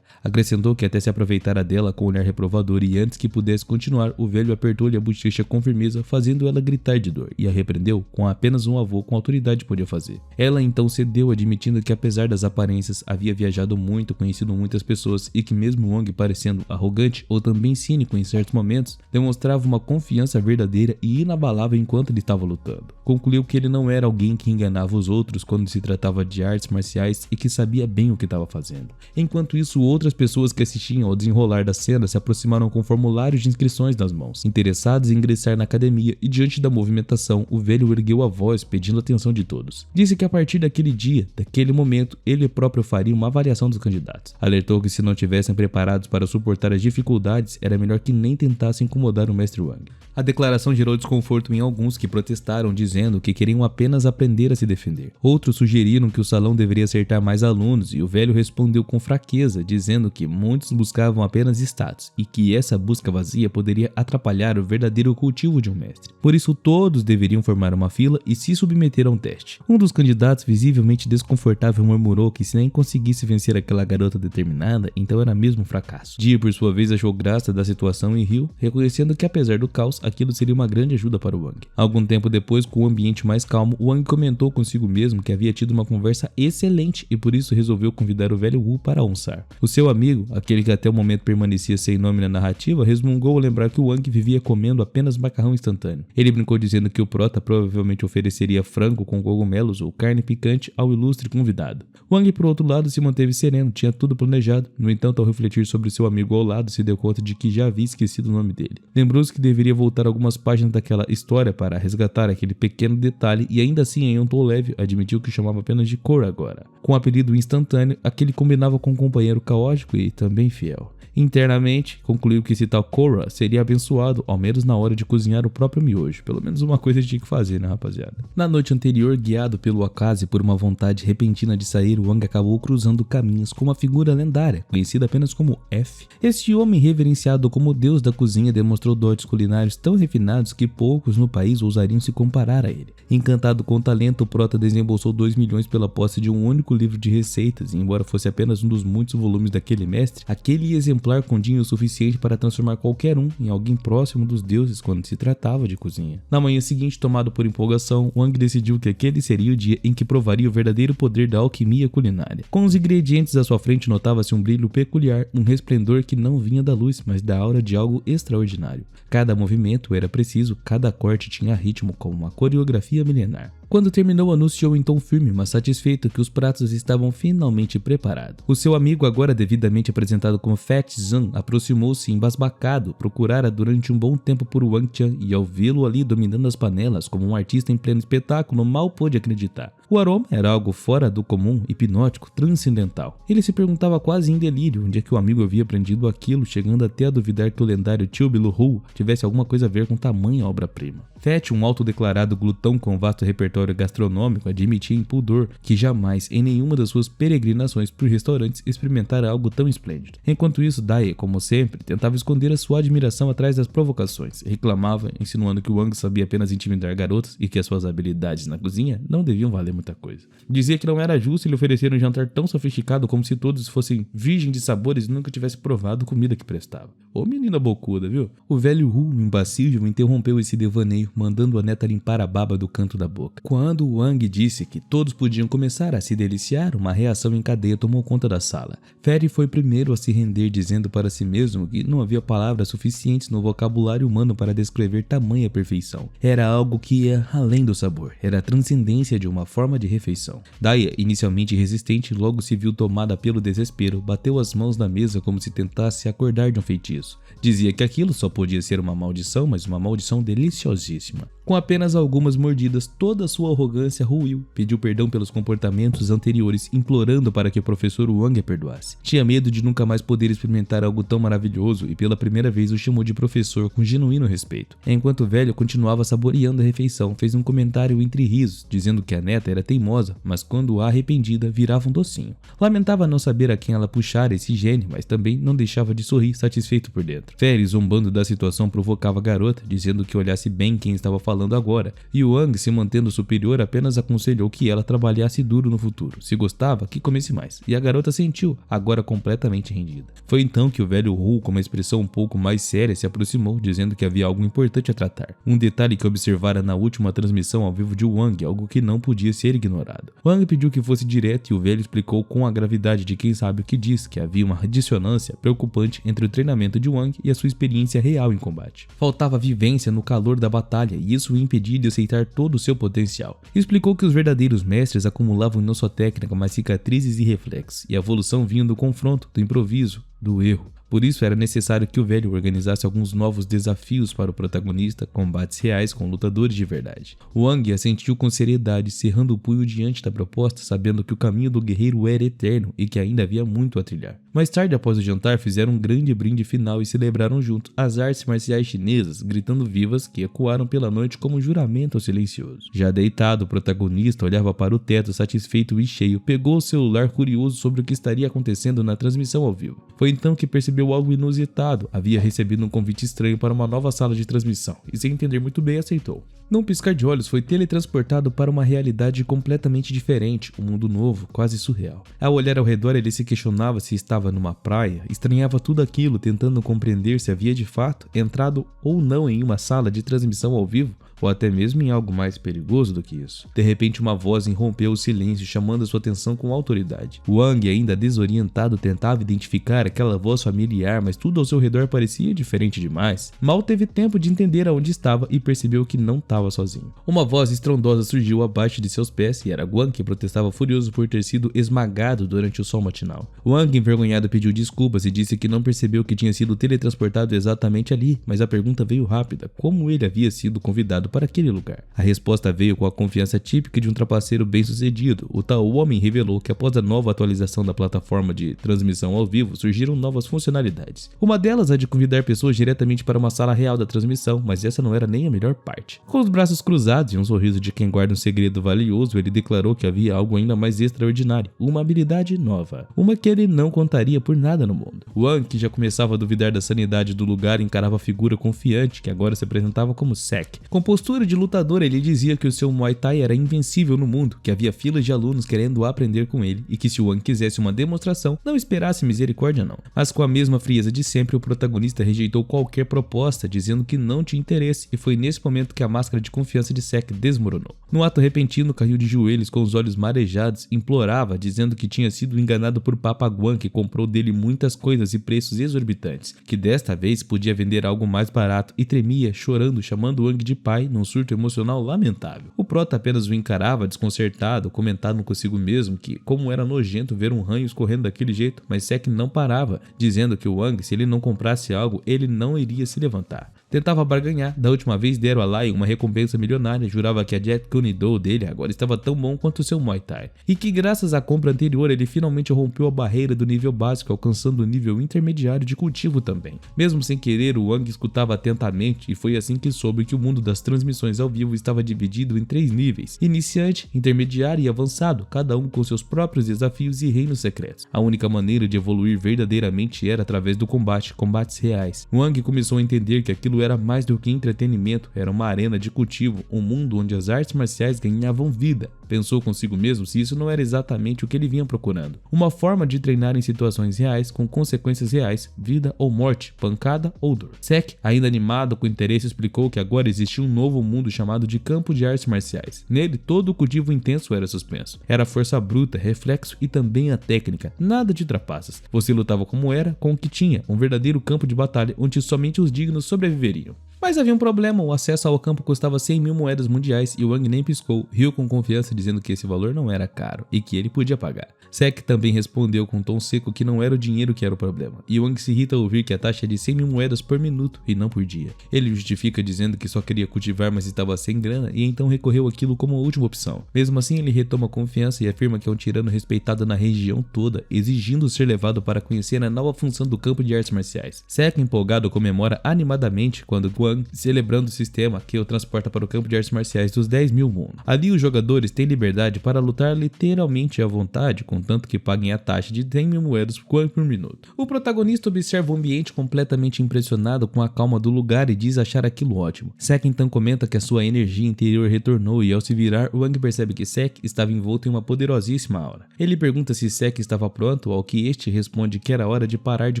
Acrescentou que até se aproveitara dela com um olhar reprovador e antes que pudesse continuar, o velho apertou-lhe a bochecha com firmeza, fazendo ela gritar de dor, e a repreendeu com apenas um avô com autoridade podia fazer. Ela então cedeu, admitindo que apesar das aparências, havia viajado muito, conhecido muitas pessoas e que mesmo Wang parecendo arrogante ou também cínico em certos momentos, demonstrava uma confiança verdadeira e inabalável enquanto ele estava lutando. Concluiu que ele não era alguém que enganava os outros quando se tratava de artes marciais e que sabia bem o que estava fazendo. Enquanto isso, outras pessoas que assistiam ao desenrolar da cena se aproximaram com formulários de inscrições nas mãos, interessados em ingressar na academia, e diante da movimentação, o velho ergueu a voz pedindo a atenção de todos. Disse que a partir daquele dia, daquele momento, ele próprio faria uma avaliação dos candidatos. Alertou que se não tivessem preparados para suportar as dificuldades, era melhor que nem tentassem incomodar o mestre Wang. A declaração gerou desconforto em alguns que protestaram, dizendo que queriam apenas aprender a se defender. Outros sugeriram que o salão deveria acertar mais alunos e o velho respondeu com fraqueza, dizendo que muitos buscavam apenas status e que essa busca vazia poderia atrapalhar o verdadeiro cultivo de um mestre. Por isso todos deveriam formar uma fila e se submeter a um teste. Um dos candidatos, visivelmente desconfortável, murmurou que se nem conseguisse vencer aquela garota determinada, então era mesmo um fracasso. Jie, por sua vez, achou graça da situação e riu, reconhecendo que apesar do caos, aquilo seria uma grande ajuda para o Wang. Algum tempo depois, com o ambiente mais calmo, Wang comentou consigo mesmo que havia tido uma conversa excelente e por isso resolveu convidar o velho Wu para almoçar. O seu amigo, aquele que até o momento permanecia sem nome na narrativa, resmungou ao lembrar que o Wang vivia comendo apenas macarrão instantâneo. Ele brincou dizendo que o prota provavelmente ofereceria frango com cogumelos ou carne picante ao ilustre convidado. Wang, por outro lado, se manteve sereno, tinha tudo planejado. No entanto, ao refletir sobre seu amigo ao lado, se deu conta de que já havia esquecido o nome dele. Lembrou-se que deveria voltar algumas páginas daquela história para resgatar aquele pequeno detalhe e ainda assim, em um tom leve, admitiu que chamava apenas de Cor agora. Com o apelido instantâneo, aquele combinava com um companheiro caótico e também fiel. Internamente, concluiu que esse tal Korra seria abençoado, ao menos na hora de cozinhar o próprio miojo. Pelo menos uma coisa tinha que fazer, né, rapaziada? Na noite anterior, guiado pelo acaso e por uma vontade repentina de sair, Wang acabou cruzando caminhos com uma figura lendária, conhecida apenas como F. Este homem, reverenciado como deus da cozinha, demonstrou dotes culinários tão refinados que poucos no país ousariam se comparar a ele. Encantado com o talento, o prota desembolsou 2 milhões pela posse de um único livro de receitas, e embora fosse apenas um dos muitos volumes daquele mestre, aquele exemplar continha o suficiente para transformar qualquer um em alguém próximo dos deuses quando se tratava de cozinha. Na manhã seguinte, tomado por empolgação, Wang decidiu que aquele seria o dia em que provaria o verdadeiro poder da alquimia culinária. Com os ingredientes à sua frente, notava-se um brilho peculiar, um resplendor que não vinha da luz, mas da aura de algo extraordinário. Cada movimento era preciso, cada corte tinha ritmo, como uma coreografia milenar. Quando terminou, anunciou em tom firme, mas satisfeito, que os pratos estavam finalmente preparados. O seu amigo, agora devidamente apresentado como Fat Zhang, aproximou-se embasbacado, procurara durante um bom tempo por Wang Tian e ao vê-lo ali dominando as panelas como um artista em pleno espetáculo, mal pôde acreditar. O aroma era algo fora do comum, hipnótico, transcendental. Ele se perguntava quase em delírio onde é que o amigo havia aprendido aquilo, chegando até a duvidar que o lendário Tio Bilu tivesse alguma coisa a ver com tamanha obra-prima. Fat, um autodeclarado glutão com vasto repertório gastronômico, admitia em pudor que jamais em nenhuma das suas peregrinações por restaurantes experimentara algo tão esplêndido. Enquanto isso, Dai, como sempre, tentava esconder a sua admiração atrás das provocações. Reclamava, insinuando que Wang sabia apenas intimidar garotas e que as suas habilidades na cozinha não deviam valer muita coisa. Dizia que não era justo lhe oferecer um jantar tão sofisticado como se todos fossem virgens de sabores e nunca tivessem provado comida que prestava. Ô menina bocuda, viu? O velho Hu, impassível, interrompeu esse devaneio, mandando a neta limpar a baba do canto da boca. Quando Wang disse que todos podiam começar a se deliciar, uma reação em cadeia tomou conta da sala. Feri foi primeiro a se render, dizendo para si mesmo que não havia palavras suficientes no vocabulário humano para descrever tamanha perfeição. Era algo que ia além do sabor, era a transcendência de uma forma de refeição. Daya, inicialmente resistente, logo se viu tomada pelo desespero, bateu as mãos na mesa como se tentasse acordar de um feitiço. Dizia que aquilo só podia ser uma maldição, mas uma maldição deliciosíssima. Com apenas algumas mordidas, toda a sua arrogância ruiu, pediu perdão pelos comportamentos anteriores, implorando para que o professor Wang a perdoasse. Tinha medo de nunca mais poder experimentar algo tão maravilhoso e pela primeira vez o chamou de professor com genuíno respeito. Enquanto o velho continuava saboreando a refeição, fez um comentário entre risos, dizendo que a neta era teimosa, mas quando arrependida virava um docinho. Lamentava não saber a quem ela puxara esse gênio, mas também não deixava de sorrir, satisfeito por dentro. Feri, zombando da situação, provocava a garota, dizendo que olhasse bem quem estava falando agora, e Wang, se mantendo superior, apenas aconselhou que ela trabalhasse duro no futuro. Se gostava, que comesse mais. E a garota sentiu, agora completamente rendida. Foi então que o velho Hu, com uma expressão um pouco mais séria, se aproximou, dizendo que havia algo importante a tratar. Um detalhe que observara na última transmissão ao vivo de Wang, algo que não podia ser ignorado. Wang pediu que fosse direto e o velho explicou com a gravidade de quem sabe o que diz, que havia uma dissonância preocupante entre o treinamento de Wang e a sua experiência real em combate. Faltava vivência no calor da batalha e isso o impedia de aceitar todo o seu potencial. Explicou que os verdadeiros mestres acumulavam não só técnica, mas cicatrizes e reflexos, e a evolução vinha do confronto, do improviso, do erro. Por isso era necessário que o velho organizasse alguns novos desafios para o protagonista, combates reais com lutadores de verdade. Wang assentiu com seriedade, cerrando o punho diante da proposta, sabendo que o caminho do guerreiro era eterno e que ainda havia muito a trilhar. Mais tarde, após o jantar, fizeram um grande brinde final e celebraram junto as artes marciais chinesas, gritando vivas que ecoaram pela noite como um juramento silencioso. Já deitado, o protagonista olhava para o teto satisfeito e cheio, pegou o celular curioso sobre o que estaria acontecendo na transmissão ao vivo. Foi então que percebeu percebeu algo inusitado. Havia recebido um convite estranho para uma nova sala de transmissão e, sem entender muito bem, aceitou. Num piscar de olhos, foi teletransportado para uma realidade completamente diferente, um mundo novo, quase surreal. Ao olhar ao redor, ele se questionava se estava numa praia, estranhava tudo aquilo, tentando compreender se havia de fato entrado ou não em uma sala de transmissão ao vivo, ou até mesmo em algo mais perigoso do que isso. De repente, uma voz irrompeu o silêncio, chamando sua atenção com autoridade. Wang, ainda desorientado, tentava identificar aquela voz familiar, mas tudo ao seu redor parecia diferente demais. Mal teve tempo de entender aonde estava e percebeu que não estava sozinho. Uma voz estrondosa surgiu abaixo de seus pés e era Wang, que protestava furioso por ter sido esmagado durante o sol matinal. Wang, envergonhado, pediu desculpas e disse que não percebeu que tinha sido teletransportado exatamente ali, mas a pergunta veio rápida: como ele havia sido convidado para aquele lugar? A resposta veio com a confiança típica de um trapaceiro bem-sucedido. O tal homem revelou que após a nova atualização da plataforma de transmissão ao vivo, surgiram novas funcionalidades. Uma delas é de convidar pessoas diretamente para uma sala real da transmissão, mas essa não era nem a melhor parte. Com os braços cruzados e um sorriso de quem guarda um segredo valioso, ele declarou que havia algo ainda mais extraordinário, uma habilidade nova, uma que ele não contaria por nada no mundo. Wang, que já começava a duvidar da sanidade do lugar, encarava a figura confiante que agora se apresentava como Sek. Com postura de lutador, ele dizia que o seu Muay Thai era invencível no mundo, que havia filas de alunos querendo aprender com ele e que se Wang quisesse uma demonstração, não esperasse misericórdia não. Mas com a mesma frieza de sempre, o protagonista rejeitou qualquer proposta, dizendo que não tinha interesse, e foi nesse momento que a máscara de confiança de Sek desmoronou. No ato repentino, caiu de joelhos com os olhos marejados, implorava, dizendo que tinha sido enganado por Papa Guan, que comprou dele muitas coisas e preços exorbitantes, que desta vez podia vender algo mais barato, e tremia, chorando, chamando Wang de pai, num surto emocional lamentável. O prota apenas o encarava, desconcertado, comentando consigo mesmo que como era nojento ver um ranho escorrendo daquele jeito, mas Sek não parava, dizendo que o Wang, se ele não comprasse algo, ele não iria se levantar. Tentava barganhar, da última vez deram a Lai uma recompensa milionária, jurava que a Jet Kune Do dele agora estava tão bom quanto o seu Muay Thai, e que graças à compra anterior ele finalmente rompeu a barreira do nível básico, alcançando o nível intermediário de cultivo também. Mesmo sem querer, o Wang escutava atentamente, e foi assim que soube que o mundo das transmissões ao vivo estava dividido em 3 níveis: iniciante, intermediário e avançado, cada um com seus próprios desafios e reinos secretos. A única maneira de evoluir verdadeiramente era através do combate, combates reais. Wang começou a entender que aquilo era mais do que entretenimento, era uma arena de cultivo, um mundo onde as artes marciais ganhavam vida. Pensou consigo mesmo se isso não era exatamente o que ele vinha procurando. Uma forma de treinar em situações reais, com consequências reais, vida ou morte, pancada ou dor. Sek, ainda animado com interesse, explicou que agora existia um novo mundo chamado de campo de artes marciais. Nele, todo o cultivo intenso era suspenso. Era força bruta, reflexo e também a técnica, nada de trapaças. Você lutava como era, com o que tinha, um verdadeiro campo de batalha onde somente os dignos sobreviveriam. Mas havia um problema: o acesso ao campo custava 100 mil moedas mundiais e Wang nem piscou, riu com confiança dizendo que esse valor não era caro e que ele podia pagar. Sek também respondeu com um tom seco que não era o dinheiro que era o problema, e Wang se irrita ao ouvir que a taxa é de 100 mil moedas por minuto e não por dia. Ele justifica dizendo que só queria cultivar, mas estava sem grana, e então recorreu àquilo como a última opção. Mesmo assim, ele retoma a confiança e afirma que é um tirano respeitado na região toda, exigindo ser levado para conhecer a nova função do campo de artes marciais. Sek, empolgado, comemora animadamente quando Wang, celebrando o sistema que o transporta para o campo de artes marciais dos 10 mil won. Ali os jogadores têm liberdade para lutar literalmente à vontade, contanto que paguem a taxa de 100 mil moedas por minuto. O protagonista observa o ambiente completamente impressionado com a calma do lugar e diz achar aquilo ótimo. Sek então comenta que a sua energia interior retornou e ao se virar, Wang percebe que Sek estava envolto em uma poderosíssima aura. Ele pergunta se Sek estava pronto, ao que este responde que era hora de parar de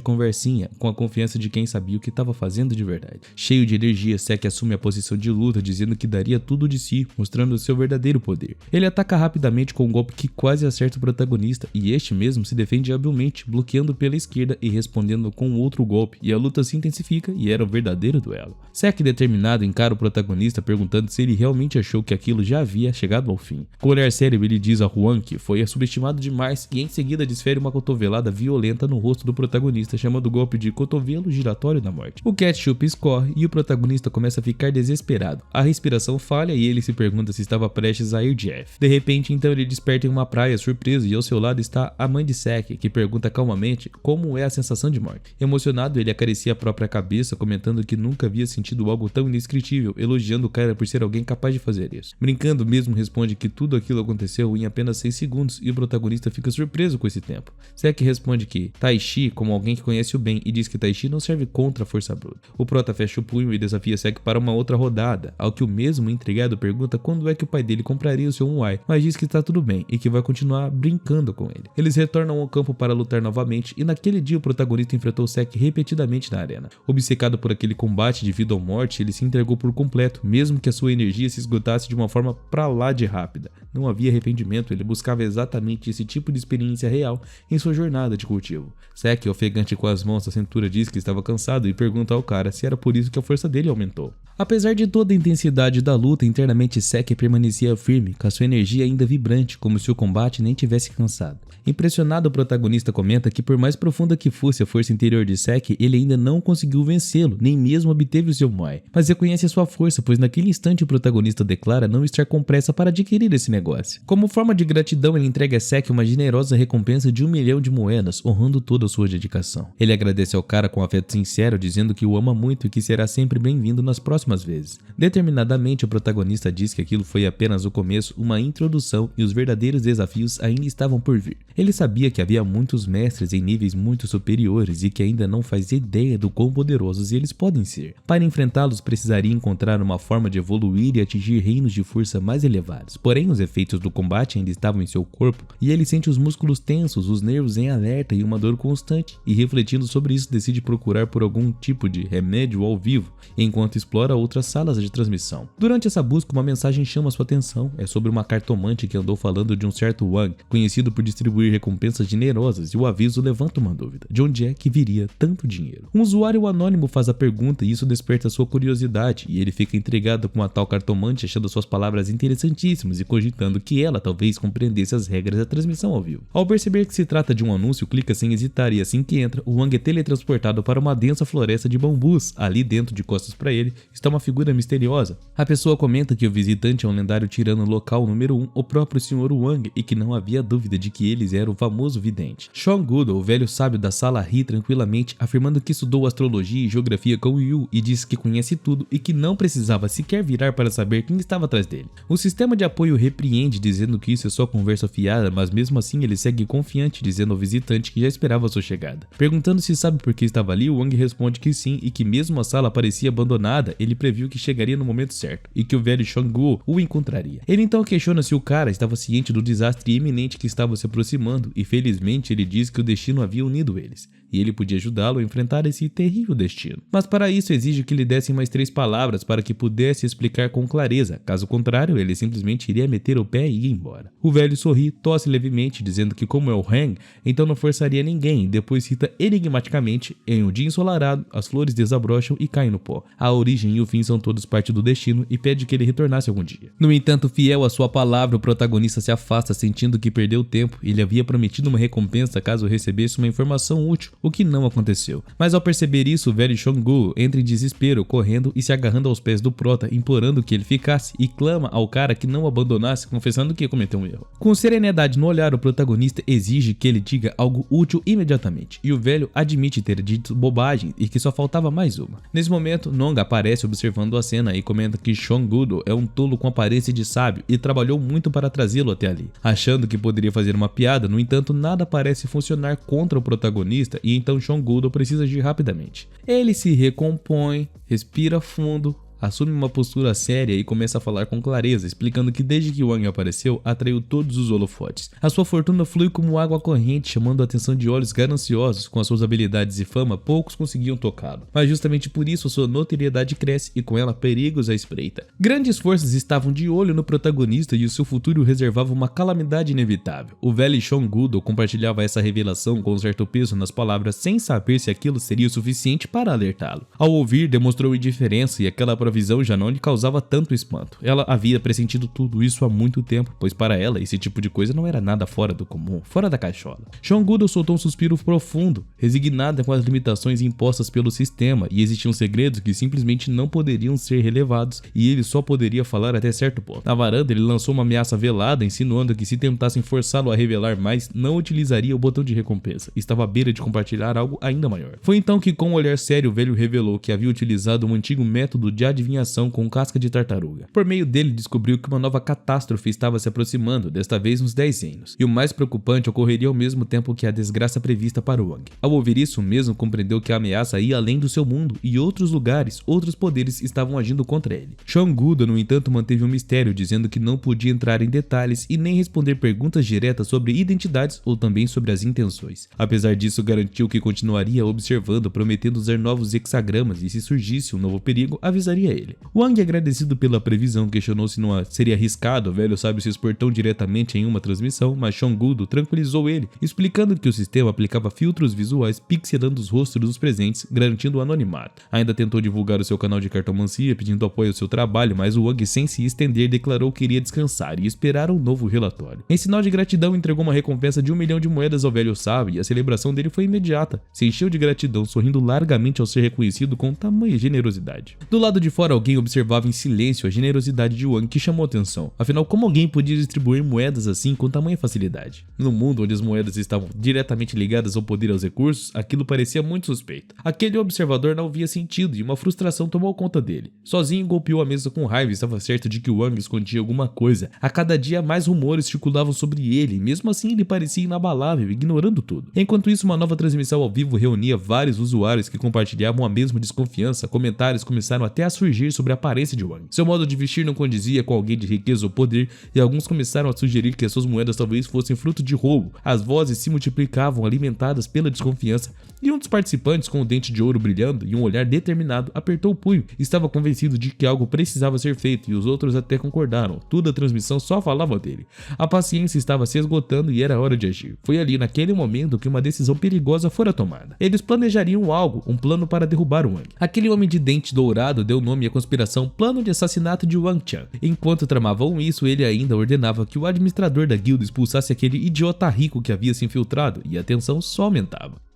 conversinha, com a confiança de quem sabia o que estava fazendo de verdade. Cheio de energia, Sek assume a posição de luta, dizendo que daria tudo de si, mostrando seu verdadeiro poder. Ele ataca rapidamente com um golpe que quase acerta o protagonista, e este mesmo se defende habilmente, bloqueando pela esquerda e respondendo com outro golpe, e a luta se intensifica e era o verdadeiro duelo. Sek, determinado, encara o protagonista perguntando se ele realmente achou que aquilo já havia chegado ao fim. Com o olhar sério, ele diz a Huan que foi subestimado demais e em seguida desfere uma cotovelada violenta no rosto do protagonista, chamando o golpe de cotovelo giratório da morte. O ketchup escorre e o protagonista protagonista começa a ficar desesperado. A respiração falha e ele se pergunta se estava prestes a ir de F. De repente, então ele desperta em uma praia surpreso e ao seu lado está a mãe de Zack, que pergunta calmamente como é a sensação de morte. Emocionado, ele acaricia a própria cabeça, comentando que nunca havia sentido algo tão indescritível, elogiando o cara por ser alguém capaz de fazer isso. Brincando mesmo, responde que tudo aquilo aconteceu em apenas 6 segundos e o protagonista fica surpreso com esse tempo. Zack responde que Tai Chi como alguém que conhece o bem e diz que Tai Chi não serve contra a força bruta. O prota fecha o punho e desafia Zack para uma outra rodada, ao que o mesmo intrigado pergunta quando é que o pai dele compraria o seu Muay, mas diz que está tudo bem e que vai continuar brincando com ele. Eles retornam ao campo para lutar novamente e naquele dia o protagonista enfrentou Zack repetidamente na arena. Obcecado por aquele combate de vida ou morte, ele se entregou por completo, mesmo que a sua energia se esgotasse de uma forma pra lá de rápida. Não havia arrependimento, ele buscava exatamente esse tipo de experiência real em sua jornada de cultivo. Zack, ofegante com as mãos à cintura, diz que estava cansado e pergunta ao cara se era por isso que a força dele aumentou. Apesar de toda a intensidade da luta, internamente Zack permanecia firme, com a sua energia ainda vibrante, como se o combate nem tivesse cansado. Impressionado, o protagonista comenta que por mais profunda que fosse a força interior de Zack, ele ainda não conseguiu vencê-lo, nem mesmo obteve o seu Muay. Mas reconhece a sua força, pois naquele instante o protagonista declara não estar com pressa para adquirir esse negócio. Como forma de gratidão, ele entrega a Zack uma generosa recompensa de 1 milhão de moedas, honrando toda a sua dedicação. Ele agradece ao cara com afeto sincero, dizendo que o ama muito e que será sempre bem-vindo nas próximas vezes. Determinadamente, o protagonista diz que aquilo foi apenas o começo, uma introdução, e os verdadeiros desafios ainda estavam por vir. Ele sabia que havia muitos mestres em níveis muito superiores e que ainda não faz ideia do quão poderosos eles podem ser. Para enfrentá-los, precisaria encontrar uma forma de evoluir e atingir reinos de força mais elevados. Porém, os efeitos do combate ainda estavam em seu corpo e ele sente os músculos tensos, os nervos em alerta e uma dor constante, e refletindo sobre isso decide procurar por algum tipo de remédio ao vivo, enquanto explora outras salas de transmissão. Durante essa busca, uma mensagem chama sua atenção. É sobre uma cartomante que andou falando de um certo Wang, conhecido por distribuir recompensas generosas, e o aviso levanta uma dúvida: de onde é que viria tanto dinheiro? Um usuário anônimo faz a pergunta e isso desperta sua curiosidade, e ele fica intrigado com a tal cartomante, achando suas palavras interessantíssimas e cogitando que ela talvez compreendesse as regras da transmissão ao vivo. Ao perceber que se trata de um anúncio, clica sem hesitar e assim que entra, o Wang é teletransportado para uma densa floresta de bambus. Ali dentro, de costas para ele, está uma figura misteriosa. A pessoa comenta que o visitante é um lendário tirano local número 1, o próprio Sr. Wang, e que não havia dúvida de que eles eram o famoso vidente. Sean Goodall, o velho sábio da sala, ri tranquilamente, afirmando que estudou astrologia e geografia com Yu e diz que conhece tudo e que não precisava sequer virar para saber quem estava atrás dele. O sistema de apoio repreende, dizendo que isso é só conversa fiada, mas mesmo assim ele segue confiante, dizendo ao visitante que já esperava sua chegada. Perguntando se sabe por que estava ali, Wang responde que sim e que mesmo a sala parecia abandonada, ele previu que chegaria no momento certo e que o velho Shang-Gu o encontraria. Ele então questiona se o cara estava ciente do desastre iminente que estava se aproximando e felizmente ele diz que o destino havia unido eles e ele podia ajudá-lo a enfrentar esse terrível destino. Mas para isso exige que lhe dessem mais 3 palavras para que pudesse explicar com clareza, caso contrário ele simplesmente iria meter o pé e ir embora. O velho sorri, tosse levemente, dizendo que como é o Hang, então não forçaria ninguém, depois cita enigmaticamente: em um dia ensolarado, as flores desabrocham e caem no pó. A origem e o fim são todos parte do destino e pede que ele retornasse algum dia. No entanto, fiel à sua palavra, o protagonista se afasta, sentindo que perdeu tempo e lhe havia prometido uma recompensa caso recebesse uma informação útil, o que não aconteceu. Mas ao perceber isso, o velho Shang-Gu entra em desespero, correndo e se agarrando aos pés do prota, implorando que ele ficasse, e clama ao cara que não o abandonasse, confessando que cometeu um erro. Com serenidade no olhar, o protagonista exige que ele diga algo útil imediatamente, e o velho admite ter dito bobagem e que só faltava mais uma. Nesse momento, Nong aparece observando a cena e comenta que Sean Goodall é um tolo com aparência de sábio e trabalhou muito para trazê-lo até ali. Achando que poderia fazer uma piada, no entanto, nada parece funcionar contra o protagonista e então Sean Goodall precisa agir rapidamente. Ele se recompõe, respira fundo, assume uma postura séria e começa a falar com clareza, explicando que desde que Wang apareceu, atraiu todos os holofotes. A sua fortuna flui como água corrente, chamando a atenção de olhos gananciosos. Com as suas habilidades e fama, poucos conseguiam tocá-lo. Mas justamente por isso, sua notoriedade cresce e com ela perigos à espreita. Grandes forças estavam de olho no protagonista e o seu futuro reservava uma calamidade inevitável. O velho Sean Goodall compartilhava essa revelação com um certo peso nas palavras, sem saber se aquilo seria o suficiente para alertá-lo. Ao ouvir, demonstrou indiferença e aquela aquela visão já não lhe causava tanto espanto. Ela havia pressentido tudo isso há muito tempo, pois para ela esse tipo de coisa não era nada fora do comum, fora da cachola. Sean Goodall soltou um suspiro profundo, resignada com as limitações impostas pelo sistema, e existiam segredos que simplesmente não poderiam ser relevados, e ele só poderia falar até certo ponto. Na varanda, ele lançou uma ameaça velada, insinuando que se tentassem forçá-lo a revelar mais, não utilizaria o botão de recompensa. Estava à beira de compartilhar algo ainda maior. Foi então que, com um olhar sério, o velho revelou que havia utilizado um antigo método de adivinhação com casca de tartaruga. Por meio dele, descobriu que uma nova catástrofe estava se aproximando, desta vez uns 10 anos. E o mais preocupante ocorreria ao mesmo tempo que a desgraça prevista para Wang. Ao ouvir isso, mesmo compreendeu que a ameaça ia além do seu mundo e outros lugares, outros poderes estavam agindo contra ele. Sean Goodall, no entanto, manteve um mistério, dizendo que não podia entrar em detalhes e nem responder perguntas diretas sobre identidades ou também sobre as intenções. Apesar disso, garantiu que continuaria observando, prometendo usar novos hexagramas e, se surgisse um novo perigo, avisaria ele. Wang, agradecido pela previsão, questionou se não seria arriscado o velho sábio se expor tão diretamente em uma transmissão, mas Sean Goodall tranquilizou ele, explicando que o sistema aplicava filtros visuais pixelando os rostos dos presentes, garantindo o anonimato. Ainda tentou divulgar o seu canal de cartomancia, pedindo apoio ao seu trabalho, mas Wang, sem se estender, declarou que iria descansar e esperar um novo relatório. Em sinal de gratidão, entregou uma recompensa de 1 milhão de moedas ao velho sábio, e a celebração dele foi imediata. Se encheu de gratidão, sorrindo largamente ao ser reconhecido com tamanha generosidade. Do lado de fora, alguém observava em silêncio a generosidade de Wang, que chamou atenção. Afinal, como alguém podia distribuir moedas assim com tamanha facilidade? No mundo onde as moedas estavam diretamente ligadas ao poder e aos recursos, aquilo parecia muito suspeito. Aquele observador não via sentido e uma frustração tomou conta dele. Sozinho golpeou a mesa com raiva e estava certo de que Wang escondia alguma coisa. A cada dia mais rumores circulavam sobre ele e mesmo assim ele parecia inabalável, ignorando tudo. Enquanto isso, uma nova transmissão ao vivo reunia vários usuários que compartilhavam a mesma desconfiança. Comentários começaram até a surgir sobre a aparência de Wang. Seu modo de vestir não condizia com alguém de riqueza ou poder, e alguns começaram a sugerir que as suas moedas talvez fossem fruto de roubo. As vozes se multiplicavam, alimentadas pela desconfiança, e um dos participantes, com o dente de ouro brilhando e um olhar determinado, apertou o punho. Estava convencido de que algo precisava ser feito, e os outros até concordaram. Toda a transmissão só falava dele. A paciência estava se esgotando e era hora de agir. Foi ali, naquele momento, que uma decisão perigosa fora tomada. Eles planejariam algo, um plano para derrubar Wang. Aquele homem de dente dourado deu nome à conspiração Plano de Assassinato de Wang Chan. Enquanto tramavam isso, ele ainda ordenava que o administrador da guilda expulsasse aquele idiota rico que havia se infiltrado, e a tensão só aumentava.